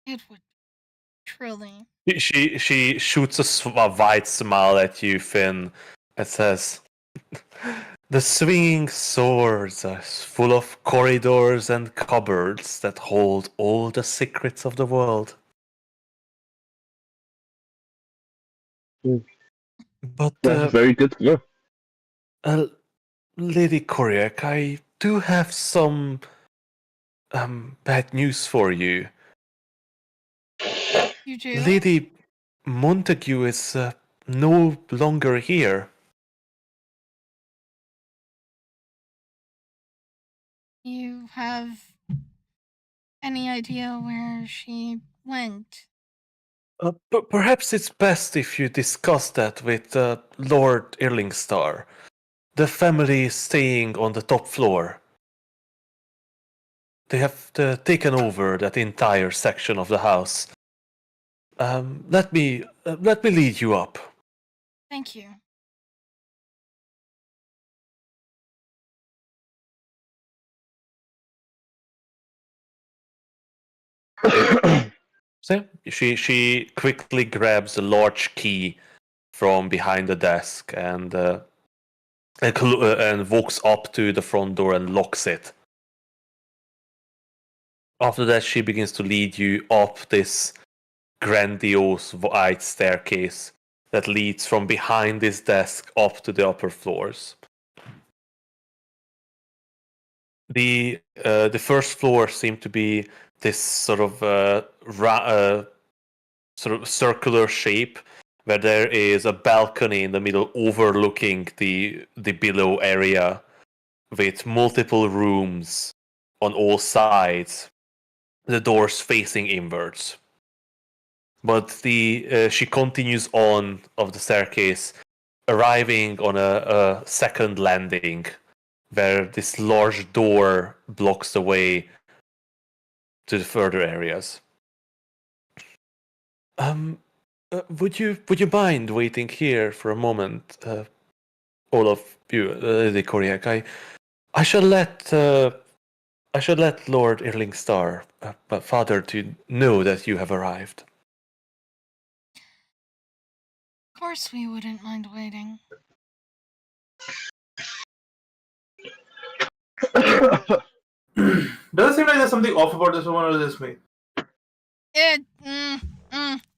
It would truly. She shoots a wide smile at you, Finn, and says, "The swinging swords are full of corridors and cupboards that hold all the secrets of the world." But That's very good to know. Lady Koryak, I do have some bad news for you. You do? Lady Montague is no longer here. You have any idea where she went? Perhaps it's best if you discuss that with Lord Irlingstar. The family is staying on the top floor. They have taken over that entire section of the house. Let me lead you up. Thank you. So she quickly grabs a large key from behind the desk and walks up to the front door and locks it. After that, she begins to lead you up this grandiose wide staircase that leads from behind this desk up to the upper floors. The first floor seemed to be this sort of circular shape where there is a balcony in the middle overlooking the below area with multiple rooms on all sides, the doors facing inwards. But she continues on of the staircase, arriving on a second landing where this large door blocks the way to the further areas. Would you mind waiting here for a moment, all of you, Lady Koriak? I shall let Lord Irling Star, Father, to know that you have arrived. Of course we wouldn't mind waiting. Does it seem like there's something off about this woman, or is this me?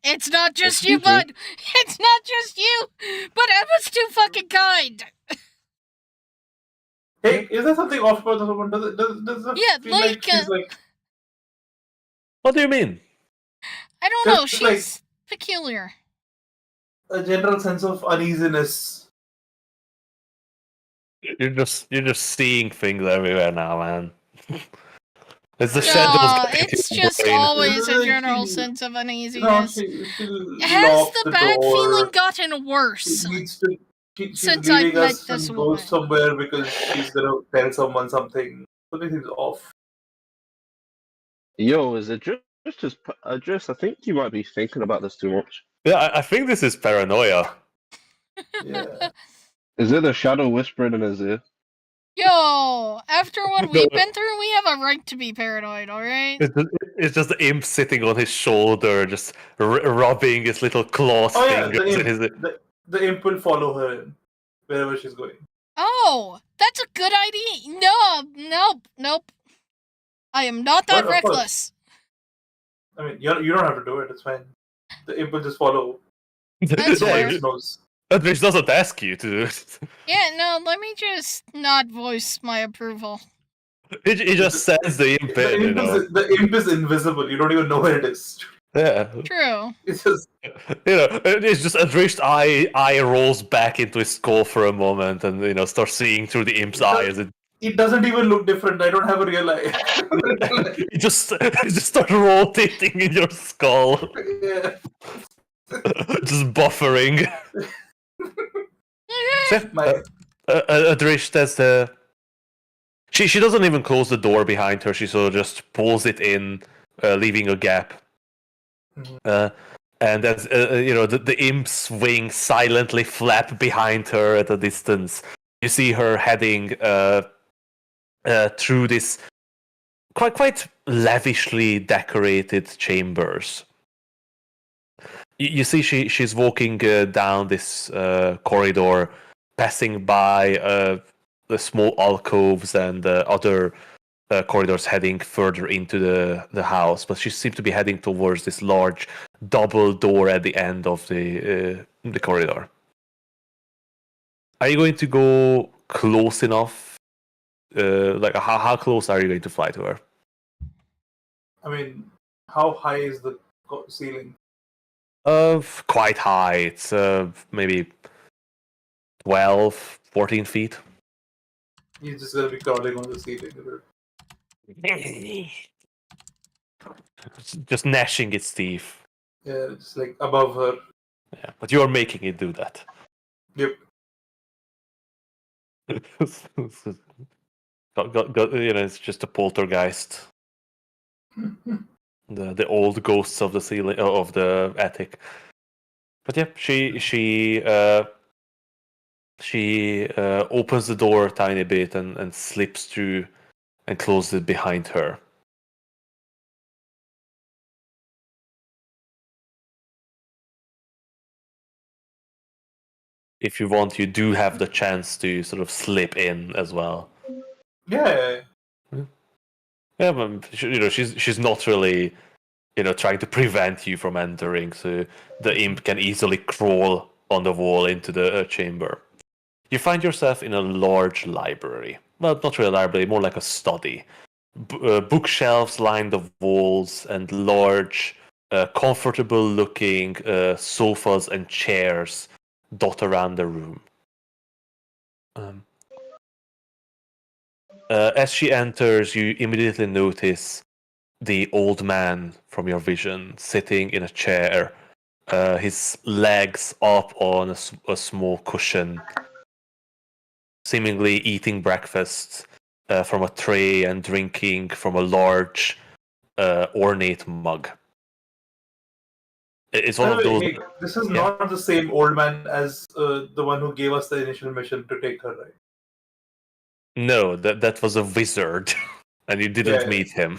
It's not just Excuse you, me? bud. It's not just you. But Emma's too fucking kind. Hey, is there something off about this woman? Does it Yeah, feel like she's like What do you mean? I don't know. Just like- She's peculiar. a general sense of uneasiness? You're just seeing things everywhere now, man. It's the No, shadows getting it's to your just brain. always a general She- sense of No, uneasiness. she Has locked the the bad door. feeling gotten worse? She needs to. She's Since I've leaving met us this and woman. goes somewhere because she's gonna tell someone something. Something seems off. Yo, is it just Adris? I think you might be thinking about this too much. Yeah, I think this is paranoia. Yeah. Is it a shadow whispering in his ear? Yo, after what No. we've been through, we have a right to be paranoid, alright? It's just the imp sitting on his shoulder, just rubbing his little claws Oh yeah, fingers in his. the imp will follow her wherever she's going. Oh, that's a good idea. Nope. I am not that Well, of course. reckless. I mean, you don't have to do it. It's fine. The imp will just follow. That's Nobody fair. else knows. Which doesn't ask you to do it. Yeah, no, let me just not voice my approval. He just sends the imp in, you know. The imp is invisible. You don't even know where it is. Yeah. True. It's just You know, it's just Adrish's eye rolls back into his skull for a moment and, you know, starts seeing through the imp's eyes. it doesn't even look different. I don't have a real eye. You just start rotating in your skull, Yeah. just buffering. So, My Adrish says she doesn't even close the door behind her. She sort of just pulls it in, leaving a gap. Mhm. And as you know, the imp's wings silently flap behind her at a distance. You see her heading through this quite lavishly decorated chambers. You see, she's walking down this corridor, passing by the small alcoves and other corridors heading further into the house. But she seems to be heading towards this large double door at the end of the corridor. Are you going to go close enough? Like, how close are you going to fly to her? I mean, how high is the ceiling? Quite high. It's maybe 12, 14 feet. He's just gonna be crawling on the ceiling. Just gnashing its teeth. Yeah, just like above her. Yeah, but you're making it do that. Yep. You know, it's just a poltergeist. The old ghosts of the ceiling of the attic. But yeah, she She opens the door a tiny bit and slips through and closes it behind her. If you want, you do have the chance to sort of slip in as well. Yeah. Yeah, but she's not really, trying to prevent you from entering. So the imp can easily crawl on the wall into the chamber. You find yourself in a large library. Well, not really a library, more like a study. Bookshelves line the walls, and large, comfortable-looking sofas and chairs dot around the room. As she enters, you immediately notice the old man from your vision sitting in a chair, his legs up on a small cushion, seemingly eating breakfast from a tray and drinking from a large, ornate mug. It's one By of the way, those. hey, this is Yeah. not the same old man as the one who gave us the initial mission to take her, right? No, that was a wizard, and you didn't Yeah. meet him.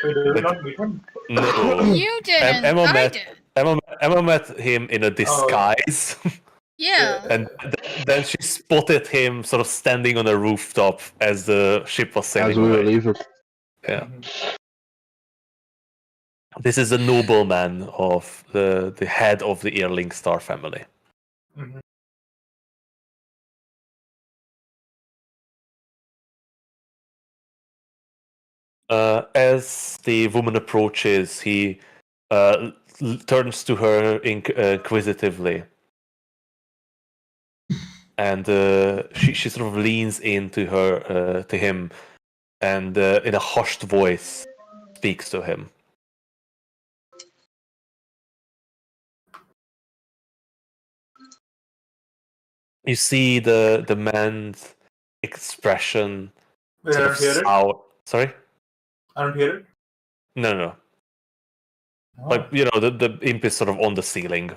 Wait, did we not meet him? No. You didn't. Emma I met did. Emma met him in a disguise. Yeah. And then she spotted him sort of standing on a rooftop as the ship was sailing As we were away. leaving. Yeah. This is a nobleman of the head of the Earling Star family. Mhm. As the woman approaches, he turns to her inquisitively, and she sort of leans into to him, and in a hushed voice speaks to him. You see the man's expression. Wait, I Sort don't of hear it. sour. Sorry? I don't hear it. No. Oh. Like, the imp is sort of on the ceiling.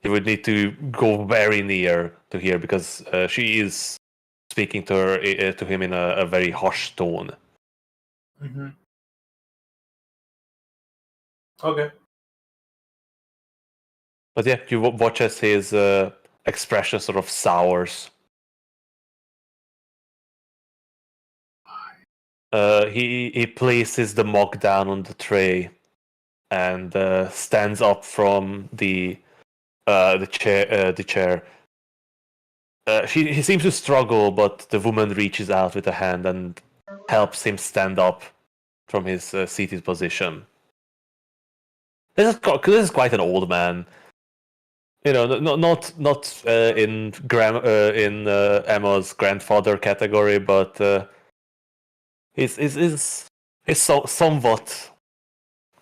You would need to go very near to hear, because she is speaking to him in a very harsh tone. Mm-hmm. Okay. But yeah, you watch as his expression sort of sours. He places the mug down on the tray and stands up from the chair. He seems to struggle, but the woman reaches out with a hand and helps him stand up from his seated position. This is quite an old man. Not in Emma's grandfather category, but he's somewhat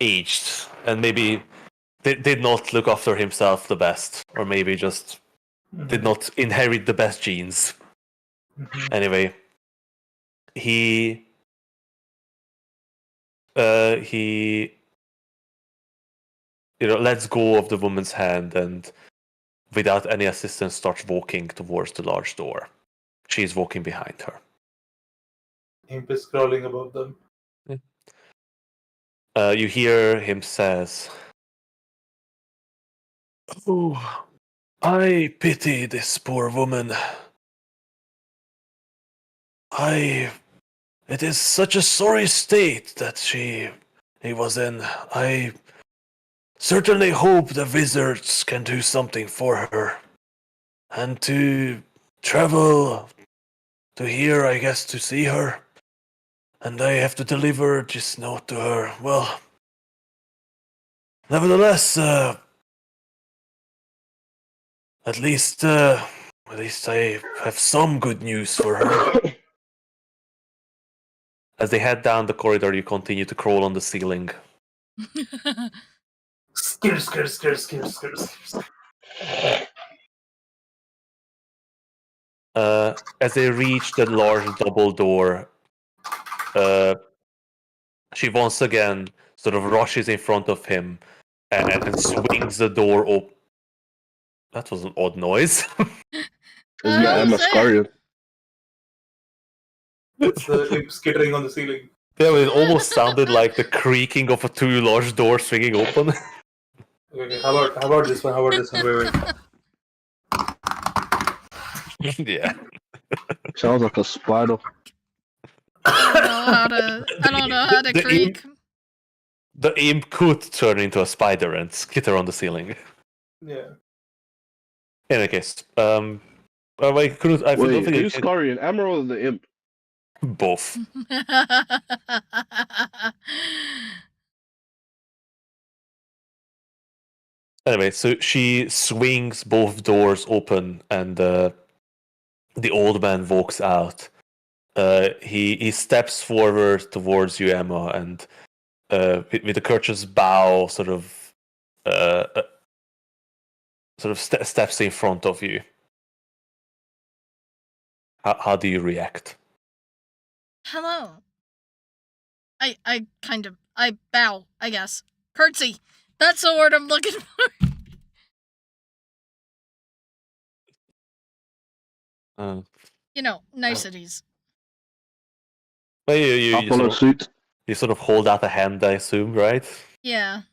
aged, and maybe did not look after himself the best, or maybe just did not inherit the best genes. Mm-hmm. Anyway, he lets go of the woman's hand and, without any assistance, starts walking towards the large door. She is walking behind her. Imp is crawling above them. You hear him says, "Oh, I pity this poor woman. It is such a sorry state that he was in. I certainly hope the wizards can do something for her. And to travel to here, I guess, to see her. And I have to deliver this note to her. Well, nevertheless, at least I have some good news for her." As they head down the corridor, you continue to crawl on the ceiling. Skir. As they reach the large double door, she once again sort of rushes in front of him and swings the door open. That was an odd noise. Isn't that Emma Say it. Scarian? It's the imp skittering on the ceiling. Yeah, but it almost sounded like the creaking of a two large doors swinging open. Okay, how about this one? How about this one? Wait. Yeah. Sounds like a spider. I don't know how to The creak. The imp could turn into a spider and skitter on the ceiling. Yeah. In any case, I don't Wait, think who's Scarian? Emerald or the imp? both. Anyway, so she swings both doors open, and the old man walks out. He steps forward towards you, Emma, and with a courteous bow, sort of steps in front of you. How do you react? Hello. I bow, I guess. Curtsy. That's the word I'm looking for. You know, niceties. Well, you Apollo suit. you sort of hold out a hand, I assume, right? Yeah.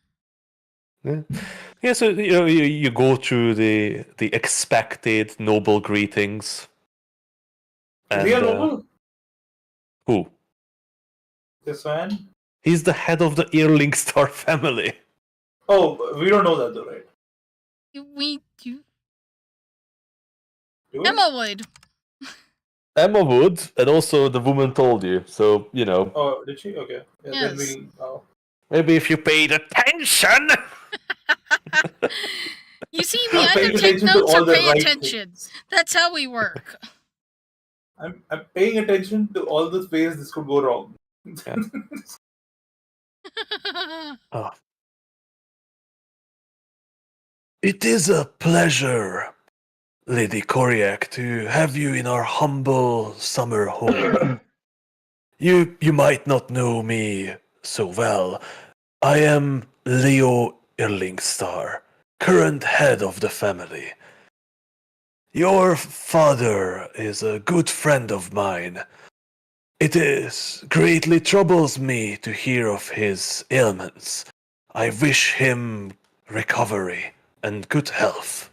Yeah. So you go through the expected noble greetings. Is he a noble? Who? This man? He's the head of the Earling Star family. Oh, we don't know that though, right? You Do we? Emma would. Emma would, and also the woman told you. So Oh, did she? Okay. Yeah, Yes. Then we'll. maybe if you paid attention. You see, we I'm either paying take attention to notes all or the pay right attention. That's how we work. I'm paying attention to all the ways this could go wrong. Yeah. Oh. It is a pleasure, Lady Koryak, to have you in our humble summer home. You might not know me so well. I am Leo Erlingstar, current head of the family. Your father is a good friend of mine. It greatly troubles me to hear of his ailments. I wish him recovery and good health.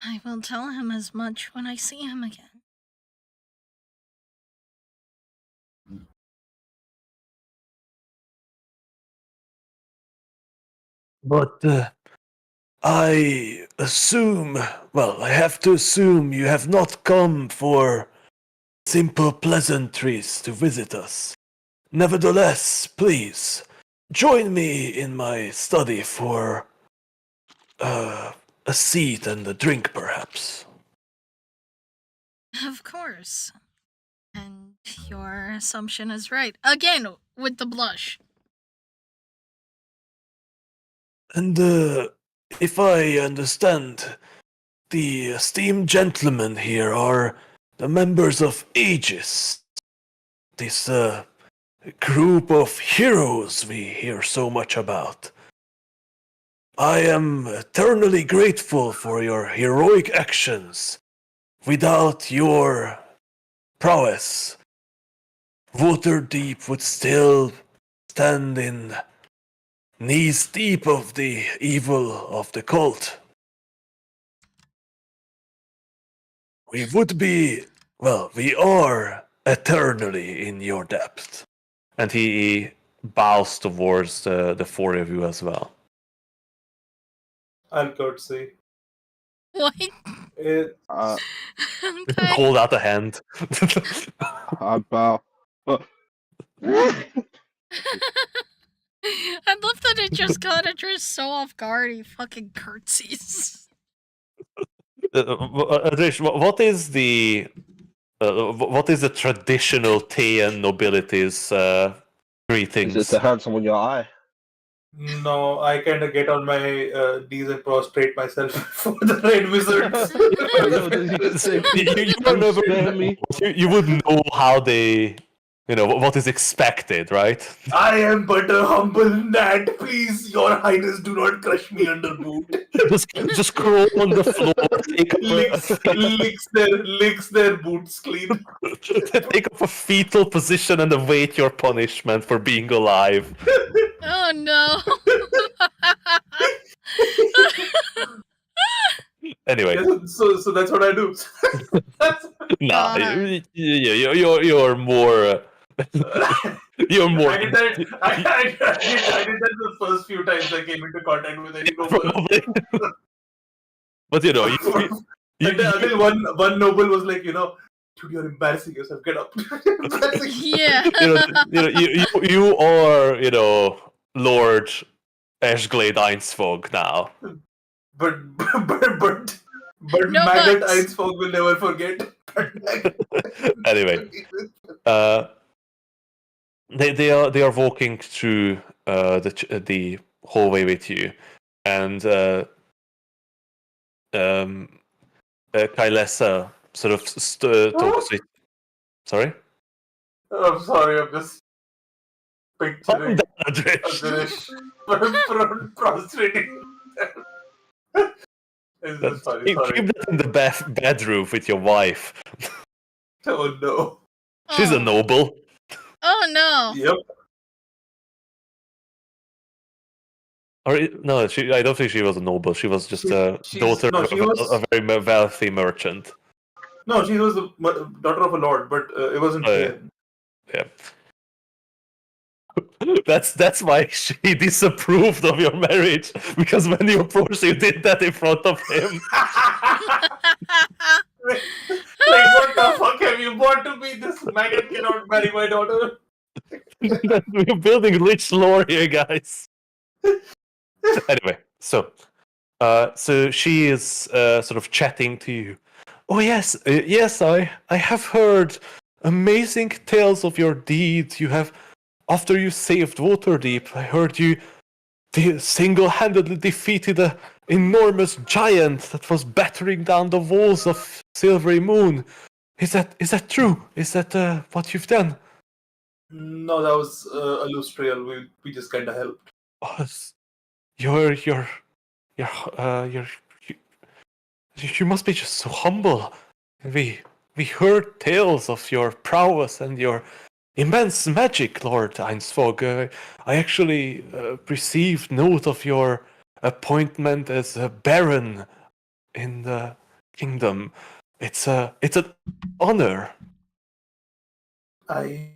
I will tell him as much when I see him again. But I have to assume you have not come for simple pleasantries to visit us. Nevertheless, please, join me in my study for a seat and a drink, perhaps. Of course. And your assumption is right. Again, with the blush. And if I understand, the esteemed gentlemen here are the members of Aegis. This group of heroes we hear so much about. I am eternally grateful for your heroic actions. Without your prowess, Waterdeep would still stand in knees deep of the evil of the cult. We are eternally in your depth. And he bows towards the four of you as well. I'll curtsy. What? It, Okay. Hold out a hand. I bow. I love that it just got Idris so off guard. He fucking curtsies. Adrish, what is the traditional Teian nobility's greetings? Is it the handsome on your eye? no, I kind of get on my knees and prostrate myself for the red wizards. You would know how they what is expected, right? I am but a humble gnat. Please, your highness, do not crush me under boot. just crawl on the floor, take up licks their boots clean. take up a fetal position and await your punishment for being alive. Oh no. Anyway, Yeah, so that's what I do. nah, God. you're more. You're more. I did that. I did that the first few times I came into contact with any noble. Probably. But Until one noble was like, dude, you're embarrassing yourself. Get up. Yeah. you are Lord Ashglade Einsfog now. But No Maggot buts. Einsfog will never forget. Anyway, they are walking through the hallway with you, and Kylesa sort of talks with. Sorry. I'm sorry, I'm just picturing Adrish. Adrish prostrating. It's just funny, Keep sorry. that in the bedroom with your wife. Oh no. She's a Oh. noble. Oh no. Yep. Or no, I don't think she was a noble. She was just a She's- daughter no, of she was- a very wealthy merchant. No, she was the daughter of a lord, but it wasn't Oh, yeah. fair. Yeah. That's why she disapproved of your marriage, because when you approached, you did that in front of him. Like, what the fuck have you brought to me? This maggot cannot marry my daughter. We're building rich lore here, guys. Anyway, so she is sort of chatting to you. Oh yes, yes, I have heard amazing tales of your deeds. You have, after you saved Waterdeep, I heard you single-handedly defeated an enormous giant that was battering down the walls of Silvery Moon. Is that true? Is that what you've done? No, that was a loose trail. We just kind of helped. Oh, you must be just so humble. We heard tales of your prowess and your immense magic, Lord Einsfog. I actually received note of your appointment as a baron in the kingdom. It's an honor. I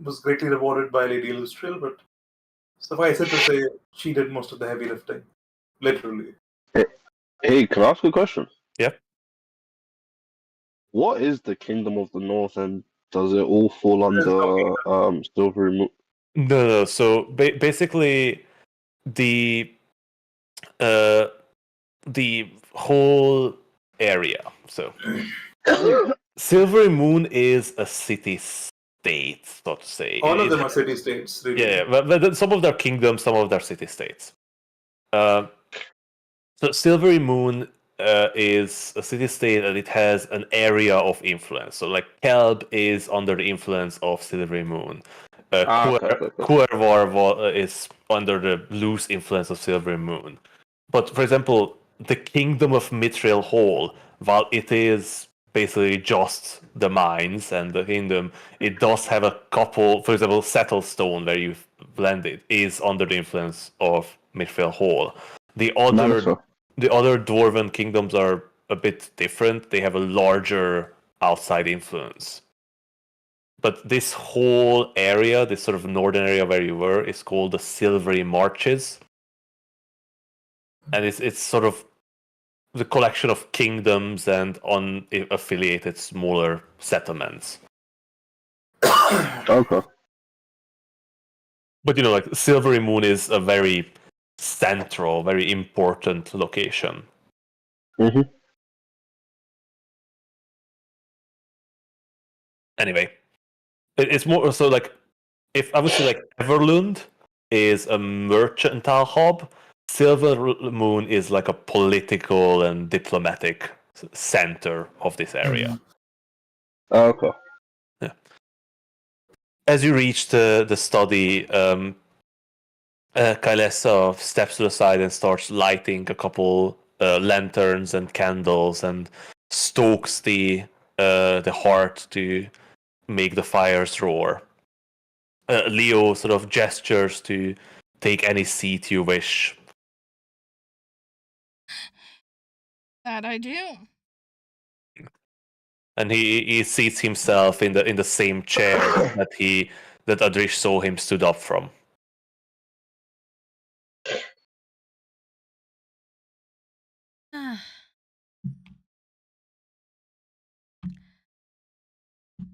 was greatly rewarded by Lady Illustrial, but suffice it to say, she did most of the heavy lifting. Literally. Hey, can I ask a question? Yep. What is the Kingdom of the North, and does it all fall There's no under Silvery Moon? No. So basically, the whole area. So Silvery Moon is a city-state, so to say. All of them are city-states. Really. Yeah, but some of their kingdoms, some of their city-states. So Silvery Moon is a city-state, and it has an area of influence. So, like, Kelb is under the influence of Silvery Moon. Okay. Cuervar is under the loose influence of Silvery Moon. But, for example, the Kingdom of Mithril Hall, while it is basically just the mines and the kingdom, it does have a couple, for example, Settlestone, where you've landed, is under the influence of Mithril Hall. The other dwarven kingdoms are a bit different. They have a larger outside influence. But this whole area, this sort of northern area where you were, is called the Silvery Marches. And it's sort of the collection of kingdoms and unaffiliated smaller settlements. Okay. But like Silvery Moon is a very central, very important location. Mm-hmm. Anyway, it's more so like, if I would say like Everlund is a mercantile hub, Silver Moon is like a political and diplomatic center of this area. Okay. Yeah. as you reach the study, Kailessa steps to the side and starts lighting a couple lanterns and candles and stokes the hearth to make the fires roar. Leo sort of gestures to take any seat you wish. That I do. And he seats himself in the same chair that Adrish saw him stood up from.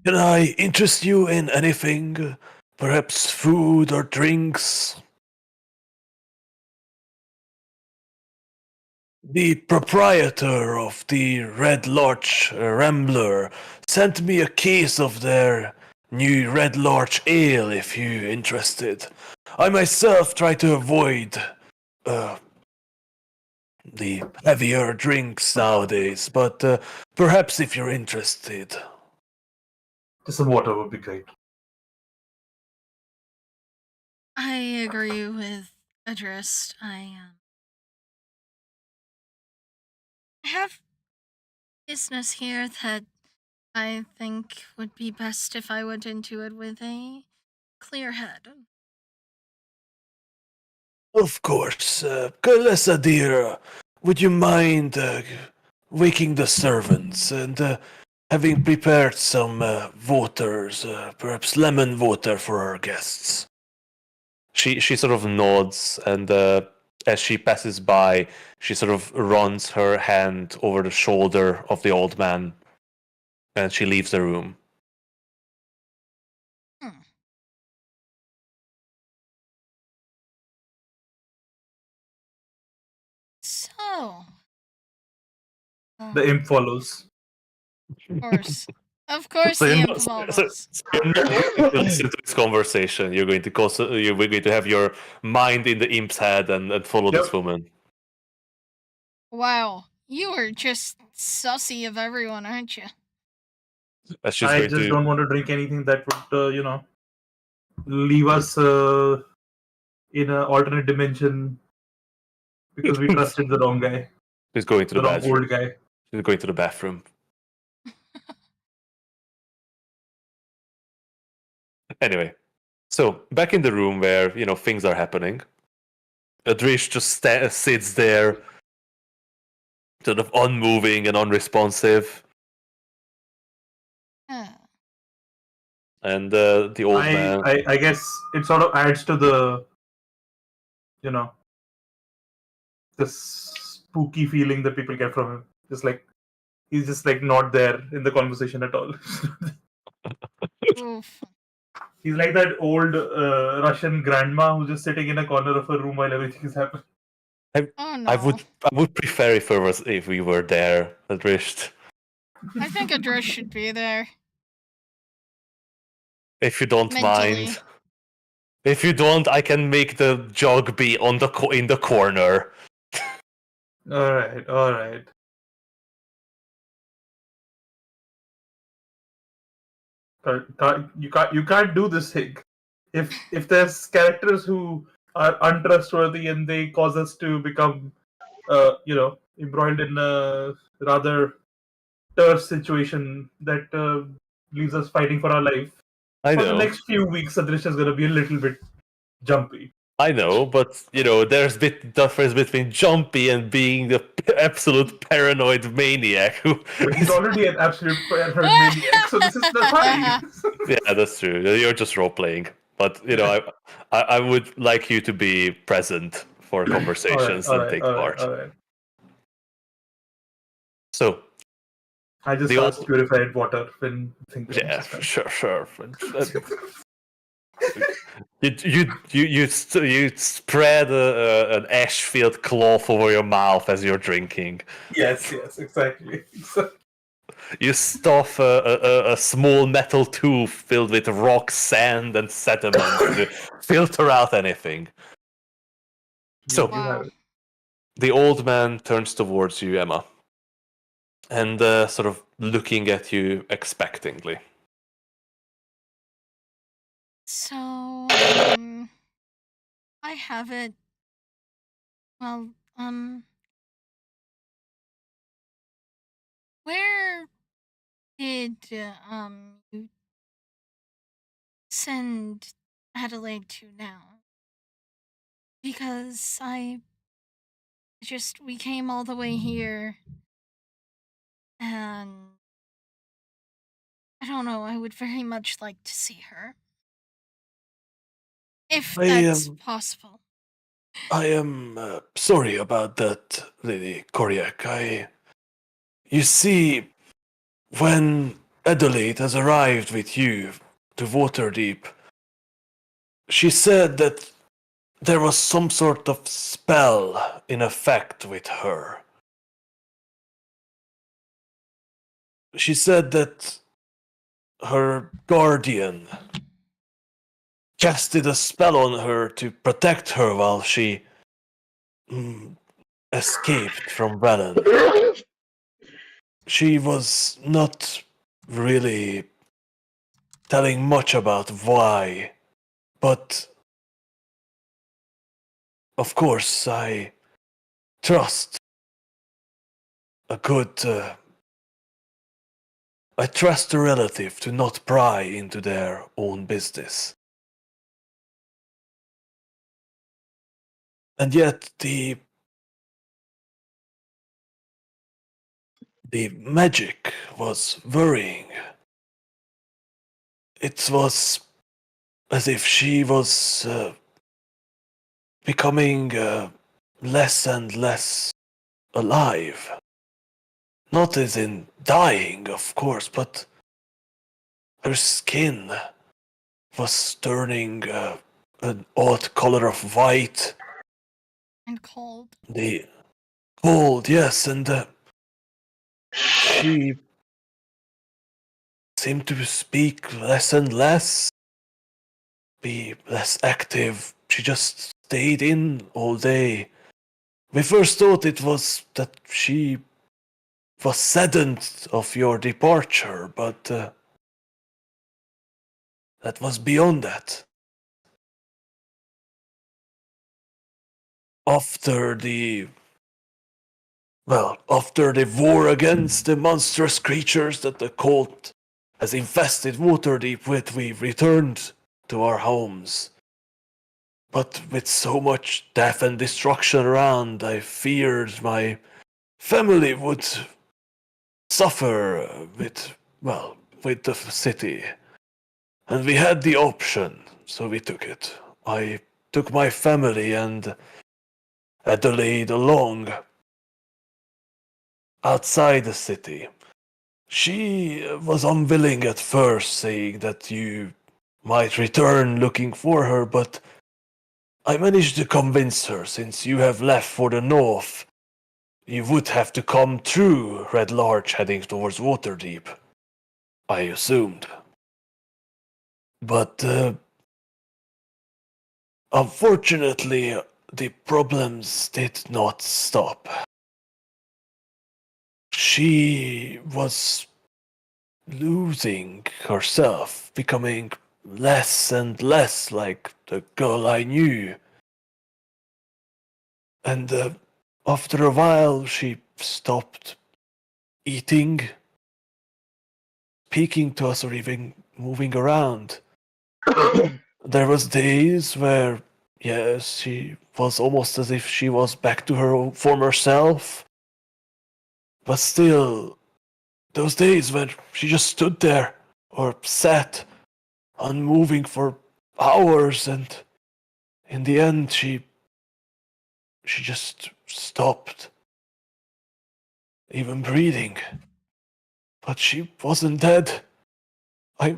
Can I interest you in anything? Perhaps food or drinks? The proprietor of the Red Lodge Rambler sent me a case of their new Red Lodge ale if you're interested. I myself try to avoid the heavier drinks nowadays, but perhaps if you're interested. Just some water would be great. I agree with Adrist. I have business here that I think would be best if I went into it with a clear head. Of course. Kalesa dear, would you mind waking the servants and having prepared some waters, perhaps lemon water for our guests? She sort of nods, and as she passes by, she sort of runs her hand over the shoulder of the old man, and she leaves the room. So, The imp follows. of course, So the you're imp not, follows. you're not going to listen to this conversation. You're going to have your mind in the imp's head and follow this Yep. woman. Wow, you are just sussy of everyone, aren't you? As she's I going just to don't want to drink anything that would, leave us in an alternate dimension because we trusted the wrong guy, she's going to the the wrong bathroom. old guy. She's going to the bathroom. Anyway, so back in the room where things are happening, Adrish just sits there, sort of unmoving and unresponsive, and the old man. I guess it sort of adds to the, the spooky feeling that people get from him. Just like he's just like not there in the conversation at all. Oof. He's like that old Russian grandma who's just sitting in a corner of a room while everything is happening. Oh no. I would prefer if we were there, Adrish. I think Adrist should be there. If you don't Mentally. mind. If you don't, I can make the jug be in the corner. All right. You can't do this thing. If there's characters who are untrustworthy and they cause us to become, embroiled in a rather terse situation that leaves us fighting for our life. I For the know. next few weeks, Adrish is going to be a little bit jumpy. I know, but there's a bit difference between jumpy and being the absolute paranoid maniac who. But he's already an absolute paranoid maniac, so this is the fine. Yeah, that's true. You're just role playing, but I would like you to be present for conversations and take part. All right. So. I just asked purified water when things. Yeah, sure. You spread an ash-filled cloth over your mouth as you're drinking. Yes, exactly. You stuff a small metal tube filled with rock, sand, and sediment to filter out anything. So, the old man turns towards you, Emma, and sort of looking at you expectantly. So, I have it. Well, where did you send Adelaide to now? Because we came all the way here, and I don't know, I would very much like to see her. If that's possible. I am sorry about that, Lady Koryak. You see, when Adelaide has arrived with you to Waterdeep, she said that there was some sort of spell in effect with her. She said that her guardian casted a spell on her to protect her while she escaped from Velen. She was not really telling much about why, but of course I trust a I trust a relative to not pry into their own business. And yet the magic was worrying. It was as if she was becoming less and less alive. Not as in dying, of course, but her skin was turning an odd color of white. And cold. The cold, yes, and she seemed to speak less and less, be less active. She just stayed in all day. We first thought it was that she was saddened of your departure, but that was beyond that. After the war against the monstrous creatures that the cult has infested Waterdeep with, we returned to our homes. But with so much death and destruction around, I feared my family would suffer with the city. And we had the option, so we took it. I took my family and Adelaide along outside the city. She was unwilling at first, saying that you might return looking for her, but I managed to convince her, since you have left for the north, you would have to come through Red Larch heading towards Waterdeep, I assumed. But unfortunately, the problems did not stop. She was losing herself, becoming less and less like the girl I knew. And after a while, she stopped eating, speaking to us, or even moving around. There was days where, yes, she was almost as if she was back to her former self. But still, those days when she just stood there or sat, unmoving for hours, and in the end she just stopped even breathing. But she wasn't dead. I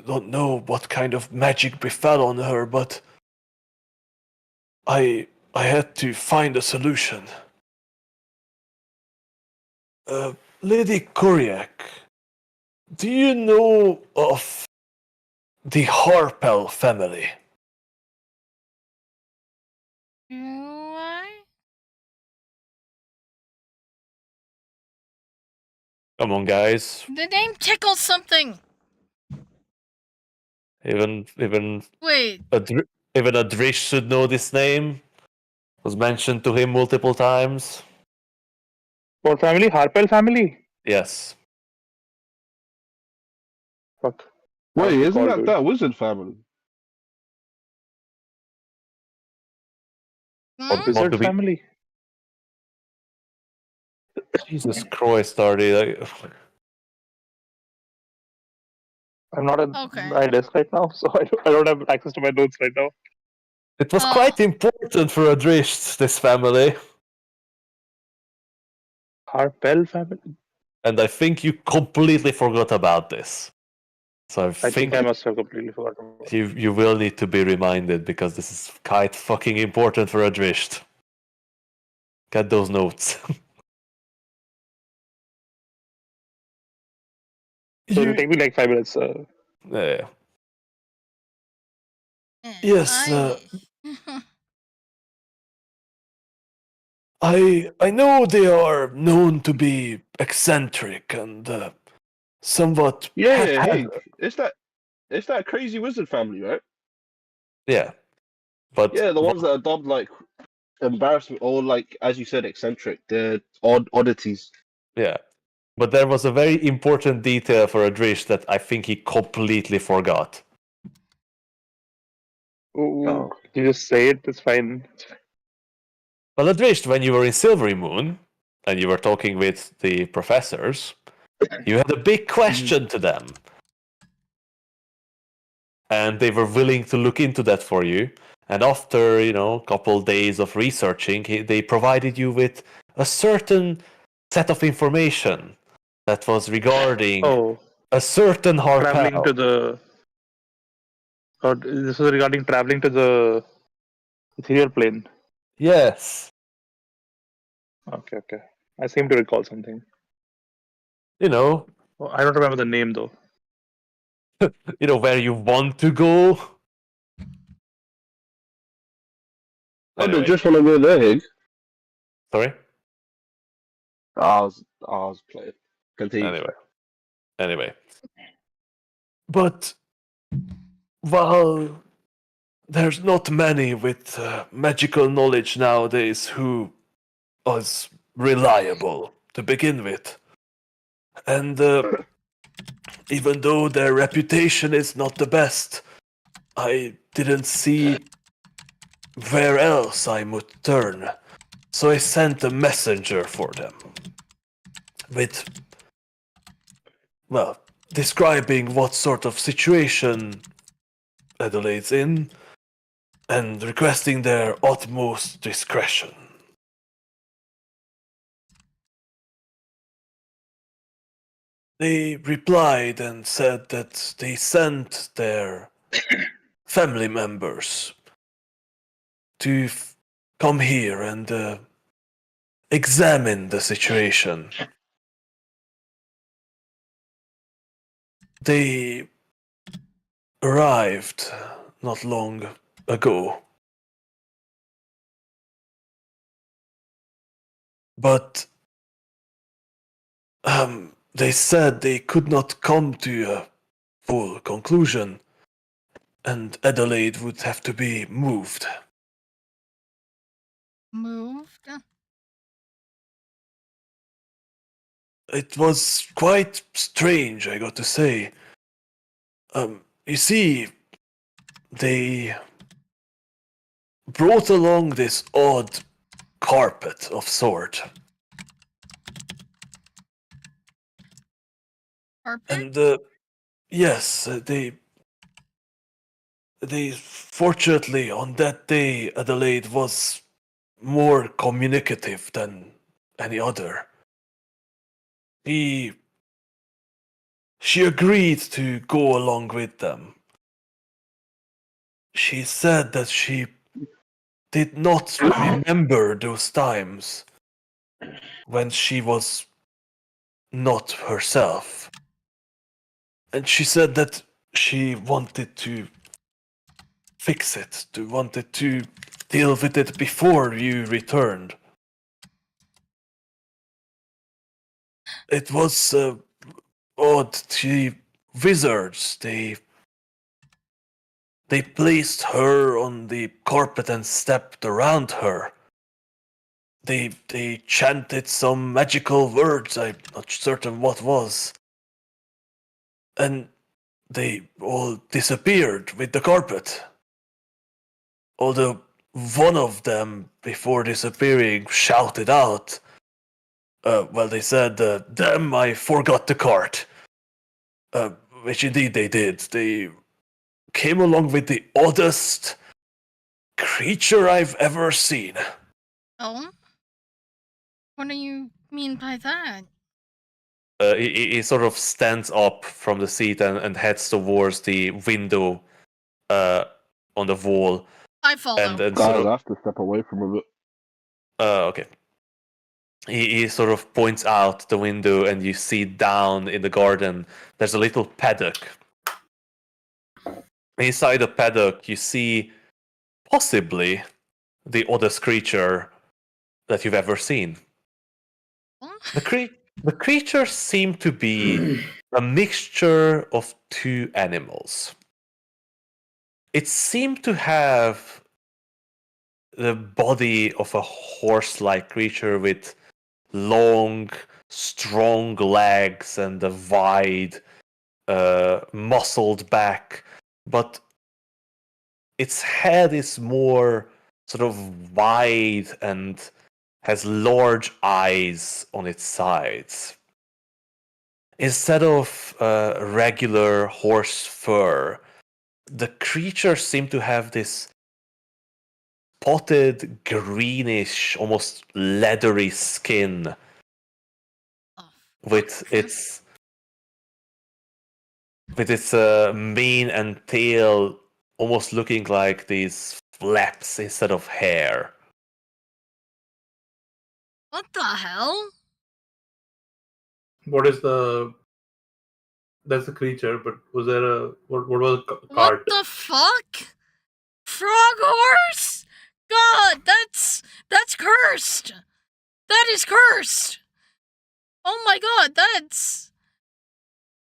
don't know what kind of magic befell on her, but I had to find a solution. Lady Koryak, do you know of the Harpel family? Do I? Come on, guys. The name tickles something. Even Wait. even Adrish should know this name. Was mentioned to him multiple times. What family? Harpel family? Yes. Fuck. Wait, How's it isn't called, that dude? that wizard family? Hmm? Wizard do we- family? Jesus Christ, Artie. I'm not at Okay. my desk right now, so I don't have access to my notes right now. It was quite important for Adrish, this family. Harpel family? And I think you completely forgot about this. So I I think I must have completely forgotten about it. you will need to be reminded because this is quite fucking important for Adrish. Get those notes. So it'll take me like 5 minutes. Yeah. Eh, Yes, I... I know they are known to be eccentric and somewhat Yeah, haphazard. hey, it's that crazy wizard family, right? Yeah, but Yeah, the ones that are dubbed like embarrassment or like, as you said, eccentric. They're oddities. yeah, but there was a very important detail for Adrish that I think he completely forgot. Ooh, you just say it, it's fine. Well, Adrish, when you were in Silvery Moon and you were talking with the professors, you had a big question to them. And they were willing to look into that for you. And after, a couple days of researching, they provided you with a certain set of information that was regarding Oh, a certain traveling to Harpal. the. Oh, this was regarding traveling to the ethereal plane. Yes. Okay. I seem to recall something. You know, Oh, I don't remember the name though. where you want to go. I don't Anyway, just want to go there, Hig. sorry? I was playing. Continue. Anyway. But while there's not many with magical knowledge nowadays who is reliable to begin with. And even though their reputation is not the best, I didn't see where else I would turn. So I sent a messenger for them. With, describing what sort of situation Adelaide's in and requesting their utmost discretion. They replied and said that they sent their family members to come here and examine the situation. They arrived not long ago. But they said they could not come to a full conclusion, and Adelaide would have to be moved. Moved? It was quite strange, I got to say. You see, they brought along this odd carpet of sort. Carpet? And yes, they fortunately on that day Adelaide was more communicative than any other. She agreed to go along with them. She said that she did not remember those times when she was not herself. And she said that she wanted to fix it, wanted to deal with it before you returned. It was odd. Wizards, they They placed her on the carpet and stepped around her. They chanted some magical words, I'm not certain what was. And they all disappeared with the carpet. Although one of them, before disappearing, shouted out, they said, damn, I forgot the cart. Which indeed they did. They came along with the oddest creature I've ever seen. Oh? What do you mean by that? He sort of stands up from the seat and heads towards the window on the wall. I follow. And Guys, sort of, I have to step away from a bit. okay. He sort of points out the window, and you see down in the garden, there's a little paddock. Inside the paddock, you see possibly the oddest creature that you've ever seen. What? The creatures seem to be a mixture of two animals. It seemed to have the body of a horse-like creature with long, strong legs and a wide, muscled back, but its head is more sort of wide and has large eyes on its sides. Instead of regular horse fur, the creatures seem to have this spotted, greenish, almost leathery skin Oh, with its mane and tail almost looking like these flaps instead of hair. what the hell? What is the? That's the creature, but was there a what was a What cart? the fuck? Frog horse? God, that's cursed. That is cursed. Oh my god, that's...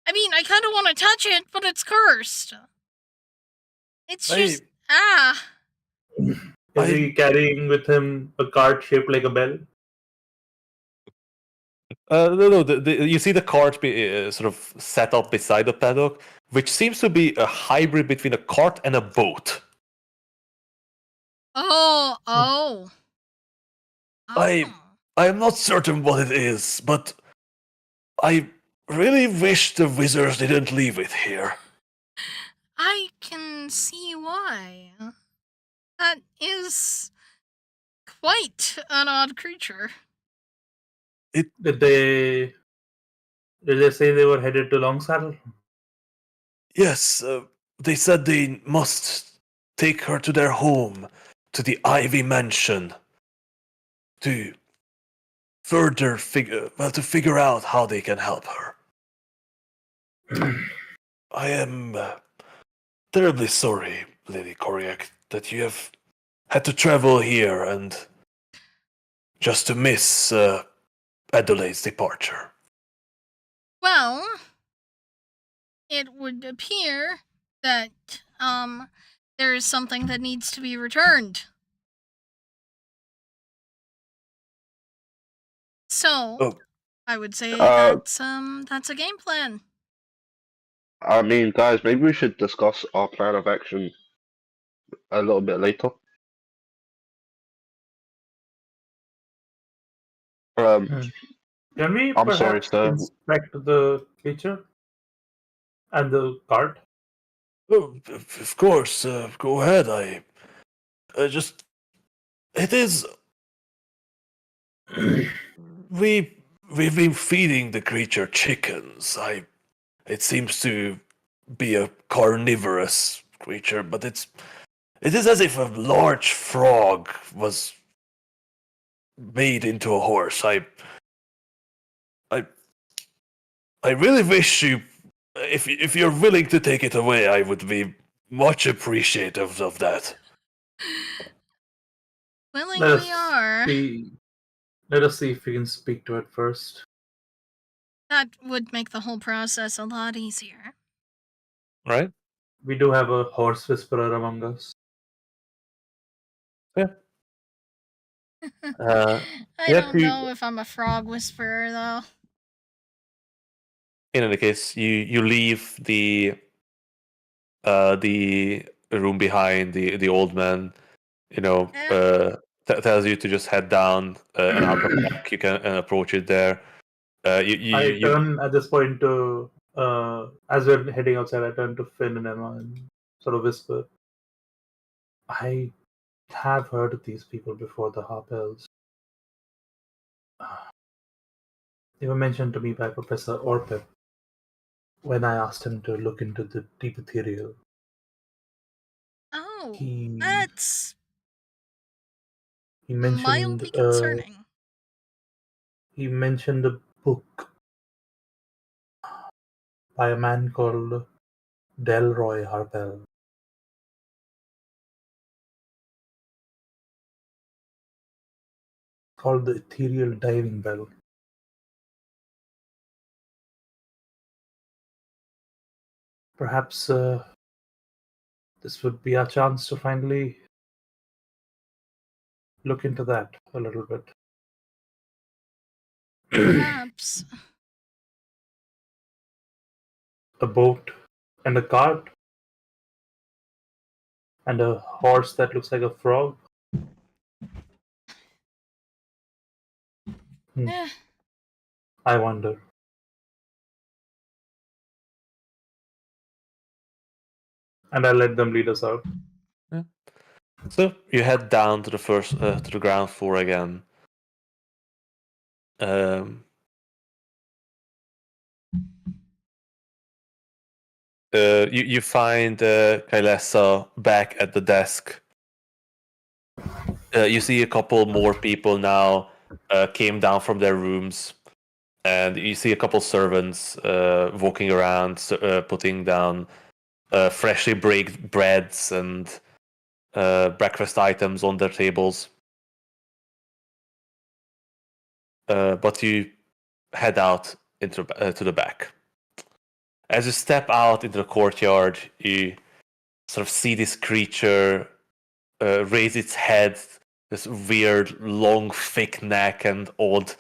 I mean, I kind of want to touch it, but it's cursed. It's just... Is he carrying with him a cart shaped like a bell? No. You see the cart be sort of set up beside the paddock, which seems to be a hybrid between a cart and a boat. Oh. I am not certain what it is, but I really wish the wizards didn't leave it here. I can see why. That is quite an odd creature. Did they say they were headed to Longsaddle? Yes, they said they must take her to their home, to the Ivy Mansion, to further figure out how they can help her. I am terribly sorry, Lady Koryak, that you have had to travel here and just to miss Adelaide's departure. Well, it would appear that, there is something that needs to be returned. So, Oh. I would say that's a game plan. I mean, guys, maybe we should discuss our plan of action a little bit later. Can we I'm sorry, perhaps sir. inspect the creature and the cart? Oh, of course, go ahead. I just... It is... We've been feeding the creature chickens. It seems to be a carnivorous creature, but it is as if a large frog was made into a horse. I really wish you, if you're willing to take it away, I would be much appreciative of that. Willing Let we are. Let us see if we can speak to it first. That would make the whole process a lot easier. Right? We do have a horse whisperer among us. Uh, I yeah, don't know if I'm a frog whisperer though. in any case, you leave the room behind. The old man, tells you to just head down and out the back. You can approach it there. I turn at this point to, as we're heading outside, I turn to Finn and Emma and sort of whisper, I have heard of these people before, the Harp Elves. They were mentioned to me by Professor Orpep when I asked him to look into the deep ethereal. Oh, He that's mentioned mildly concerning. he mentioned a book by a man called Delroy Harpel. Called the Ethereal Diving Bell. Perhaps this would be our chance to finally look into that a little bit. Perhaps. A boat and a cart and a horse that looks like a frog. Yeah. I wonder. And I let them lead us out. So you head down to the to the ground floor again. You find Kailessa back at the desk. You see a couple more people now came down from their rooms, and you see a couple servants walking around, putting down freshly baked breads and breakfast items on their tables. But you head out into to the back. As you step out into the courtyard, you sort of see this creature raise its head, this weird, long, thick neck and odd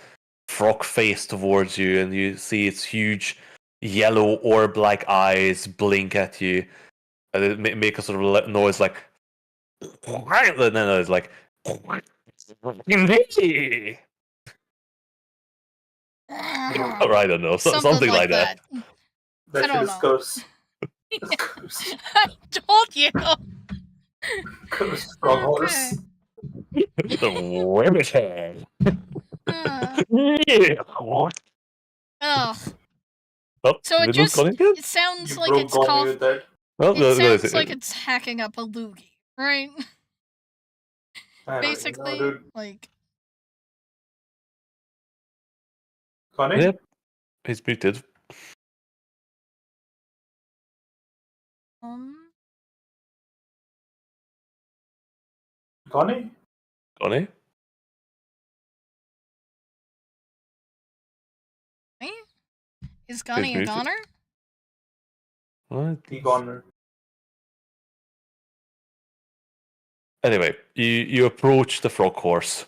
frog face towards you, and you see its huge yellow orb-like eyes blink at you, and it make a sort of noise like. No, it's like. Or I don't know, something like that. That I shit don't is know. cursed. It's cursed. I told you. Cursed frog horse. Oh. Oh, So it just it sounds You like broke it's Gonny with that. well, it sounds like it's hacking up a loogie, right? I don't Basically, even know, dude. like. Connie? Yep, he's muted. Connie? Connie? Is Gonny a muted. goner? What? He goner. Anyway, you approach the frog horse.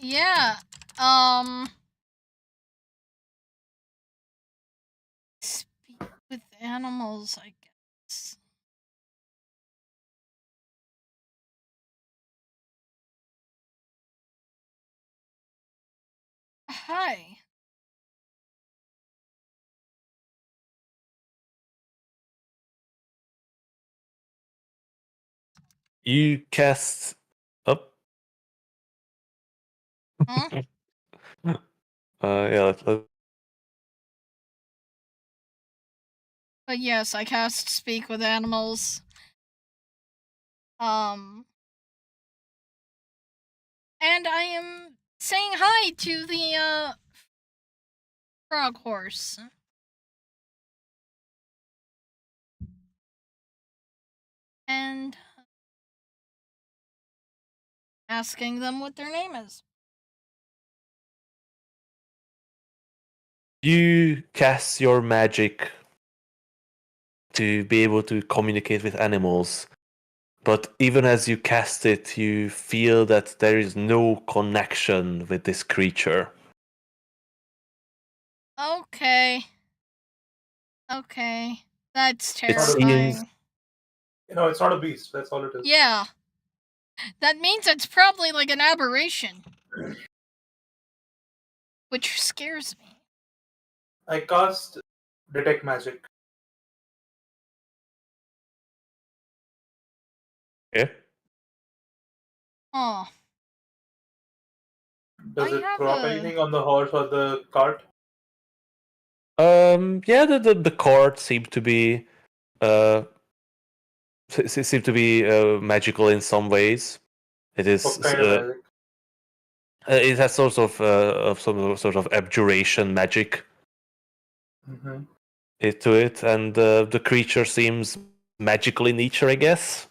Yeah. Speak with animals, I guess. Hi. You cast up. Huh? Yeah. But yes, I cast speak with animals. And I am saying hi to the frog horse. And asking them what their name is. You cast your magic to be able to communicate with animals, but even as you cast it, you feel that there is no connection with this creature. Okay. Okay. That's It seems- terrifying. It's not a beast. That's all it is. Yeah. That means it's probably like an aberration. Which scares me. I cast detect magic. Okay. Oh. Does I it have throw up a- anything on the horse or the cart? Yeah, the cards seem to be magical in some ways. It is What kind of magic? it has some sort of abjuration magic Mm-hmm. to it, and the creature seems magical in nature, I guess.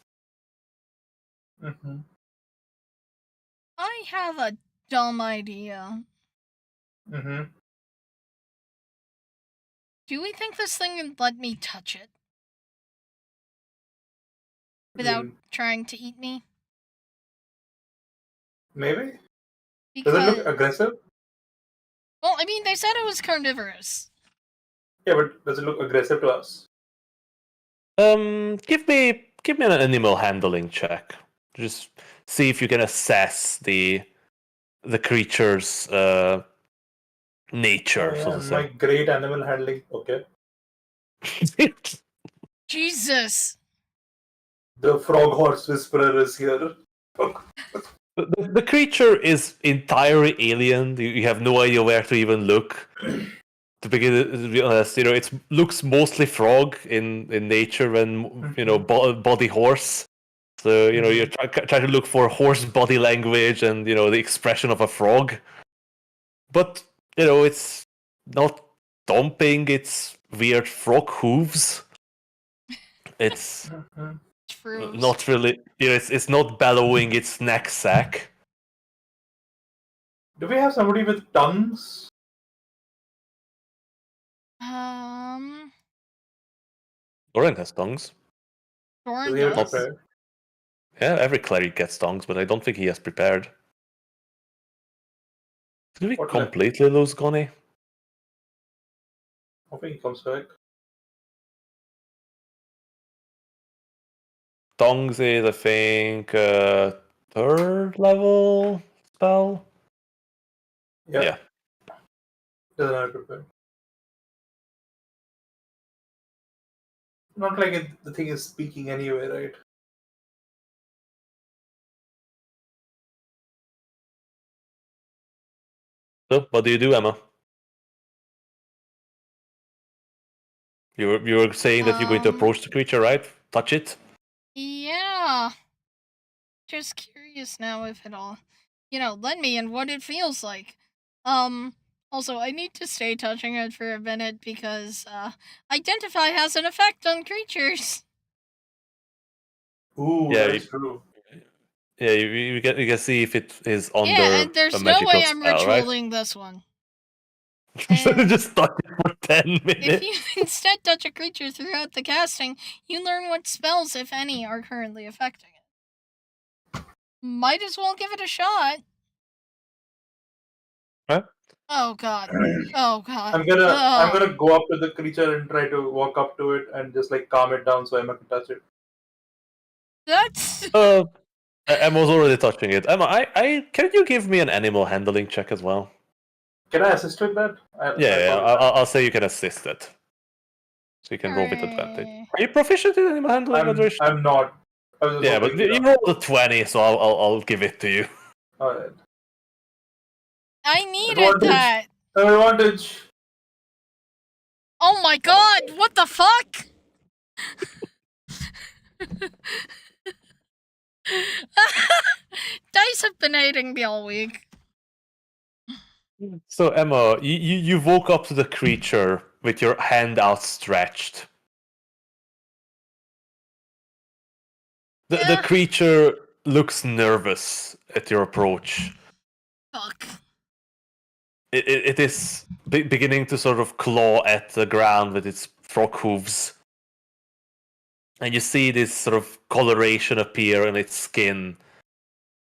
Mm-hmm. I have a dumb idea. Mm-hmm. Do we think this thing would let me touch it? Without trying to eat me? Maybe? Because... Does it look aggressive? Well, I mean, they said it was carnivorous. Yeah, but does it look aggressive to us? Give me an animal handling check. Just see if you can assess the creature's nature, so to My say. great animal handling. Okay. Jesus! The frog horse whisperer is here. The creature is entirely alien. You have no idea where to even look. To be honest, it looks mostly frog in nature and body horse. So you're trying to look for horse body language and the expression of a frog. But it's not stomping. It's weird frog hooves. It's True. not really. It's not bellowing its neck sack. Do we have somebody with tongues? Doran has tongues. Doran Do we have does? prepared? Yeah, every cleric gets tongues, but I don't think he has prepared. Did we What completely lose Gonny? I think he comes back. Tongues is, I think, third level spell. Yeah. Doesn't have prepared. Not like the thing is speaking anyway, right? So, what do you do, Emma? You were saying that you're going to approach the creature, right? Touch it? Yeah. Just curious now if it'll, let me and what it feels like. Also, I need to stay touching it for a minute because, identify has an effect on creatures. Ooh, Yeah, that's true. Yeah, you can see if it is under Yeah, and there's a no magical way I'm spell, right? ritualing this one. And Just touch it for 10 minutes. if you instead touch a creature throughout the casting, you learn what spells, if any, are currently affecting it. Might as well give it a shot. Huh? Oh god. Oh god. I'm gonna go up to the creature and try to walk up to it and just like calm it down so Emma can touch it. That's Emma's already touching it. Emma, can you give me an animal handling check as well? Can I assist with that? I'll say you can assist it. So you can roll with advantage. Are you proficient in animal handling, Adrish? I'm not. Yeah, but you rolled a 20, so I'll give it to you. Alright. I needed that. Advantage. Oh my god, what the fuck? Dice have been hating me all week. So Emma, you woke up to the creature with your hand outstretched. The creature looks nervous at your approach. Fuck. it is beginning to sort of claw at the ground with its frog hooves. And you see this sort of coloration appear in its skin,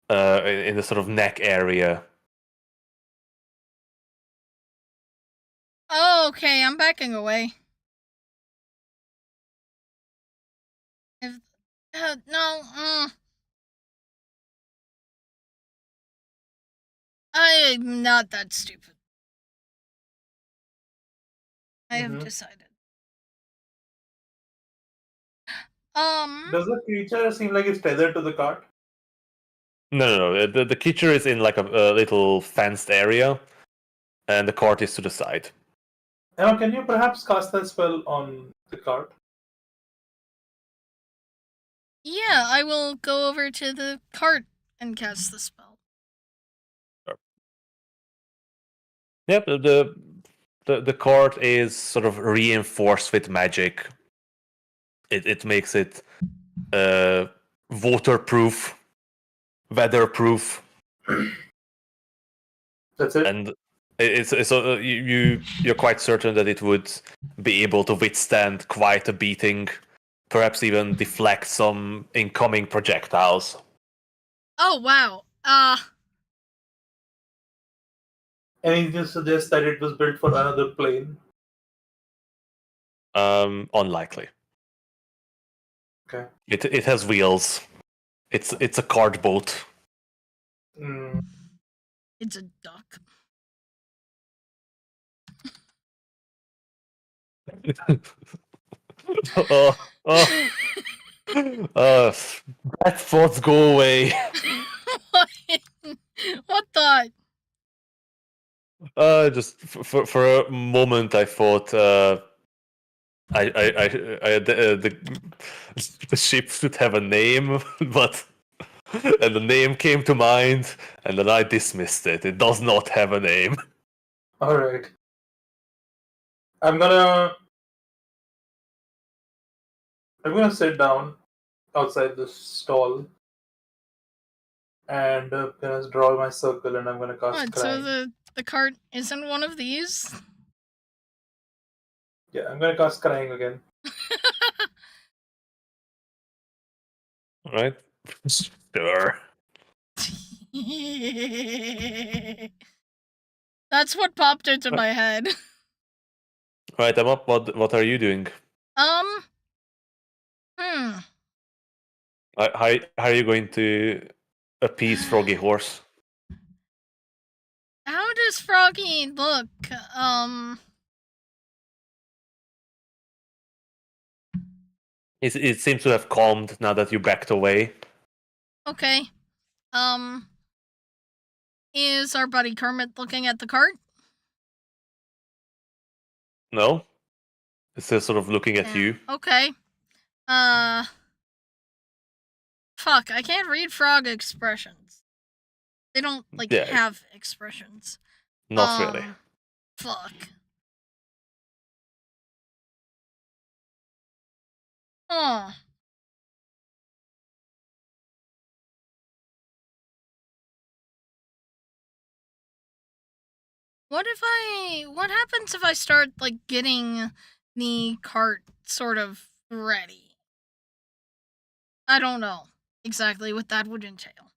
in the sort of neck area. Oh, okay, I'm backing away. If no, I'm not that stupid. I have decided. Does the creature seem like it's tethered to the cart? No. The creature is in like a little fenced area, and the cart is to the side. Emma, can you perhaps cast that spell on the cart? Yeah, I will go over to the cart and cast the spell. Yep, the cart is sort of reinforced with magic. It makes it waterproof, weatherproof, That's it. and you're quite certain that it would be able to withstand quite a beating, perhaps even deflect some incoming projectiles. Oh wow. Anything to suggest that it was built for another plane? Unlikely. Okay. It has wheels. It's a cart boat. It's a duck. Bad thoughts go away. What the? Just for a moment, I thought the ship should have a name, but and the name came to mind, and then I dismissed it. It does not have a name. All right. I'm gonna sit down outside the stall and gonna draw my circle, and I'm gonna cast What? crying. So the cart isn't one of these? Yeah, I'm gonna cast crying again. All right, sure. That's what popped into my head. All right, I'm up. What are you doing? Hmm. How are you going to appease Froggy Horse? How does Froggy look? It seems to have calmed now that you backed away. Okay. Is our buddy Kermit looking at the cart? No, it's still sort of looking at you. Okay. Fuck, I can't read frog expressions. They don't, Yeah. have expressions. Not really. Fuck. Huh. What happens if I start, getting the cart sort of ready? I don't know exactly what that would entail,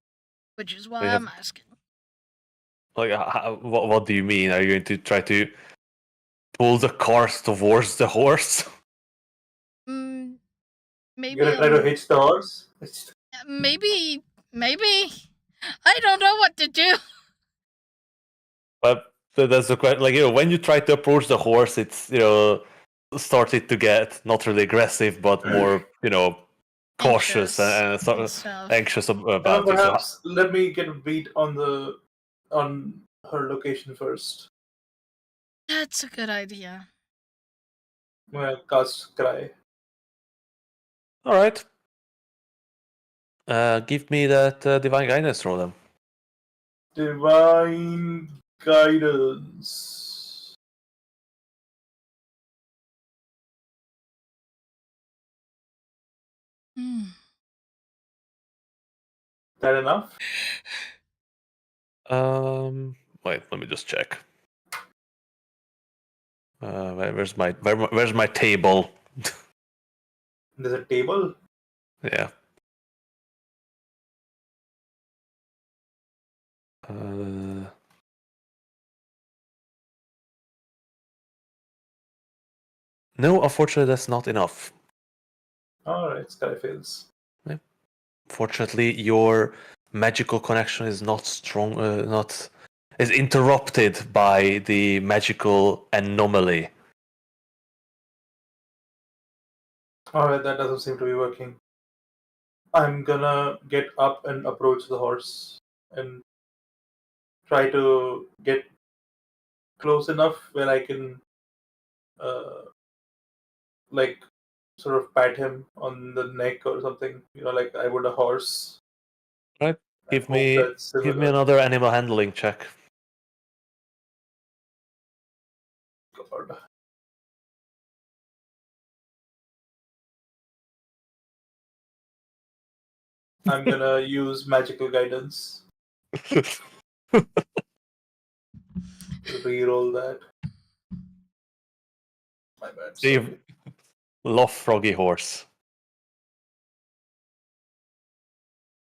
which is why I'm asking. Like, what do you mean? Are you going to try to pull the cart towards the horse? Maybe. You're gonna try to hitch the horse? Maybe. I don't know what to do. But that's the question. Like, when you try to approach the horse, it's started to get not really aggressive, but more cautious and sort of anxious about you. Perhaps let me get a beat on her location first. That's a good idea. I'm gonna cast cry. All right. Give me that divine guidance roll then. Divine guidance. That enough? Wait, let me just check. Where's my table? There's a table. Yeah. Uh, no, unfortunately, that's not enough. Alright, Sky fails. Fortunately, your magical connection is not strong. Is interrupted by the magical anomaly. Alright, that doesn't seem to be working. I'm gonna get up and approach the horse and try to get close enough where I can, like, sort of pat him on the neck or something, like I would a horse. Right. I Give hope me that's similar. another animal handling check. God. I'm gonna use magical guidance. Reroll that. My bad. Steve, Sorry. love froggy horse.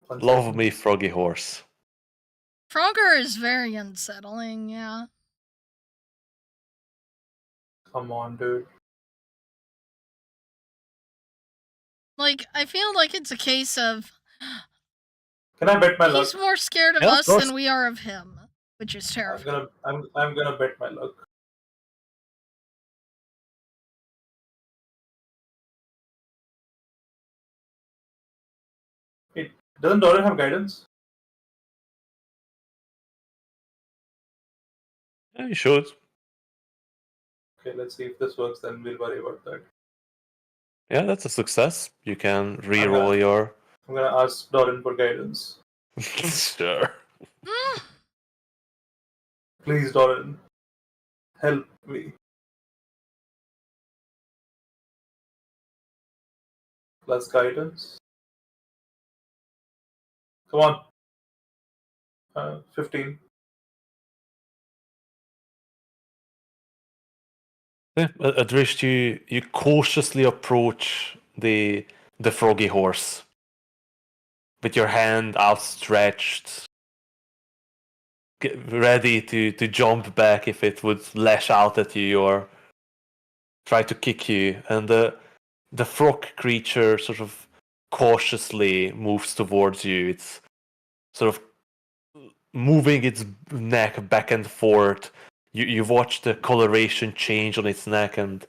One Love second. me froggy horse. Frogger is very unsettling, yeah. Come on, dude. Like, I feel like it's a case of Can I bet my luck? he's more scared of Yeah, of us course. than we are of him, which is terrifying. I'm gonna bet my luck. Doesn't Doran have guidance? Yeah, you should. Okay, let's see if this works, then we'll worry about that. Yeah, that's a success. You can re-roll your. I'm gonna ask Doran for guidance. Sure. Please, Doran, help me. Plus guidance. Come on. 15. Yeah, Adrish, you cautiously approach the froggy horse with your hand outstretched, ready to jump back if it would lash out at you or try to kick you, and the frog creature sort of cautiously moves towards you. It's sort of moving its neck back and forth. You watch the coloration change on its neck and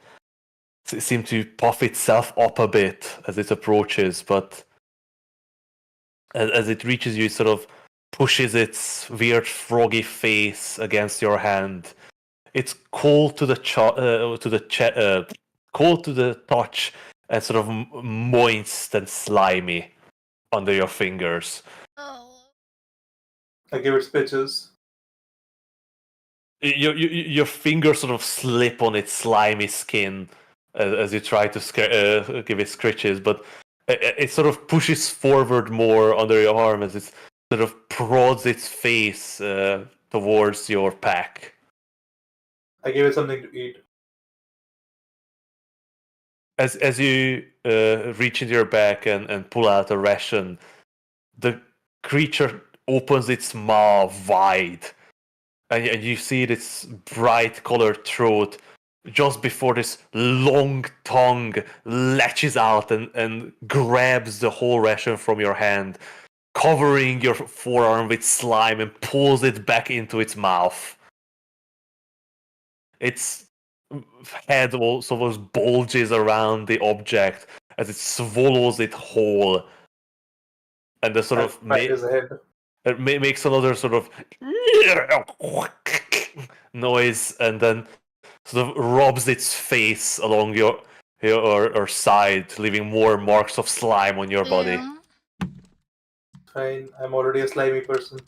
it seem to puff itself up a bit as it approaches, but as it reaches you, it sort of pushes its weird froggy face against your hand. It's cold to the cold to the touch and sort of moist and slimy under your fingers. Oh. I give it pitches. Your fingers sort of slip on its slimy skin as you try to give it scratches, but it sort of pushes forward more under your arm as it sort of prods its face towards your pack. I give it something to eat. As you reach into your back and pull out a ration, the creature opens its maw wide, and you see its bright colored throat just before this long tongue latches out and grabs the whole ration from your hand, covering your forearm with slime and pulls it back into its mouth. Its head also bulges around the object as it swallows it whole, and the sort of his head. it makes another sort of noise, and then sort of rubs its face along your side, leaving more marks of slime on your body. Yeah. Fine, I'm already a slimy person.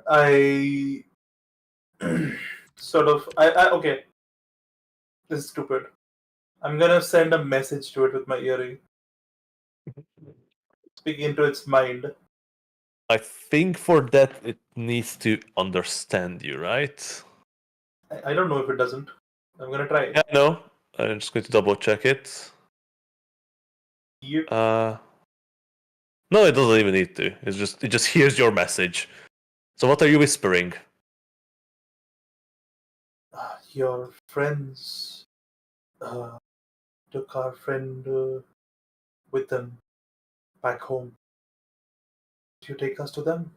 I okay. This is stupid. I'm gonna send a message to it with my earring. Speaking into its mind. I think for that it needs to understand you, right? I don't know if it doesn't. I'm gonna try. Yeah, no. I'm just going to double check it. Yep. No, it doesn't even need to. It just hears your message. So what are you whispering? Your friends took our friend with them back home. Could you take us to them?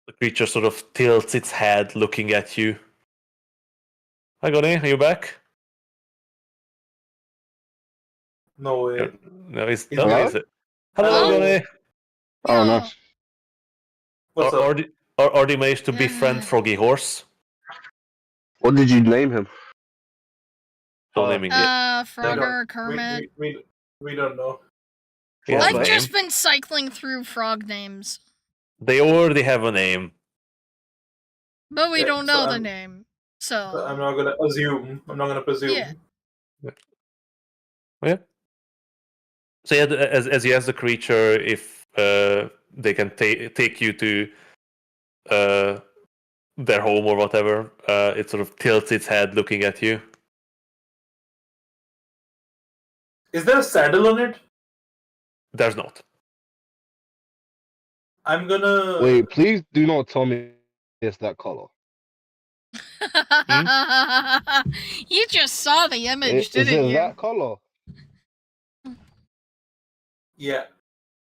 The creature sort of tilts its head, looking at you. Hi, Gonny, are you back? No way. No, he's He's oh, back. is it? Hello, Hello. Gonny. Oh, Yo. nice. What's Or, up? or do you manage to befriend Froggy Horse? What did you name him? No Uh, naming it. Frogger, Kermit. We don't know. He has a I've name. just been cycling through frog names, They already have a name. but we Yeah, don't so know the I'm- name. I'm So not gonna assume. I'm not gonna presume. Yeah. Yeah. So yeah, as you ask the creature if they can take you to their home or whatever, it sort of tilts its head, looking at you. Is there a saddle on it? There's not. I'm gonna. Wait, please do not tell me it's that color. you just saw the image, Is didn't it you? that color? Yeah.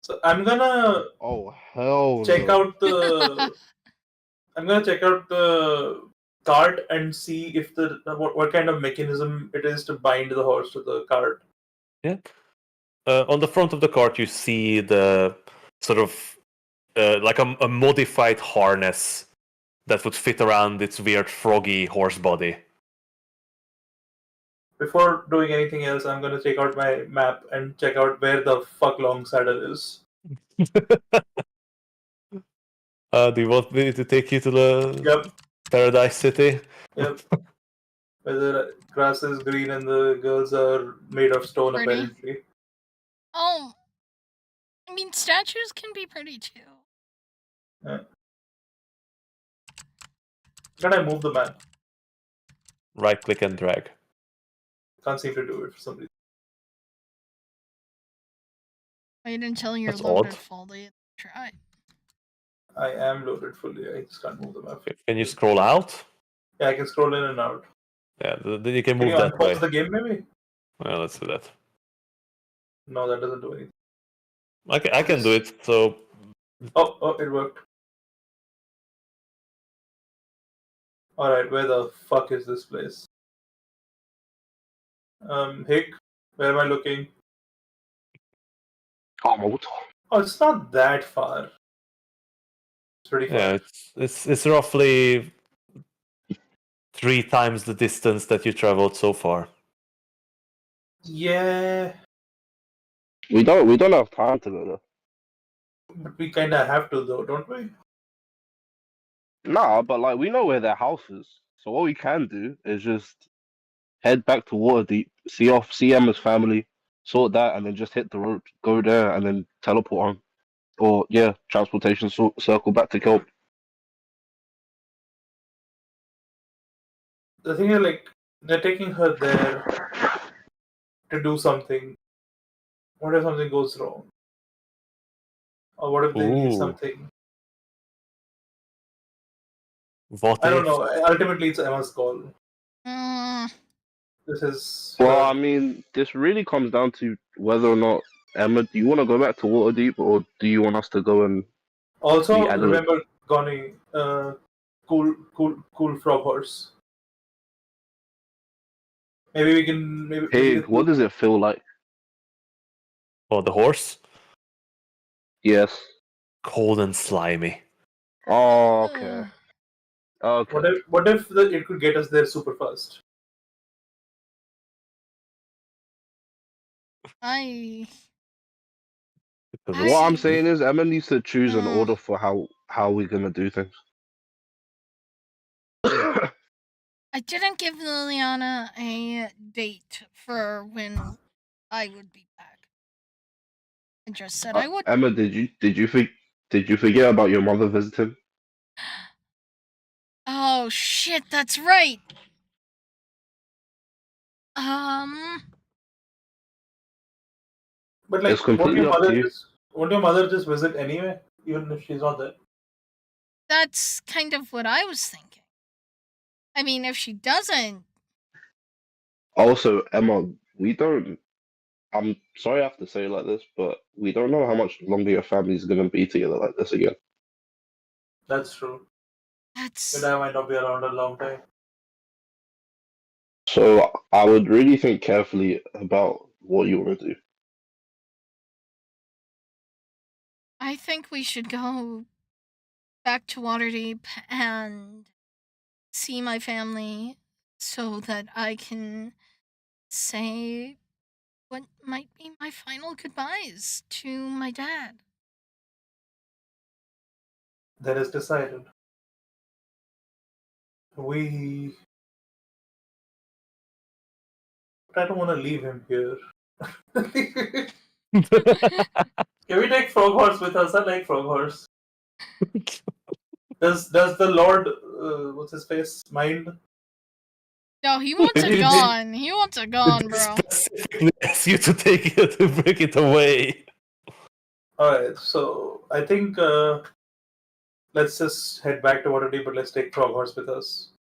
So I'm gonna Oh hell check no. out the. I'm gonna check out the cart and see if what kind of mechanism it is to bind the horse to the cart. Yeah. On the front of the cart, you see the sort of like a modified harness that would fit around its weird froggy horse body. Before doing anything else, I'm gonna take out my map and check out where the fuck long saddle is. Do you want me to take you to the Yep. Paradise City? Yep. Where the grass is green and the girls are made of stone, Pretty. apparently. Oh, I mean, statues can be pretty too. Can I move the map? Right click and drag. Can't seem to do it for some reason. Wait until you're That's loaded odd. fully. Try. I am loaded fully. I just can't move the map. Can you scroll out? Yeah, I can scroll in and out. Yeah, then you can Can move you that way. unpause the game, maybe? Well, let's do that. No, that doesn't do anything. I can do it. So Oh, it worked. Alright, where the fuck is this place? Hick, where am I looking? Oh my what? Oh, it's not that far. It's pretty far. yeah, it's roughly 3 times the distance that you traveled so far. Yeah, We don't have time to go there. but we kinda have to though, don't we? Nah, but like we know where their house is. So what we can do is just head back to Waterdeep, see Emma's family, sort that, and then just hit the road, go there, and then teleport on. Or yeah, transportation circle back to Kelp. The thing is, like, they're taking her there to do something. What if something goes wrong? Or what if they need Ooh. something? What I don't if? know. Ultimately, it's Emma's call. Mm, This is. Well, I mean, this really comes down to whether or not Emma, do you want to go back to Waterdeep, or do you want us to go and Also, we added- remember, Connie, cool frog horse. Maybe we can. Maybe. hey, maybe what does it feel like? Oh, the horse? Yes. Cold and slimy. Oh, okay. Okay. What if it could get us there super fast? I. Because I- it's- What I'm saying is Emma needs to choose an Mm. order for how we're gonna do things. I didn't give Liliana a date for when I would be back. I just said I would. Emma, did you forget about your mother visiting? Oh shit, that's right. But It's like, completely up to you. won't your mother just visit anyway, even if she's not there? That's kind of what I was thinking. I mean, if she doesn't, Also, Emma, we don't. I'm sorry I have to say it like this, but we don't know how much longer your family's gonna be together like this again. That's true. that's. Your dad might not be around a long time. So I would really think carefully about what you want to do. I think we should go back to Waterdeep and see my family so that I can say what might be my final goodbyes to my dad. That is decided. We. But I don't want to leave him here. Can we take Frog Horse with us? I like Frog Horse. Does the Lord, what's his face, mind? No, he wants it gone. He wants it gone, bro. Specifically ask you to take it to bring it away. Alright, so I think let's just head back to Waterdeep, but let's take Frog Horse with us.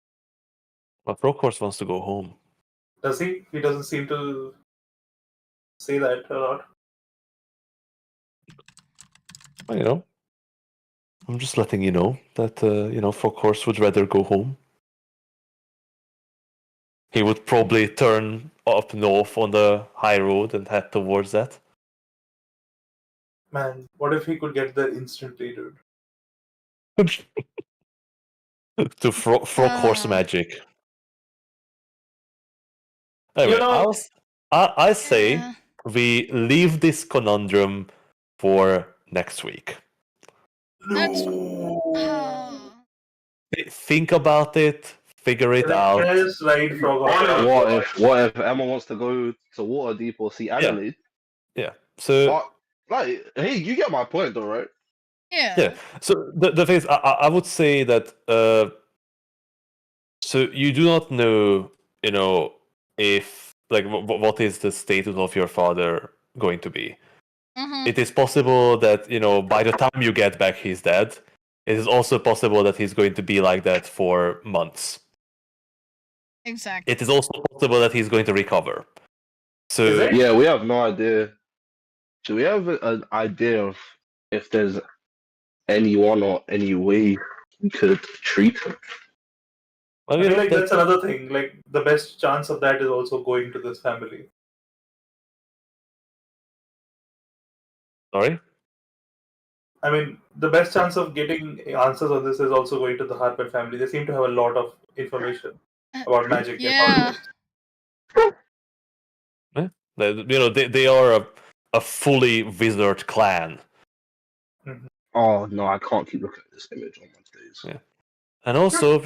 But Frog wants to go home. Does he? He doesn't seem to say that a lot. Well, you know, I'm just letting you know that Frog would rather go home. He would probably turn up north on the high road and head towards that. Man, what if he could get there instantly, dude? To frog horse magic. Anyway, You know- I say Yeah. we leave this conundrum for next week. That's- No. Think about it, figure it out. Let's ride Frog Horse. What if Emma wants to go to Waterdeep or see Adelaide? Yeah. So But, like, hey, you get my point, though, right? yeah. So the thing is, I would say that so you do not know, if like what is the status of your father going to be. Mhm. It is possible that by the time you get back, he's dead. It is also possible that he's going to be like that for months. Exactly. It is also possible that he's going to recover. So Is it? Yeah, we have no idea. Do we have an idea of if there's anyone or any way we could treat him? well, I feel like that- that's another thing. Like, the best chance of that is also going to this family. sorry. I mean, the best chance of getting answers on this is also going to the Harper family. They seem to have a lot of information about magic. and Yeah. They are a fully wizard clan. Oh no, I can't keep looking at this image on Wednesdays. Yeah. And also,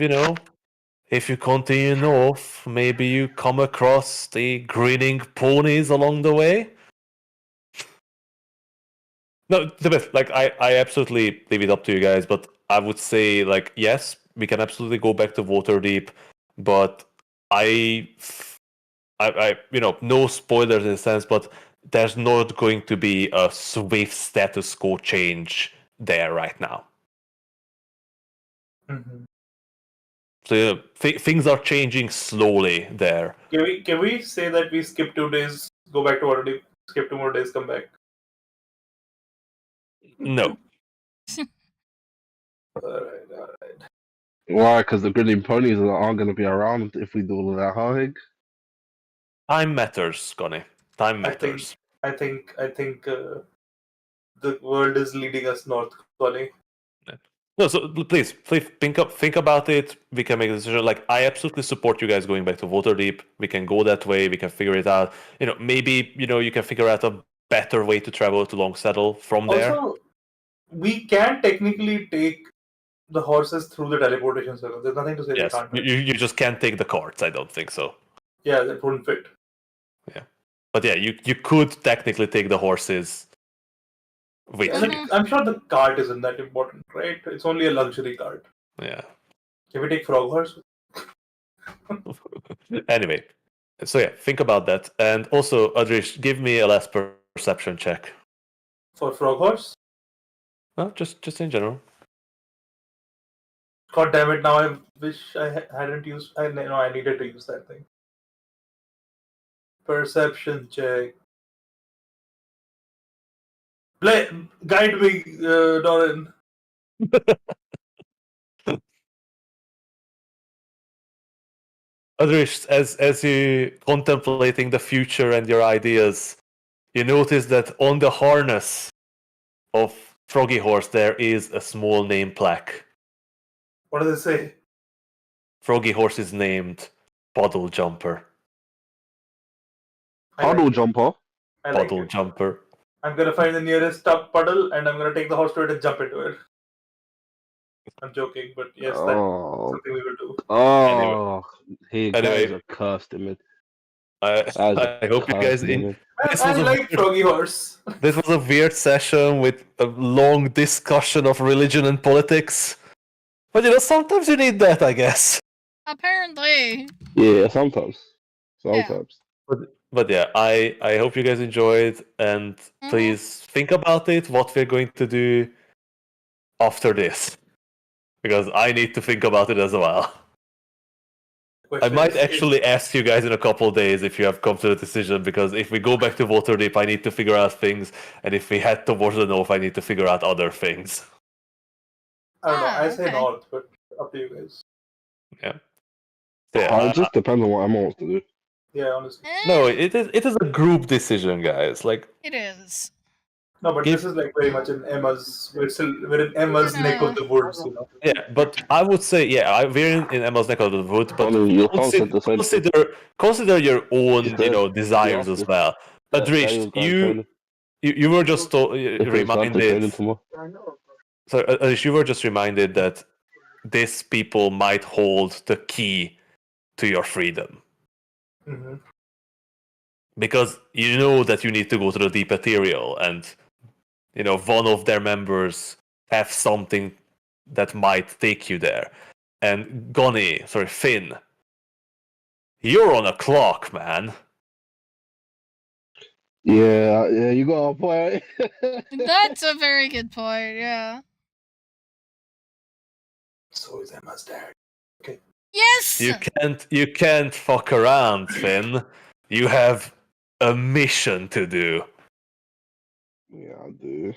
if you continue north, maybe you come across the grinning ponies along the way. No, the best. Like I absolutely leave it up to you guys, but I would say yes, we can absolutely go back to Waterdeep, but I no spoilers in a sense, but there's not going to be a swift status quo change there right now. Mhm. So things are changing slowly there. Can we say that we skip 2 days, go back to Waterdeep, skip 2 more days, come back? No. Alright. Why? Because the grinning ponies aren't going to be around if we do all of that, huh, Hig? Time matters, Connie. Time I think- matters. I think the world is leading us north, Connie. No, so please think about it. We can make a decision. Like, I absolutely support you guys going back to Waterdeep. We can go that way. We can figure it out. Maybe you can figure out a better way to travel to Longsaddle from there. Also, we can technically take the horses through the teleportation circle. There's nothing to say Yes, they can't. you just can't take the carts. I don't think so. Yeah, that wouldn't fit. But yeah, you could technically take the horses with Yeah, you. like, I'm sure the cart isn't that important, right? It's only a luxury cart. Yeah. Can we take Frog Horse? Anyway, so yeah, think about that. And also, Adrish, give me a last perception check. For Frog Horse? No, just in general. God damn it! Now I wish I hadn't used. I needed to use that thing. Perception check. Guide me, Doran. Adrish, as you contemplating the future and your ideas, you notice that on the harness of Froggy Horse there is a small name plaque. What does it say? Froggy Horse is named Puddle Jumper. Puddle jumper. I like Puddle it. Jumper. I'm gonna find the nearest puddle and I'm gonna take the horse to it and jump into it. I'm joking, but yes, that's Oh, something we will do. oh, he Anyway. guys are cursed, man. I hope you guys. Man, This I was a like weird- Froggy Horse. This was a weird session with a long discussion of religion and politics. But sometimes you need that, I guess. Apparently. Yeah, sometimes. Sometimes. But yeah, I hope you guys enjoyed, and please think about it, what we're going to do after this. Because I need to think about it as well. I might actually ask you guys in a couple of days if you have come to the decision, because if we go back to Waterdeep, I need to figure out things, and if we head towards the north, I need to figure out other things. I don't know. I say okay. north, but up to you guys. Yeah. So yeah, It just depends on what Emma wants to do. Yeah, honestly. no, it is a group decision, guys. Like, It is. No, but Give- this is like very much in Emma's. We're in Emma's neck of the woods, you know. yeah, but I would say, yeah, we're in Emma's neck of the wood, but I mean, you can't set the same. consider your own, Just desires yeah, as just- well. Adrish, you were just reminded. So, Adrish, you were just reminded that these people might hold the key to your freedom. Mm-hmm. Because you know that you need to go to the deep ethereal, and one of their members have something that might take you there. And Finn, you're on a clock, man. Yeah, you got a point. That's a very good point, yeah. So is Emma's dad. Yes! You can't fuck around, Finn. You have a mission to do. Yeah, I do.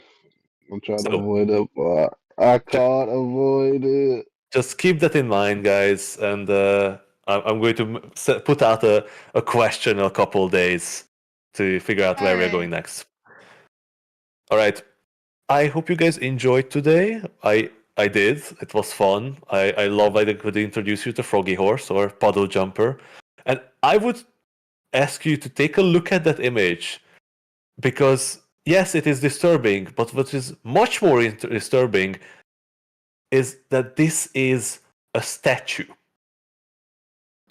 I'm trying to So- avoid it, but I can't avoid it. Just keep that in mind, guys, and I'm going to put out a question in a couple of days to figure out where we're Alright. going next. All right. I hope you guys enjoyed today. I did. It was fun. I love that I could introduce you to Froggy Horse or Puddle Jumper. And I would ask you to take a look at that image, because yes, it is disturbing, but what is much more disturbing is that this is a statue.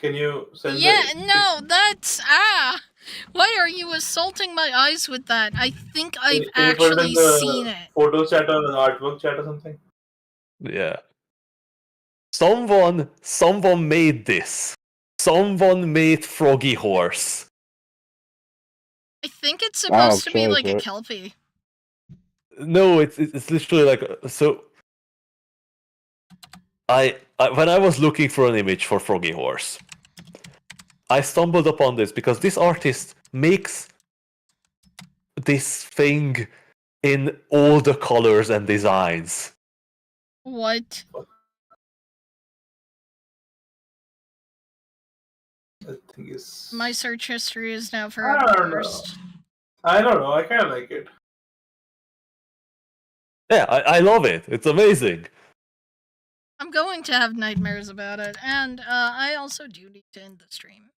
Can you send Yeah, the no, that's why are you assaulting my eyes with that? I think I've Can you put it in actually the seen it. photo chat or the artwork chat or something? Yeah. Someone made this. Someone made Froggy Horse. I think it's supposed to be choice, like a right? kelpie. No, it's literally like so. I when I was looking for an image for Froggy Horse, I stumbled upon this because this artist makes this thing in all the colors and designs. What? That thing is. My search history is now I forever don't know. cursed. I don't know. I kind of like it. Yeah, I love it. It's amazing. I'm going to have nightmares about it, and I also do need to end the stream.